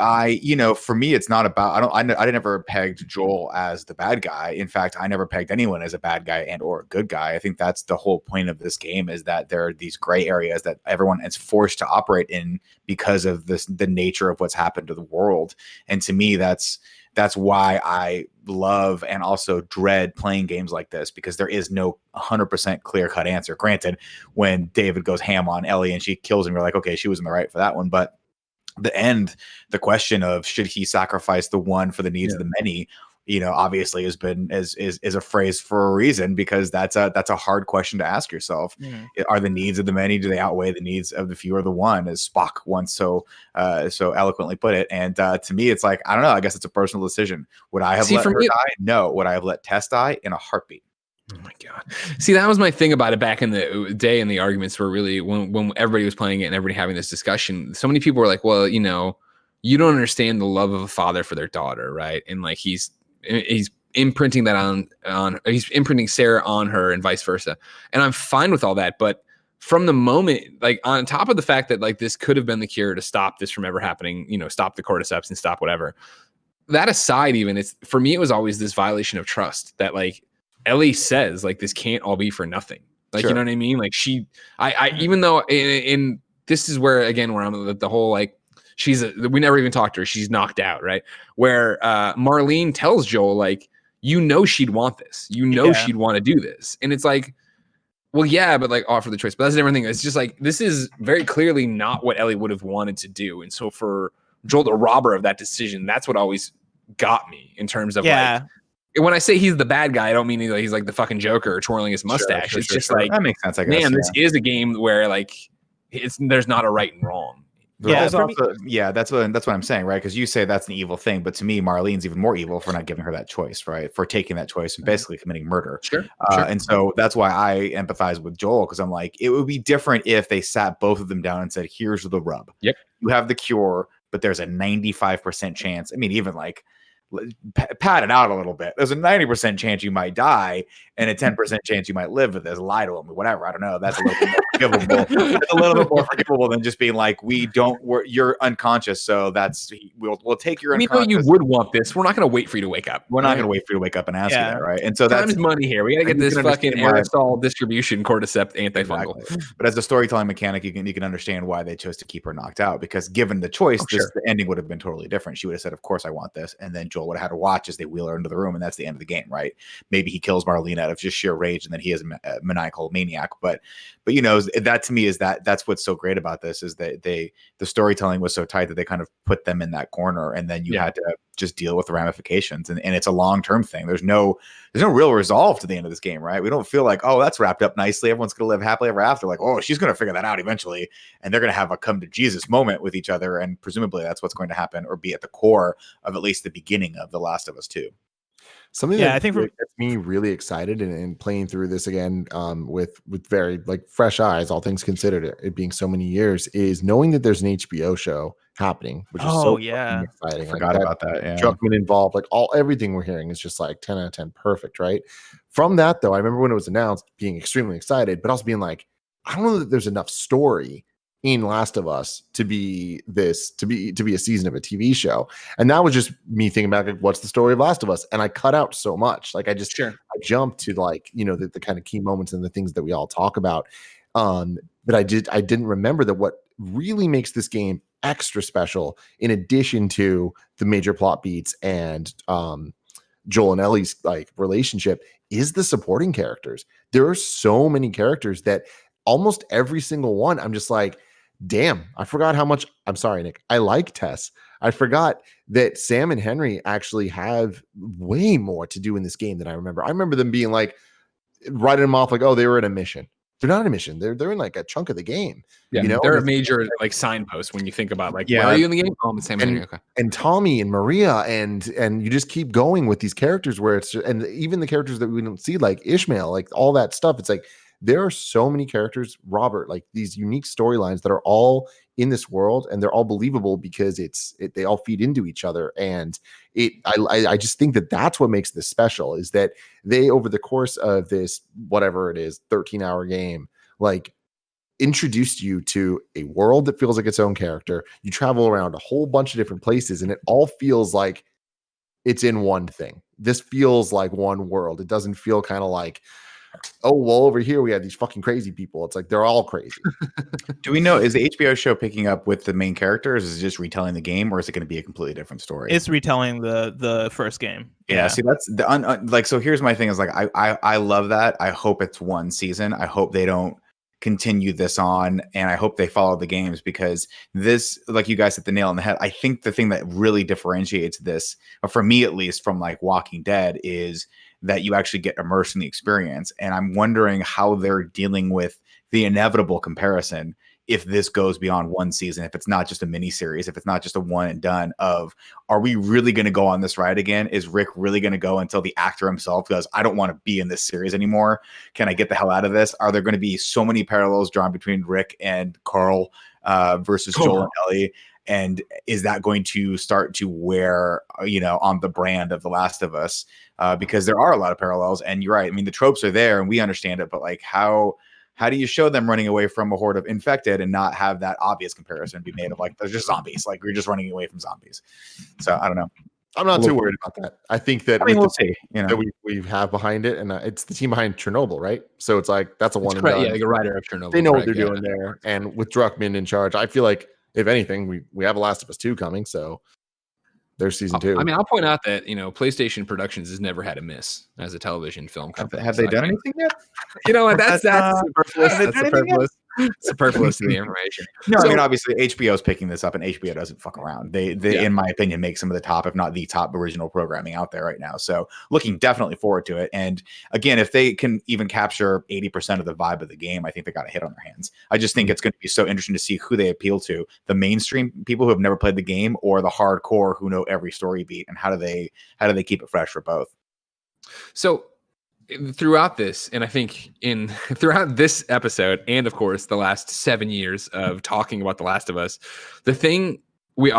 for me, it's not about. I never pegged Joel as the bad guy. In fact, I never pegged anyone as a bad guy and or a good guy. I think that's the whole point of this game, is that there are these gray areas that everyone is forced to operate in because of the nature of what's happened to the world. And to me, that's why I love and also dread playing games like this, because there is no 100% clear-cut answer. Granted, when David goes ham on Ellie and she kills him, you're like, okay, she was in the right for that one. But the question of should he sacrifice the one for the needs of the many, obviously is a phrase for a reason, because that's a hard question to ask yourself. Are the needs of the many, do they outweigh the needs of the few or the one, as Spock once so eloquently put it? And to me, it's like, I don't know, I guess it's a personal decision. Would I have let her die? No. Would I have let Tess die? In a heartbeat. Oh my god! See, that was my thing about it back in the day, and the arguments were really when everybody was playing it and everybody having this discussion. So many people were like, "Well, you don't understand the love of a father for their daughter, right?" And like he's imprinting that on he's imprinting Sarah on her, and vice versa. And I'm fine with all that, but from the moment, like on top of the fact that like this could have been the cure to stop this from ever happening, stop the cordyceps and stop whatever. That aside, even it's for me, it was always this violation of trust that like. Ellie says like this can't all be for nothing. Like, you know what I mean? Like I even though in this is where again where I'm the whole like we never even talked to her. She's knocked out, right? Where Marlene tells Joel like she'd want this. She'd want to do this, and it's like, well, yeah, but like offer the choice. But that's a different thing. It's just like this is very clearly not what Ellie would have wanted to do, and so for Joel to rob her of that decision, that's what always got me in terms of like. When I say he's the bad guy, I don't mean he's like the fucking Joker or twirling his mustache. It's just like that makes sense. I guess. Man, this is a game where like there's not a right and wrong. That's what I'm saying, right? Because you say that's an evil thing, but to me, Marlene's even more evil for not giving her that choice, right? For taking that choice and basically committing murder. Sure. And so that's why I empathize with Joel, because I'm like, it would be different if they sat both of them down and said, "Here's the rub. Yep, you have the cure, but there's a 95% chance." I mean, even like. Pat it out a little bit. There's a 90% chance you might die and a 10% chance you might live with this. Lie to him, whatever. I don't know. That's a little bit more forgivable. It's a little bit more forgivable than just being like, you're unconscious, so we'll take your unconscious. You would want this. We're not going to wait for you to wake up. We're not going to wait for you to wake up and ask you that, right? And so that's money here. We got to get this fucking aerosol distribution cordyceps antifungal. Exactly. But as a storytelling mechanic, you can understand why they chose to keep her knocked out, because given the choice, the ending would have been totally different. She would have said, "Of course I want this," and then Joel would have had to watch as they wheel her into the room, and that's the end of the game, right? Maybe he kills Marlene out of just sheer rage, and then he is a maniacal maniac. But that to me is that's what's so great about this, is that the storytelling was so tight that they kind of put them in that corner, and then you had to just deal with the ramifications, and it's a long-term thing. There's no real resolve to the end of this game, right? We don't feel like, oh, that's wrapped up nicely, everyone's gonna live happily ever after. Like, oh, she's gonna figure that out eventually, and they're gonna have a come to Jesus moment with each other, and presumably that's what's going to happen, or be at the core of at least the beginning of The Last of Us 2. Something that I think gets me really excited and playing through this again with very like fresh eyes, all things considered, it being so many years, is knowing that there's an HBO show happening, which is so exciting. I forgot about that. Yeah. Druckmann involved, like everything we're hearing is just like 10 out of 10 perfect, right? From that though, I remember when it was announced being extremely excited, but also being like, I don't know that there's enough story in Last of Us to be a season of a TV show. And that was just me thinking about like, what's the story of Last of Us? And I cut out so much. Like I jumped to like, the kind of key moments and the things that we all talk about. But I didn't remember that what really makes this game extra special, in addition to the major plot beats and Joel and Ellie's like relationship, is the supporting characters. There are so many characters that almost every single one, I'm just like, damn, I forgot how much. I'm sorry, Nick. I like Tess. I forgot that Sam and Henry actually have way more to do in this game than I remember. I remember them being like, writing them off like, oh, they were in a mission. They're not in a mission. They're in like a chunk of the game. Yeah, they're a major like signpost when you think about like, where are you in the game? Oh, Sam and Henry. Okay. And Tommy and Maria and you just keep going with these characters where it's just, and even the characters that we don't see, like Ishmael, like all that stuff. It's like, there are so many characters, Robert, like these unique storylines that are all in this world, and they're all believable because they all feed into each other. And I just think that that's what makes this special, is that they, over the course of this, whatever it is, 13-hour game, like introduced you to a world that feels like its own character. You travel around a whole bunch of different places, and it all feels like it's in one thing. This feels like one world. It doesn't feel kind of like, oh, well, over here we have these fucking crazy people. It's like they're all crazy. Do we know, is the HBO show picking up with the main characters? Is it just retelling the game, or is it going to be a completely different story? It's retelling the first game. Yeah. See, that's the like. So here's my thing: is like I love that. I hope it's one season. I hope they don't continue this on, and I hope they follow the games, because this, like you guys hit the nail on the head. I think the thing that really differentiates this, for me at least, from like Walking Dead, is that you actually get immersed in the experience. And I'm wondering how they're dealing with the inevitable comparison if this goes beyond one season, if it's not just a mini series, if it's not just a one and done of, are we really going to go on this ride again? Is Rick really going to go until the actor himself goes, I don't want to be in this series anymore. Can I get the hell out of this? Are there going to be so many parallels drawn between Rick and Carl versus Joel and Ellie? And is that going to start to wear, on the brand of The Last of Us? Because there are a lot of parallels, and you're right. I mean, the tropes are there and we understand it, but like how do you show them running away from a horde of infected and not have that obvious comparison be made of like, they're just zombies. Like we're just running away from zombies. So I don't know. I'm not too worried about that. I think that we'll see. That we have behind it, and it's the team behind Chernobyl, right? So it's like that's a one and done. Yeah, like a writer of Chernobyl. They know what they're doing there, and with Druckmann in charge, I feel like if anything, we have a Last of Us 2 coming, so there's season 2. I mean, I'll point out that PlayStation Productions has never had a miss as a television film company. Have they done anything yet? You know what? That's superfluous. That's superfluous to the information. No, I mean, obviously HBO's picking this up, and HBO doesn't fuck around. They in my opinion, make some of the top, if not the top original programming out there right now. So looking definitely forward to it. And again, if they can even capture 80% of the vibe of the game, I think they got a hit on their hands. I just think it's going to be so interesting to see who they appeal to, the mainstream people who have never played the game or the hardcore who know every story beat, and how do they keep it fresh for both. So throughout this, and I think throughout this episode, and of course the last 7 years of talking about The Last of Us, the thing I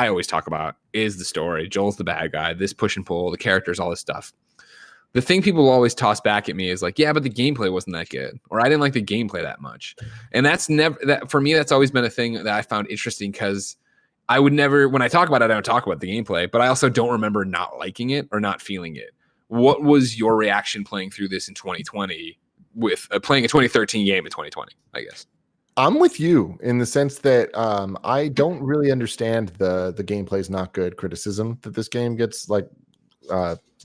always talk about is the story. Joel's the bad guy, this push and pull, the characters, all this stuff. The thing people always toss back at me is like, yeah, but the gameplay wasn't that good, or I didn't like the gameplay that much. And that's never that for me. That's always been a thing that I found interesting, because I would never, when I talk about it, I don't talk about the gameplay, but I also don't remember not liking it or not feeling it. What was your reaction playing through this in 2020 with playing a 2013 game in 2020, I guess? I'm with you in the sense that I don't really understand the gameplay is not good criticism that this game gets like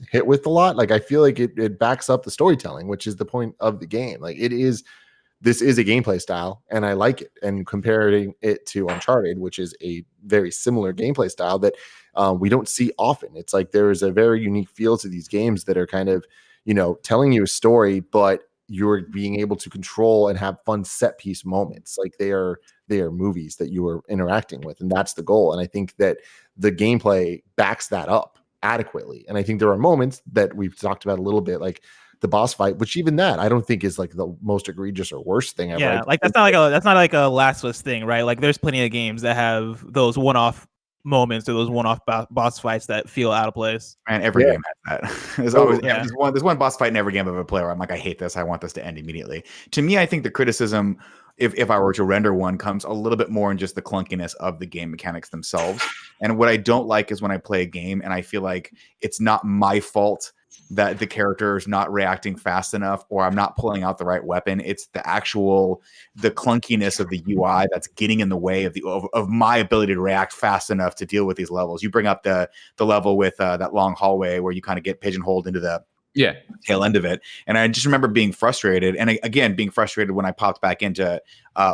hit with a lot. Like I feel like it backs up the storytelling, which is the point of the game. Like this is a gameplay style, and I like it. And comparing it to Uncharted, which is a very similar gameplay style that we don't see often. It's like there is a very unique feel to these games that are kind of, telling you a story, but you're being able to control and have fun set piece moments. Like they are movies that you are interacting with, and that's the goal. And I think that the gameplay backs that up adequately. And I think there are moments that we've talked about a little bit, like the boss fight, which even that I don't think is like the most egregious or worst thing ever. Yeah, like that's not like a Last of Us thing, right? Like there's plenty of games that have those one-off moments or those one-off boss fights that feel out of place. And every game has that. There's one boss fight in every game of a player where I'm like, I hate this. I want this to end immediately. To me, I think the criticism, if I were to render one, comes a little bit more in just the clunkiness of the game mechanics themselves. And what I don't like is when I play a game and I feel like it's not my fault that the character is not reacting fast enough, or I'm not pulling out the right weapon. It's the clunkiness of the UI that's getting in the way of my ability to react fast enough to deal with these levels. You bring up the level with that long hallway where you kind of get pigeonholed into the tail end of it. And I just remember being frustrated. And again, being frustrated when I popped back into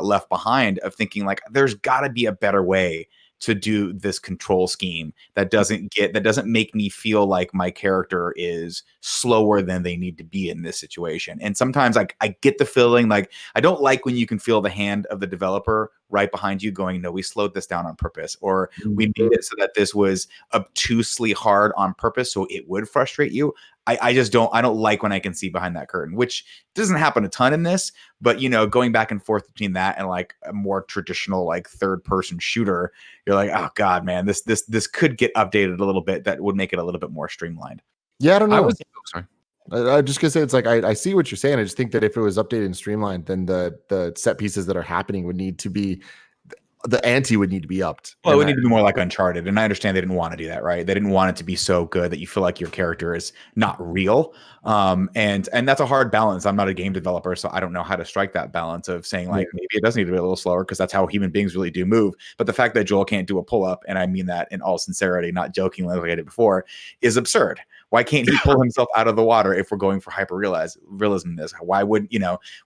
Left Behind, of thinking like, there's gotta be a better way to do this control scheme that doesn't make me feel like my character is slower than they need to be in this situation. And sometimes I get the feeling like I don't like when you can feel the hand of the developer right behind you going, no, we slowed this down on purpose, or we made it so that this was obtusely hard on purpose so it would frustrate you. I don't like when I can see behind that curtain, which doesn't happen a ton in this, but going back and forth between that and like a more traditional like third person shooter, you're like, oh god, man, this could get updated a little bit. That would make it a little bit more streamlined. Yeah, I don't know. Sorry. I'm just gonna say it's like I see what you're saying. I just think that if it was updated and streamlined, then the set pieces that are happening would need to be, the ante would need to be upped. Well, it would need to be more like Uncharted. And I understand they didn't want to do that, right? They didn't want it to be so good that you feel like your character is not real. And that's a hard balance. I'm not a game developer, so I don't know how to strike that balance of saying like, maybe it does need to be a little slower because that's how human beings really do move. But the fact that Joel can't do a pull-up, and I mean that in all sincerity, not jokingly like I did before, is absurd. Why can't he pull himself out of the water if we're going for realism in this? Why would,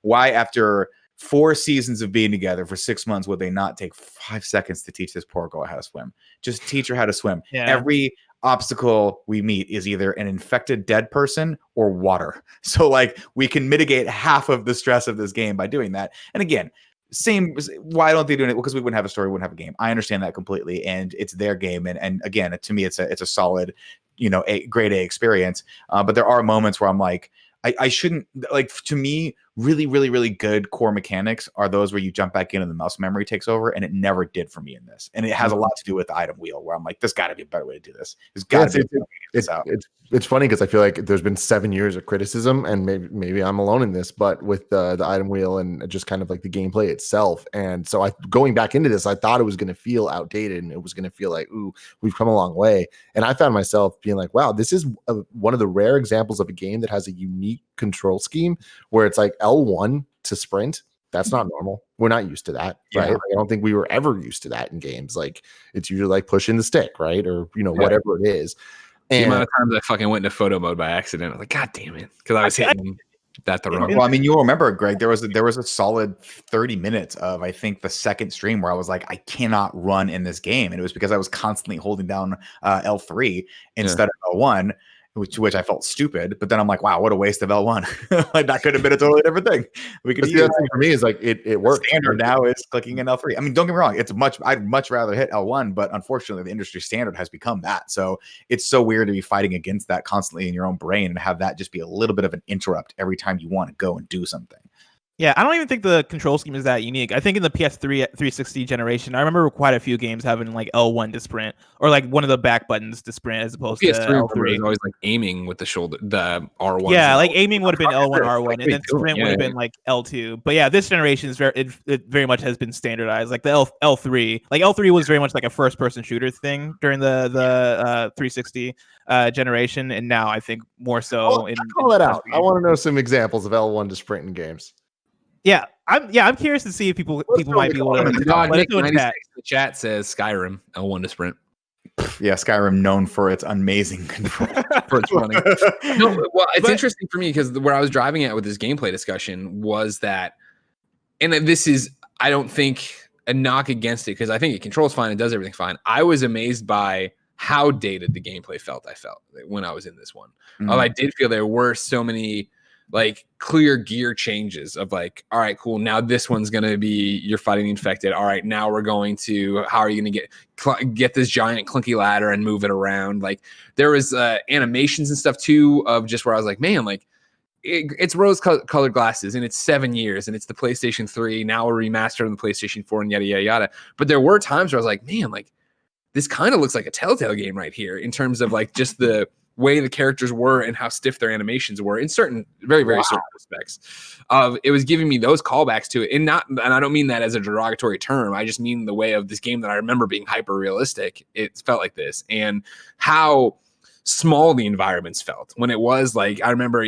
why after 4 seasons of being together for 6 months would they not take 5 seconds to teach this poor girl how to swim? Just teach her how to swim. Yeah. Every obstacle we meet is either an infected dead person or water. So like we can mitigate half of the stress of this game by doing that. And again, same. Why don't they do it? Because we wouldn't have a story, we wouldn't have a game. I understand that completely, and it's their game. And again, to me, it's a solid, a grade A experience. But there are moments where I'm like, I shouldn't, like, to me, really, really, really good core mechanics are those where you jump back in and the muscle memory takes over, and it never did for me in this. And it has a lot to do with the item wheel, where I'm like, there's got to be a better way to do this. There's got to be a way to get it's funny because I feel like there's been 7 years of criticism, and maybe I'm alone in this, but with the item wheel and just kind of like the gameplay itself. And so going back into this, I thought it was going to feel outdated, and it was going to feel like, ooh, we've come a long way. And I found myself being like, wow, this is one of the rare examples of a game that has a unique control scheme where it's like L1 to sprint. That's not normal. We're not used to that, right? Like, I don't think we were ever used to that in games. Like, it's usually like pushing the stick, right? Or, whatever it is. The amount of times I fucking went into photo mode by accident, I was like, God damn it, because I was hitting that the wrong. Well, I mean, you'll remember, Greg, there was a solid 30 minutes of, I think, the second stream where I was like, I cannot run in this game, and it was because I was constantly holding down L3 instead of L1. Which I felt stupid, but then I'm like, wow, what a waste of L1. Like, that could have been a totally different thing. We could. The thing for me is like it works. Standard now is clicking in L3. I mean, don't get me wrong, I'd much rather hit L1, but unfortunately, the industry standard has become that. So it's so weird to be fighting against that constantly in your own brain and have that just be a little bit of an interrupt every time you want to go and do something. Yeah, I don't even think the control scheme is that unique. I think in the PS3 360 generation, I remember quite a few games having like L1 to sprint, or like one of the back buttons to sprint, as opposed to L3. Was always like aiming with the shoulder, the R1. Yeah, like aiming would have been L1, R1, and then sprint would have been like L2. But yeah, this generation is it very much has been standardized. Like the L3, like L3 was very much like a first-person shooter thing during the 360 generation, and now I think more so. Call that out. I want to know some examples of L1 to sprint in games. Yeah, I'm curious to see if people might be able to. Nick, the chat says Skyrim L1 to sprint. Yeah, Skyrim known for its amazing control. For its running. No, well, it's interesting for me because where I was driving at with this gameplay discussion was that, and this is, I don't think a knock against it because I think it controls fine and does everything fine. I was amazed by how dated the gameplay felt. I felt when I was in this one. I did feel there were so many like clear gear changes of like, all right, cool. Now this one's going to be, you're fighting the infected. All right, now we're going to, how are you going to get this giant clunky ladder and move it around? Like there was animations and stuff too of just where I was like, man, like it's rose colored glasses and it's 7 years and it's the PlayStation 3. Now we're remastered on the PlayStation 4 and yada, yada, yada. But there were times where I was like, man, like this kind of looks like a Telltale game right here in terms of like just the way the characters were and how stiff their animations were in certain very certain respects. It was giving me those callbacks to it, and I don't mean that as a derogatory term. I just mean the way of this game that I remember being hyper realistic. It felt like this, and how small the environments felt when it was like, I remember,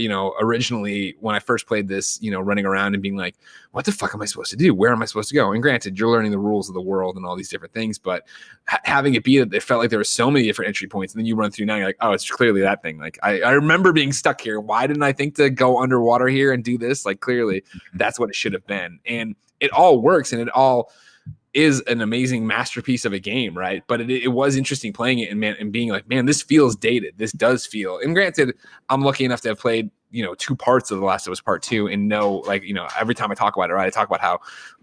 originally when I first played this, running around and being like, what the fuck am I supposed to do? Where am I supposed to go? And granted, you're learning the rules of the world and all these different things, but having it be that it felt like there were so many different entry points, and then you run through now, you're like, oh, it's clearly that thing. Like I remember being stuck here. Why didn't I think to go underwater here and do this? Like clearly that's what it should have been. And it all works, and it all is an amazing masterpiece of a game, right? But it was interesting playing it and being like, man, this feels dated. This does feel. And granted, I'm lucky enough to have played, 2 parts of The Last of Us Part 2 and know, like, every time I talk about it, right, I talk about how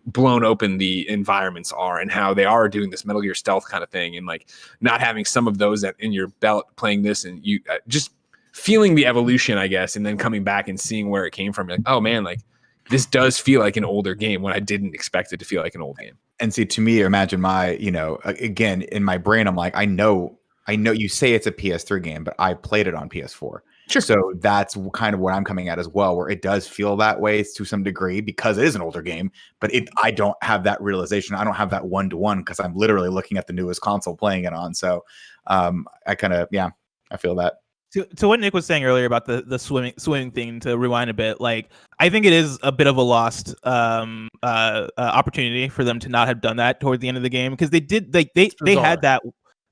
blown open the environments are and how they are doing this Metal Gear Stealth kind of thing, and like not having some of those in your belt playing this, and you just feeling the evolution, I guess, and then coming back and seeing where it came from. You're like, oh man, like this does feel like an older game when I didn't expect it to feel like an old game. And see, to me, imagine my, again, in my brain, I'm like, I know you say it's a PS3 game, but I played it on PS4. Sure. So that's kind of what I'm coming at as well, where it does feel that way to some degree because it is an older game, but I don't have that realization. I don't have that one-to-one because I'm literally looking at the newest console playing it on. So I kind of, I feel that. To what Nick was saying earlier about the swimming thing, to rewind a bit, like I think it is a bit of a lost opportunity for them to not have done that toward the end of the game, because they had that.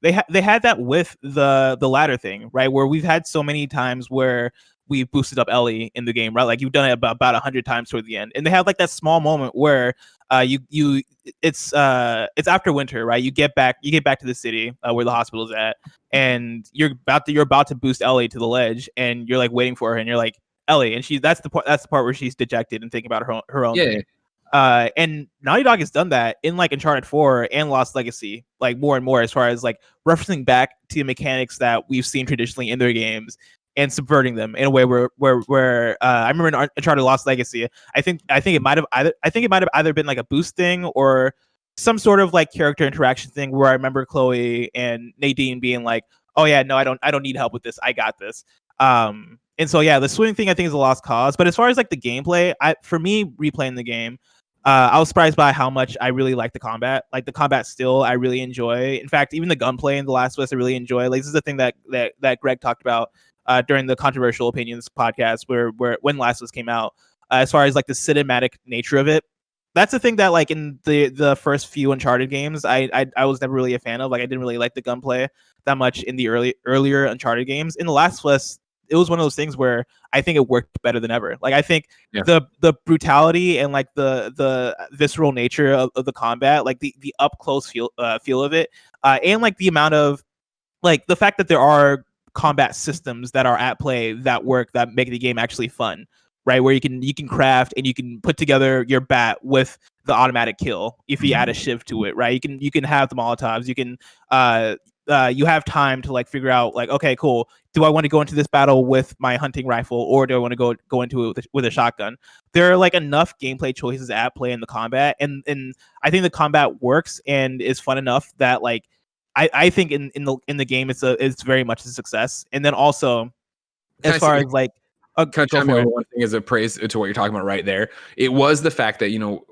They had that with the ladder thing, right? Where we've had so many times where we've boosted up Ellie in the game, right? Like you've done it about 100 times toward the end, and they have like that small moment where it's after winter, right? You get back to the city where the hospital is at, and you're about to boost Ellie to the ledge, and you're like waiting for her, and you're like, Ellie, and that's the part where she's dejected and thinking about her own thing. And Naughty Dog has done that in like Uncharted 4 and Lost Legacy, like more and more, as far as like referencing back to the mechanics that we've seen traditionally in their games and subverting them in a way where I remember in Uncharted Lost Legacy, I think it might have either been like a boost thing or some sort of like character interaction thing where I remember Chloe and Nadine being like, "Oh yeah, no, I don't need help with this. I got this." And so yeah, the swimming thing I think is a lost cause. But as far as like the gameplay, for me replaying the game, I was surprised by how much I really like the combat. Like the combat still, I really enjoy. In fact, even the gunplay in The Last of Us, I really enjoy. Like this is the thing that Greg talked about during the Controversial Opinions podcast, where when Last of Us came out, as far as like the cinematic nature of it. That's the thing that like in the first few Uncharted games, I was never really a fan of. Like I didn't really like the gunplay that much in the earlier Uncharted games. In The Last of Us, it was one of those things where I think it worked better than ever. Like I think the brutality and like the visceral nature of the combat, like the up close feel of it, and like the amount of like the fact that there are combat systems that are at play that work, that make the game actually fun, right? Where you can craft and you can put together your bat with the automatic kill if you add a shiv to it, right? You can have the Molotovs, you can you have time to like figure out like, okay, cool. Do I want to go into this battle with my hunting rifle or do I want to go into it with a shotgun? There are like enough gameplay choices at play in the combat, and I think the combat works and is fun enough that like I think in the game it's very much a success. And then also as far as like can I chime in one thing as a praise to what you're talking about right there? It was the fact that, you know,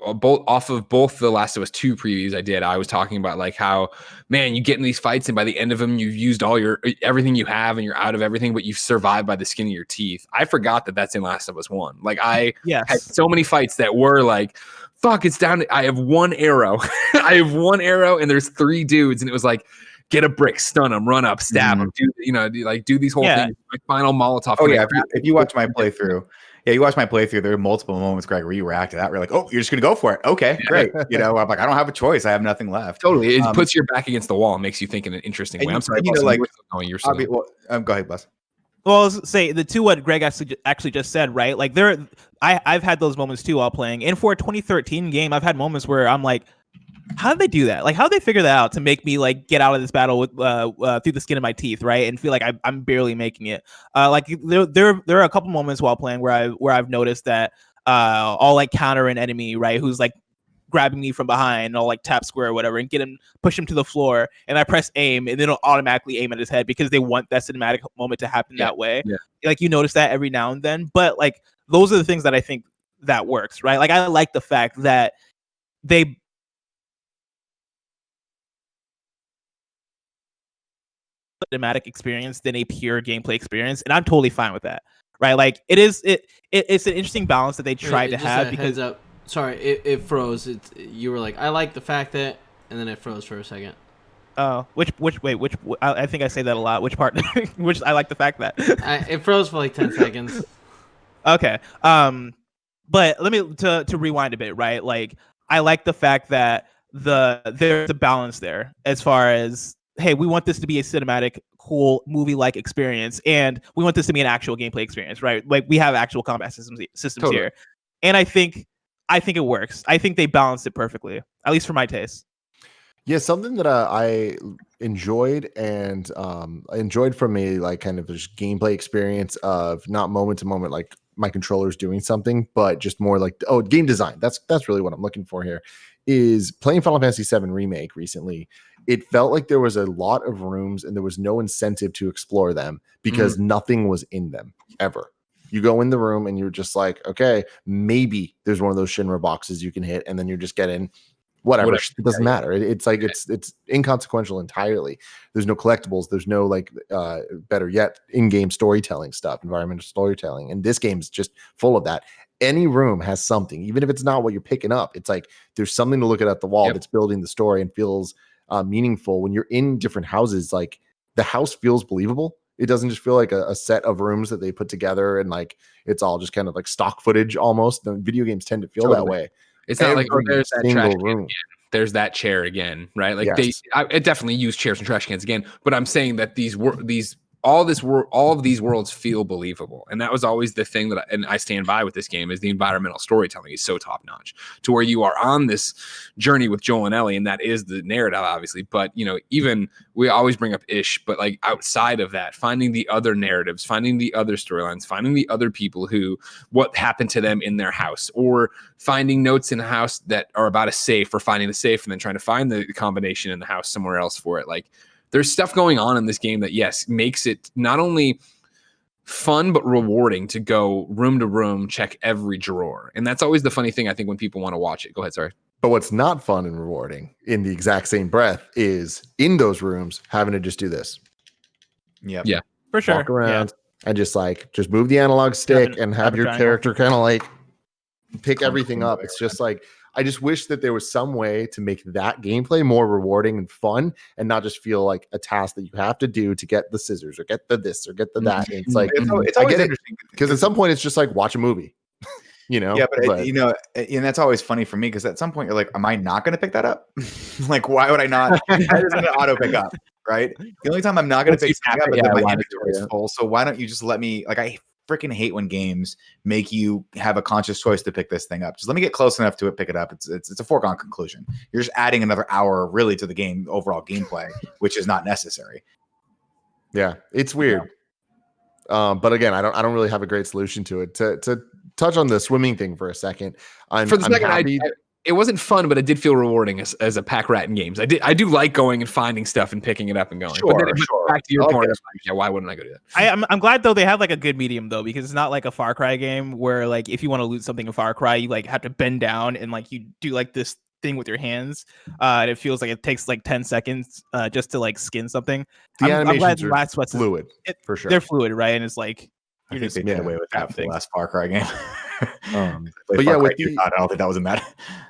off of both the Last of Us 2 previews I was talking about like how, man, you get in these fights and by the end of them, you've used all everything you have and you're out of everything, but you've survived by the skin of your teeth. I forgot that that's in Last of Us 1. Like I had so many fights that were like, fuck, it's down to, I have one arrow. I have one arrow and there's 3 dudes. And it was like, get a brick, stun them, run up, stab them, do these whole things. My final Molotov. Oh yeah, if you watch my playthrough, there are multiple moments, Greg, where you react to that. We're like, oh, you're just gonna go for it. Okay, great. You know, I'm like, I don't have a choice. I have nothing left. Totally, it puts your back against the wall and makes you think in an interesting way. I'm sorry, go ahead, Buzz. Well, I'll say to what Greg actually just said, right? Like I've had those moments too while playing, and for a 2013 game, I've had moments where I'm like, how did they do that? Like, how did they figure that out to make me like get out of this battle with through the skin of my teeth, right? And feel like I'm barely making it. Like there are a couple moments while playing where I've noticed that I'll like counter an enemy, right, who's like grabbing me from behind, and I'll like tap square or whatever and push him to the floor, and I press aim, and then it'll automatically aim at his head because they want that cinematic moment to happen that way. Yeah. Like you notice that every now and then, but like those are the things that I think that works, right? Like I like the fact that they cinematic experience than a pure gameplay experience, and I'm totally fine with that, right? Like it's an interesting balance that they tried to have. Because sorry, it froze. You were like, I like the fact that, and then it froze for a second. Oh, which I think I say that a lot. Which part? Which I like the fact that it froze for like 10 seconds. Okay. But let me to rewind a bit, right? Like I like the fact that there's a balance there as far as, hey, we want this to be a cinematic, cool movie-like experience, and we want this to be an actual gameplay experience, right? Like we have actual combat systems totally here, and I think it works. I think they balanced it perfectly, at least for my taste. Yeah, something that I enjoyed and I enjoyed from a like kind of just gameplay experience of not moment to moment like my controller's doing something, but just more like game design. That's really what I'm looking for here. Is playing Final Fantasy VII Remake recently. It felt like there was a lot of rooms and there was no incentive to explore them because nothing was in them ever. You go in the room and you're just like, okay, maybe there's one of those Shinra boxes you can hit, and then you're just getting whatever. It doesn't matter. It's like it's inconsequential entirely. There's no collectibles. There's no like better yet, in-game storytelling stuff, environmental storytelling. And this game's just full of that. Any room has something, even if it's not what you're picking up. It's like there's something to look at the wall that's building the story and feels meaningful. When you're in different houses, like the house feels believable. It doesn't just feel like a set of rooms that they put together and like it's all just kind of like stock footage almost. The video games tend to feel that way. It's not like there's that trash can again. There's that chair again, right? Like it definitely use chairs and trash cans again. But I'm saying that these all of these worlds feel believable. And that was always the thing that I stand by with this game, is the environmental storytelling is so top notch, to where you are on this journey with Joel and Ellie, and that is the narrative, obviously. But, you know, even we always bring up Ish, but like outside of that, finding the other narratives, finding the other storylines, finding the other people who, what happened to them in their house, or finding notes in a house that are about a safe, or finding the safe and then trying to find the combination in the house somewhere else for it. Like, there's stuff going on in this game that, yes, makes it not only fun but rewarding to go room to room, check every drawer. And that's always the funny thing, I think, when people want to watch it. Go ahead, sorry. But what's not fun and rewarding in the exact same breath is in those rooms having to just do this. Yep. Yeah, For sure. Walk around and just move the analog stick and have your character kind of like pick everything up. It's just like, I just wish that there was some way to make that gameplay more rewarding and fun, and not just feel like a task that you have to do to get the scissors or get the this or get the that. And it's like, it's always interesting because at some point it's just like watch a movie, you know? Yeah, but you know, and that's always funny for me, because at some point you're like, am I not going to pick that up? Like, why would I not? I just going to auto pick up, right? The only time I'm not going to pick something up is if my inventory is full. So why don't you just let me, like, I freaking hate when games make you have a conscious choice to pick this thing up. Just let me get close enough to it, pick it up. It's a foregone conclusion. You're just adding another hour really to the game overall gameplay, which is not necessary. Yeah, it's weird. But again, I don't really have a great solution to it. To touch on the swimming thing for a second, I'm happy. It wasn't fun, but it did feel rewarding as a pack rat in games. I do like going and finding stuff and picking it up and going. Sure. Back to your point, yeah, why wouldn't I go do that? I'm glad though they have like a good medium though, because it's not like a Far Cry game where like if you want to loot something in Far Cry, you like have to bend down and like you do like this thing with your hands. And it feels like it takes like 10 seconds just to like skin something. The animations are fluid, for sure. They're fluid, right? And it's like I think they did away with that for the last Far Cry game. But yeah, with I don't think that was a matter.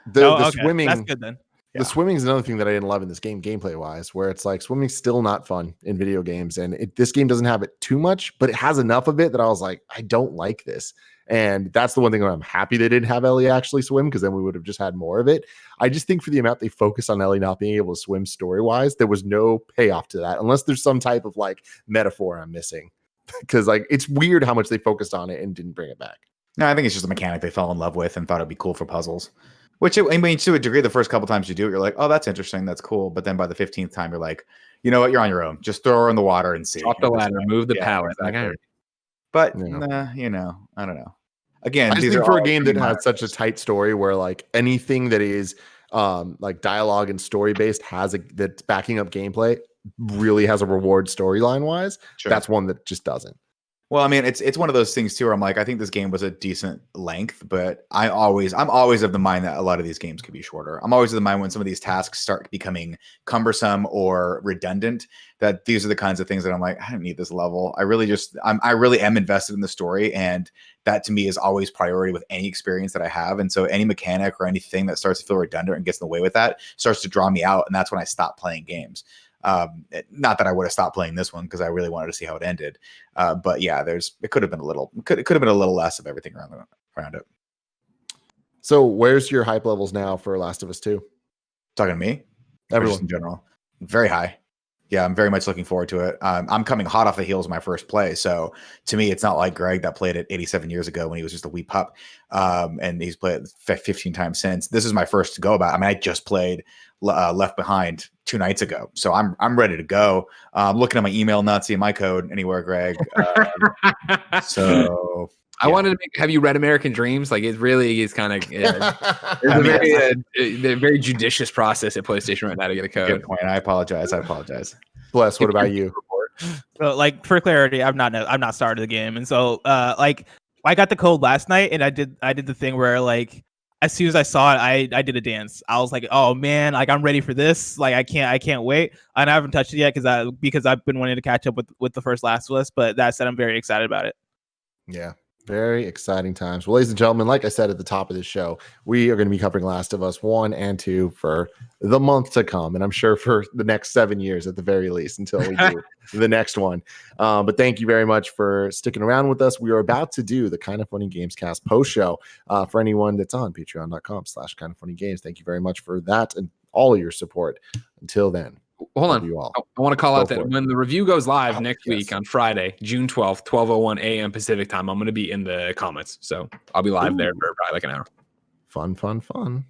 The swimming, that's good then. The swimming is another thing that I didn't love in this game, gameplay wise, where it's like swimming's still not fun in video games, and this game doesn't have it too much, but it has enough of it that I was like, I don't like this. And that's the one thing where I'm happy they didn't have Ellie actually swim, because then we would have just had more of it. I just think for the amount they focused on Ellie not being able to swim story wise, there was no payoff to that, unless there's some type of like metaphor I'm missing. Because like it's weird how much they focused on it and didn't bring it back. No, I think it's just a mechanic they fell in love with and thought it'd be cool for puzzles. Which, I mean, to a degree, the first couple times you do it, you're like, oh, that's interesting, that's cool. But then by the 15th time, you're like, you know what, you're on your own. Just throw her in the water and see. Drop the ladder, move the pallet. Exactly. But, you know, I don't know. Again, I just think for a game that has such a tight story where like anything that is like dialogue and story based that's backing up gameplay really has a reward storyline wise. Sure. That's one that just doesn't. Well, I mean, it's one of those things too where I'm like, I think this game was a decent length, but I'm always of the mind that a lot of these games could be shorter. I'm always of the mind when some of these tasks start becoming cumbersome or redundant, that these are the kinds of things that I'm like, I don't need this level. I really am invested in the story, and that to me is always priority with any experience that I have. And so any mechanic or anything that starts to feel redundant and gets in the way with that starts to draw me out, and that's when I stop playing games. Not that I would have stopped playing this one because I really wanted to see how it ended. But yeah, it could have been a little less of everything around it. So where's your hype levels now for Last of Us 2? Talking to me? Everyone in general. Very high. Yeah, I'm very much looking forward to it. I'm coming hot off the heels of my first play. So to me, it's not like Greg that played it 87 years ago when he was just a wee pup. And he's played it 15 times since. This is my first to go about. I mean, I just played Left Behind 2 nights ago. So I'm ready to go. I'm looking at my email, not seeing my code anywhere, Greg. So... I wanted to have you read American Dreams? Like, it really is kind of it's a very judicious process at PlayStation right now to get a code. Good point. I apologize. Bless. What about you? So, like, for clarity, I've not started the game, and so like I got the code last night, and I did the thing where like as soon as I saw it, I did a dance. I was like, oh man, like I'm ready for this. Like I can't wait. And I haven't touched it yet because I've been wanting to catch up with the first Last of Us. But that said, I'm very excited about it. Yeah. Very exciting times. Well, ladies and gentlemen, like I said at the top of the show, we are going to be covering Last of Us 1 and 2 for the month to come. And I'm sure for the next 7 years at the very least until we do the next one. But thank you very much for sticking around with us. We are about to do the Kind of Funny Gamescast post show for anyone that's on patreon.com/kindoffunnygames. Thank you very much for that and all of your support. Until then, Hold Love on. you all. I want to call Go out that for it. when the review goes live Oh, next yes. week on Friday, June 12th, 12:01 a.m. Pacific time, I'm going to be in the comments. So I'll be live there for probably like an hour. Fun.